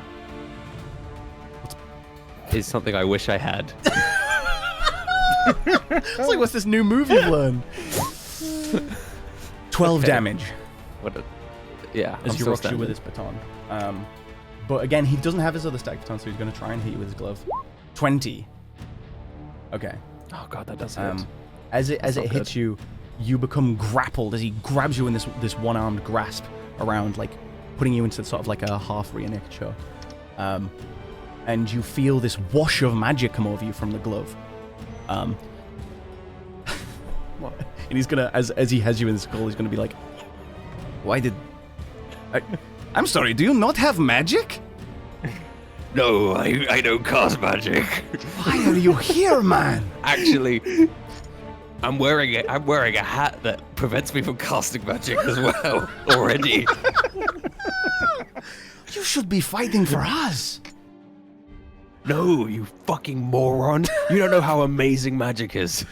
is something I wish I had. It's like, what's this new move you've learned? 12 Okay. damage Yeah. as I'm he still rocks you with standing. his baton. But again, he doesn't have his other static baton, so he's going to try and hit you with his glove. 20. Okay. Oh god, that does hurt. As it not hits you, you become grappled as he grabs you in this one-armed grasp around, like putting you into sort of like a half rear naked choke. And you feel this wash of magic come over you from the glove. And he's gonna, as he has you in the skull, he's gonna be like, "Why did? I'm sorry. Do you not have magic? No, I don't cast magic. Why are you here, man? Actually, I'm wearing a hat that prevents me from casting magic as well already. You should be fighting for us." No, you fucking moron. You don't know how amazing magic is.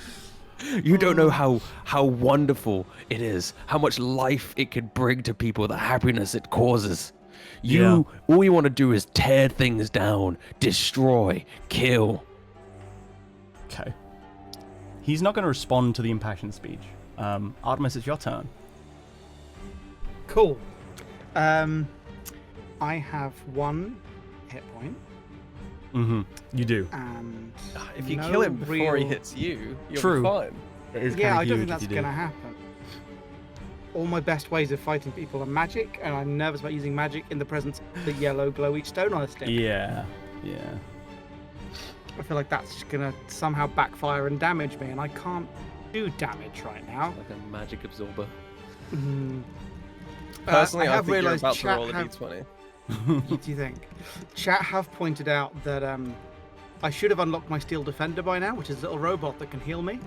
You don't know how wonderful it is, how much life it could bring to people, the happiness it causes. All you want to do is tear things down, destroy, kill. Okay. He's not going to respond to the impassioned speech. Artemis, it's your turn. Cool. I have 1 hit point. Mm-hmm. You do. And If you no kill him before he real- hits you, you'll True. be fine. It is Yeah, kinda I don't huge think if you that's do. going to happen. All my best ways of fighting people are magic, and I'm nervous about using magic in the presence of the yellow glowy stone on a stick. Yeah. I feel like that's just going to somehow backfire and damage me, and I can't do damage right now. Like a magic absorber. Personally, I have think you're realised about to chat roll a have- d20. What do you think? Chat have pointed out that I should have unlocked my Steel Defender by now, which is a little robot that can heal me.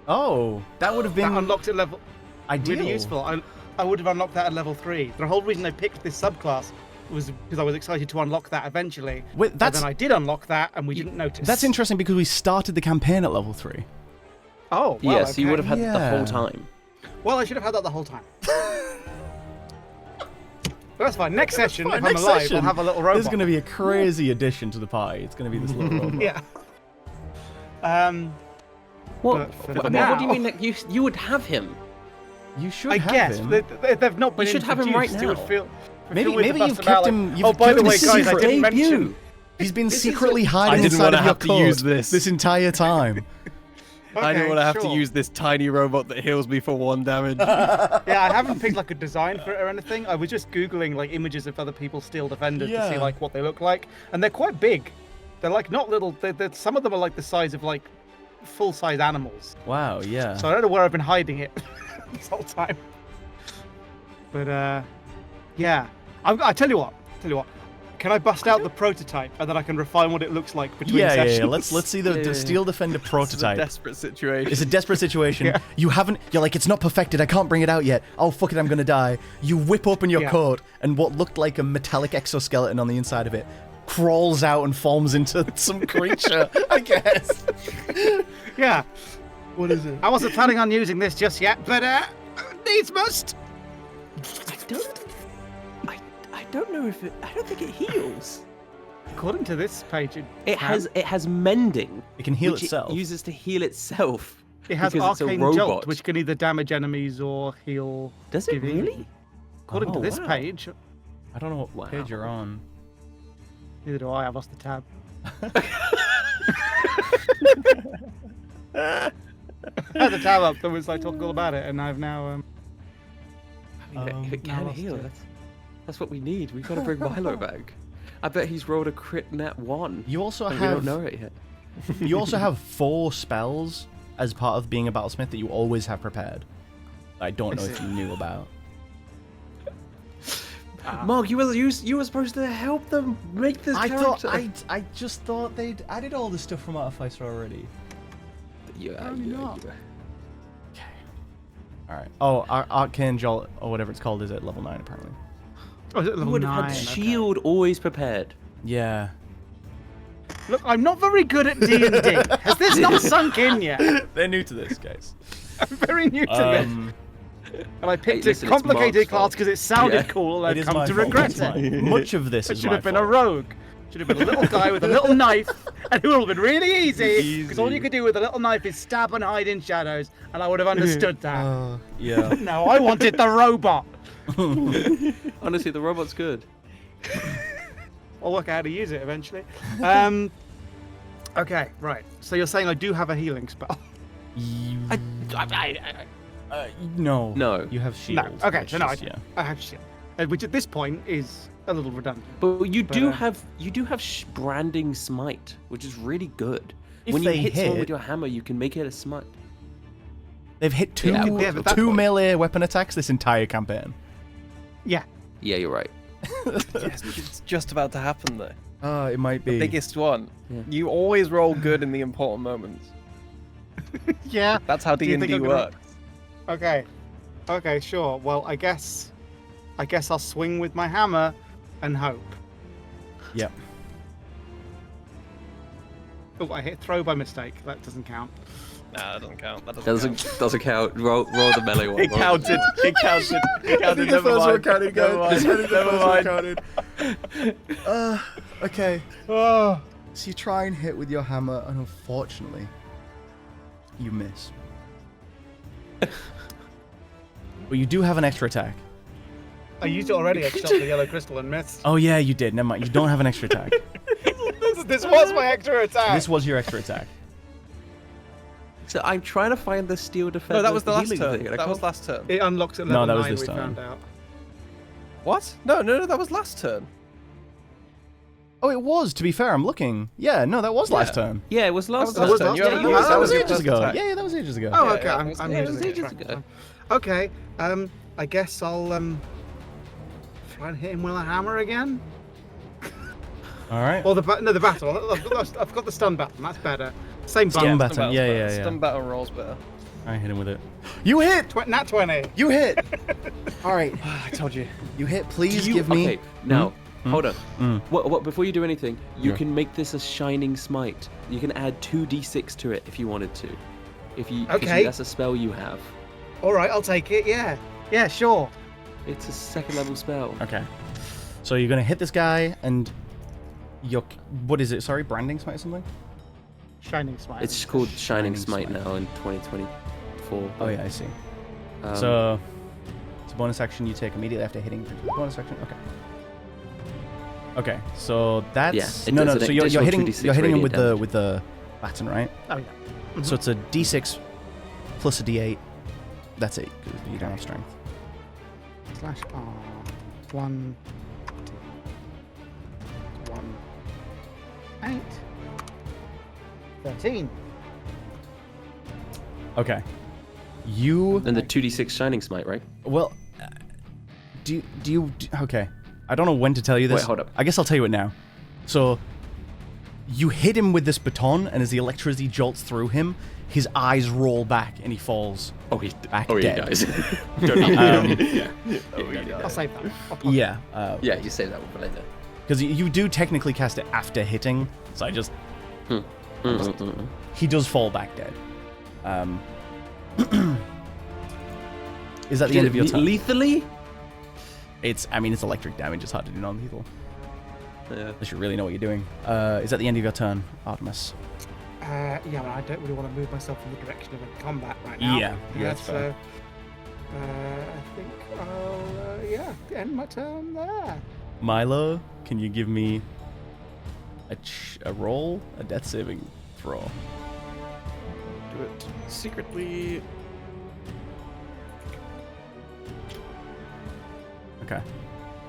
Oh, that would have That been unlocked at level ideal. really useful. I would have unlocked that at level 3. The whole reason I picked this subclass was because I was excited to unlock that eventually. Wait, And that's then I did unlock that, and we didn't notice. that's interesting because we started the campaign at level 3. Oh, well, Yeah, so you okay. would have had the Yeah. whole time. Well, I should have had that the whole time. But that's fine. Next session, fine. if Next I'm alive, session, I'll have a little robot. There's going to be a crazy addition to the party. It's going to be this little robot. Yeah. What? But for What do now- you mean? Like, you would have him? You should I have guess him. they've not been You should have him right introduced. It would now. feel Maybe with the you've bust kept about, him. like, You've oh, by the kept way, his guys, I secret didn't mention. debut. He's been This is secretly a- hiding I didn't inside wanna of your have to coat use this entire time. I didn't want to have sure. to use this tiny robot that heals me for 1 damage. Yeah, I haven't picked like a design for it or anything. I was just googling like images of other people's Steel Defenders to see Yeah. like what they look like, and they're quite big. They're like not little. Some of them are like the size of like full-size animals. Wow, yeah. So I don't know where I've been hiding it this whole time. But yeah, I tell you what. Can I bust out the prototype and then I can refine what it looks like between sessions? Yeah. Let's see the Yeah. Steel Defender This is a prototype. desperate situation. It's a desperate situation. Yeah. You're like, it's not perfected. I can't bring it out yet. Oh, fuck it, I'm going to die. You whip open your Yeah. coat, and what looked like a metallic exoskeleton on the inside of it crawls out and forms into some creature, I guess. Yeah. What is it? I wasn't planning on using this just yet, but needs must. I don't know if it. I don't think it heals. According to this page, It has mending. It can heal which itself. It uses to heal itself. It has because it's a Arcane robot. Jolt, which can either damage enemies or heal. Does it give you- really? According to Oh, this wow. page, I don't know what page Wow. you're on. neither do I. I've lost the tab. I had the tab up that was like talking all about it, and I've now. If it now can lost heal, it. that's what we need. We've got to bring Milo back. I bet he's rolled a crit nat 1. You also and we have don't know it yet. you also have 4 spells as part of being a battlesmith that you always have prepared. I don't know if you knew about. Mark, you were supposed to help them make this character. I just thought they'd added all the stuff from Artificer already. Yeah. All right. Oh, Arcane Jolt or whatever it's called is at level 9 apparently. Oh, is it You level would have 9? had Okay. shield always prepared. Yeah. Look, I'm not very good at D&D. Has this not sunk in yet? They're new to this, guys. I'm very new to this. And I picked Hey, listen, a it's complicated Mark's class fault. because it sounded Yeah. cool, It and is I've my come to fault. regret It's it. fine. Much of this It is should my have been fault. a rogue. Should have been a little guy with a little knife, and it would have been really easy, because all you could do with a little knife is stab and hide in shadows, and I would have understood that. Yeah. No, I wanted the robot. Honestly, the robot's good. I'll work out how to use it eventually. Okay, right. So you're saying I do have a healing spell? No. No. You have No. shield. Okay, which so no, is- yeah. I have shield, which at this point is a little redundant. But you do uh, have branding smite, which is really good. If when you they hit someone hit- with your hammer, you can make it a smite. They've hit two Yeah, but that two point- melee weapon attacks this entire campaign. Yeah. Yeah, you're right. Yes, it's just about to happen though. It might be. Biggest one. Yeah. You always roll good in the important moments. Yeah. That's how Do you think D&D I'm gonna- works. Okay. Okay, sure. Well, I guess I'll swing with my hammer and hope. Yep. Oh, I hit throw by mistake. That doesn't count. Nah, that doesn't count. That doesn't count. Doesn't count. Roll the melee one. It counted. It counted. It counted. the Never first one mind. counted, guys. Never mind. I think the Never first one mind. counted. Okay. Oh. So you try and hit with your hammer, and unfortunately, you miss. But you do have an extra attack. I used it already. I shot the yellow crystal and missed. Oh yeah, you did. Never mind. You don't have an extra attack. There's This was my extra attack. This was your extra attack. So I'm trying to find the steel defense. No, that was the last healing turn. thing, and I That was can't- last turn. It unlocks at No, level that was 9, this we time. found out. What? No, that was last turn. Oh, it was. To be fair, I'm looking. Yeah, no, that was last turn. Yeah, it was last That was turn. last Yeah, turn. you You have- That was your ages first ago. attack. Yeah, that was ages ago. Oh, Yeah, okay. yeah, I'm it was losing ages track. ago. Okay. I guess I'll try and hit him with a hammer again. All right. Or the battle. I've got the stun baton. That's better. Same Stun button. baton. Stun Yeah, battle's yeah, better. yeah. Stun battle rolls better. I hit him with it. You hit. Nat 20. You hit. All right. I told you. You hit. Please Do you- give me. Okay, now, hold on. Mm. What? Before you do anything, you Yeah. can make this a shining smite. You can add 2d6 to it if you wanted to. If you, 'cause Okay. that's a spell you have. All right, I'll take it. Yeah. Yeah, sure. It's a second level spell. Okay. So you're gonna hit this guy, and you're. What is it? Sorry, branding smite or something? Shining smite. It's called Shining Shining Smite Smite. now in 2024. Oh yeah, I see. Um, So it's a bonus action you take immediately after hitting. Bonus action. Okay. Okay. So that's Yeah, it no. does an So you're additional hitting 2d6 you're hitting him radiant with the baton, right? Oh yeah. So it's a D6 plus a D8. That's it. 'Cause you don't have strength. Slash R. 1. 8. 13. Okay. You and the 2d6 Shining Smite, right? well. Okay. I don't know when to tell you this. Wait, hold up. I guess I'll tell you it now. So you hit him with this baton, and as the electricity jolts through him, his eyes roll back and he falls. Oh, he Back he dead. dies. I'll save that. I'll pop Yeah. Yeah, you say that one for later. Because you do technically cast it after hitting, so I just he does fall back dead. Is that the end of your turn? Lethally? It's electric damage. It's hard to do non-lethal. Yeah. Unless you really know what you're doing. Is that the end of your turn, Artemis? Yeah, well, I don't really want to move myself in the direction of a combat right now. Yeah, that's fair. So, I think I'll, end my turn there. Milo, can you give me a roll, a death saving throw? Do it secretly. Okay.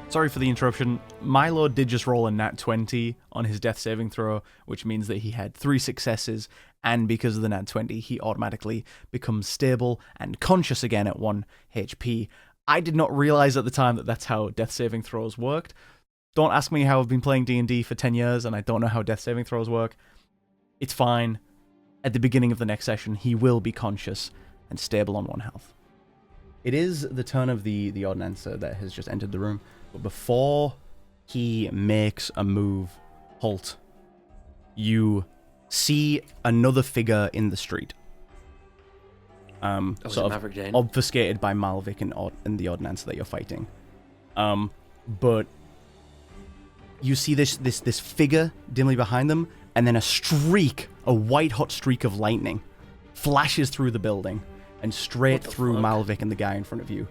Sorry for the interruption. Milo did just roll a nat 20 on his death saving throw, which means that he had 3 successes, and because of the nat 20, he automatically becomes stable and conscious again at 1 HP. I did not realize at the time that that's how death saving throws worked. Don't ask me how I've been playing D&D for 10 years, and I don't know how death saving throws work. It's fine. At the beginning of the next session, he will be conscious and stable on 1 health. It is the turn of the ordnancer that has just entered the room. But before he makes a move, Holt, you see another figure in the street. Oh, is it Sort of Maverick Jane? obfuscated by Malvik and the ordnancer that you're fighting. But you see this figure dimly behind them, and then a white-hot streak of lightning flashes through the building and straight through Malvik and the guy in front of you.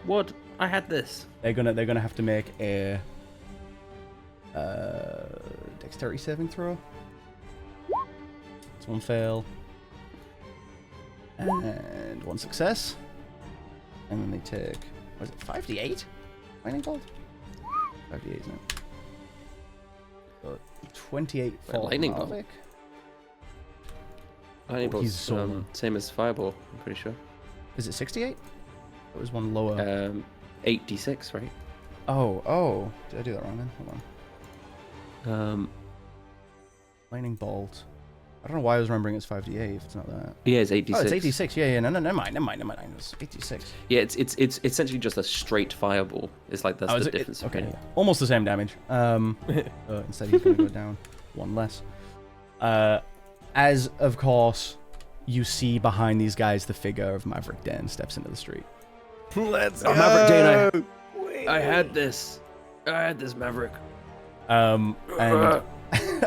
What? I had this. They're gonna have to make a dexterity saving throw. It's 1 fail and 1 success, and then they take, what is it, 5d8? Lightning bolt. 5d8, isn't it? So 28 for lightning bolt. Malvik. Lightning bolt's He's so- same as Fireball, I'm pretty sure. Is it 68? It was one lower. 8d6, right? Oh, did I do that wrong then? Hold on. Um, Lightning bolt. I don't know why I was remembering it's 5d8 if it's not that. yeah, it's 8d6. Oh, it's 86. Yeah, no, never mind. It's 86. Yeah, it's essentially just a straight Fireball. It's like that's Oh, is the it? difference. Okay, between it. almost the same damage. Instead he's going to go down 1 less. As, of course, you see behind these guys the figure of Maverick Dan steps into the street. Let's Oh, Maverick Jane, I had this. Maverick. And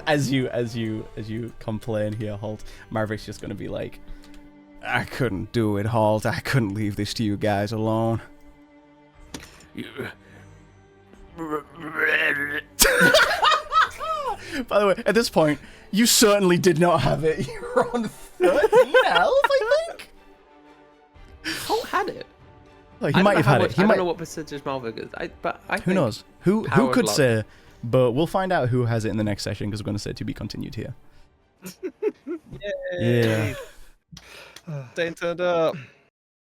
as you complain here, Holt, Maverick's just going to be like, I couldn't do it, Holt. I couldn't leave this to you guys alone. By the way, at this point, you certainly did not have it. You're on 13 health, I think. Cole had it. Well, he might have had it. He I might. don't know what percentage Malvik is. Who knows? Who Powered could luck. say? But we'll find out who has it in the next session because we're going to say to be continued here. Yeah. Dane turned up.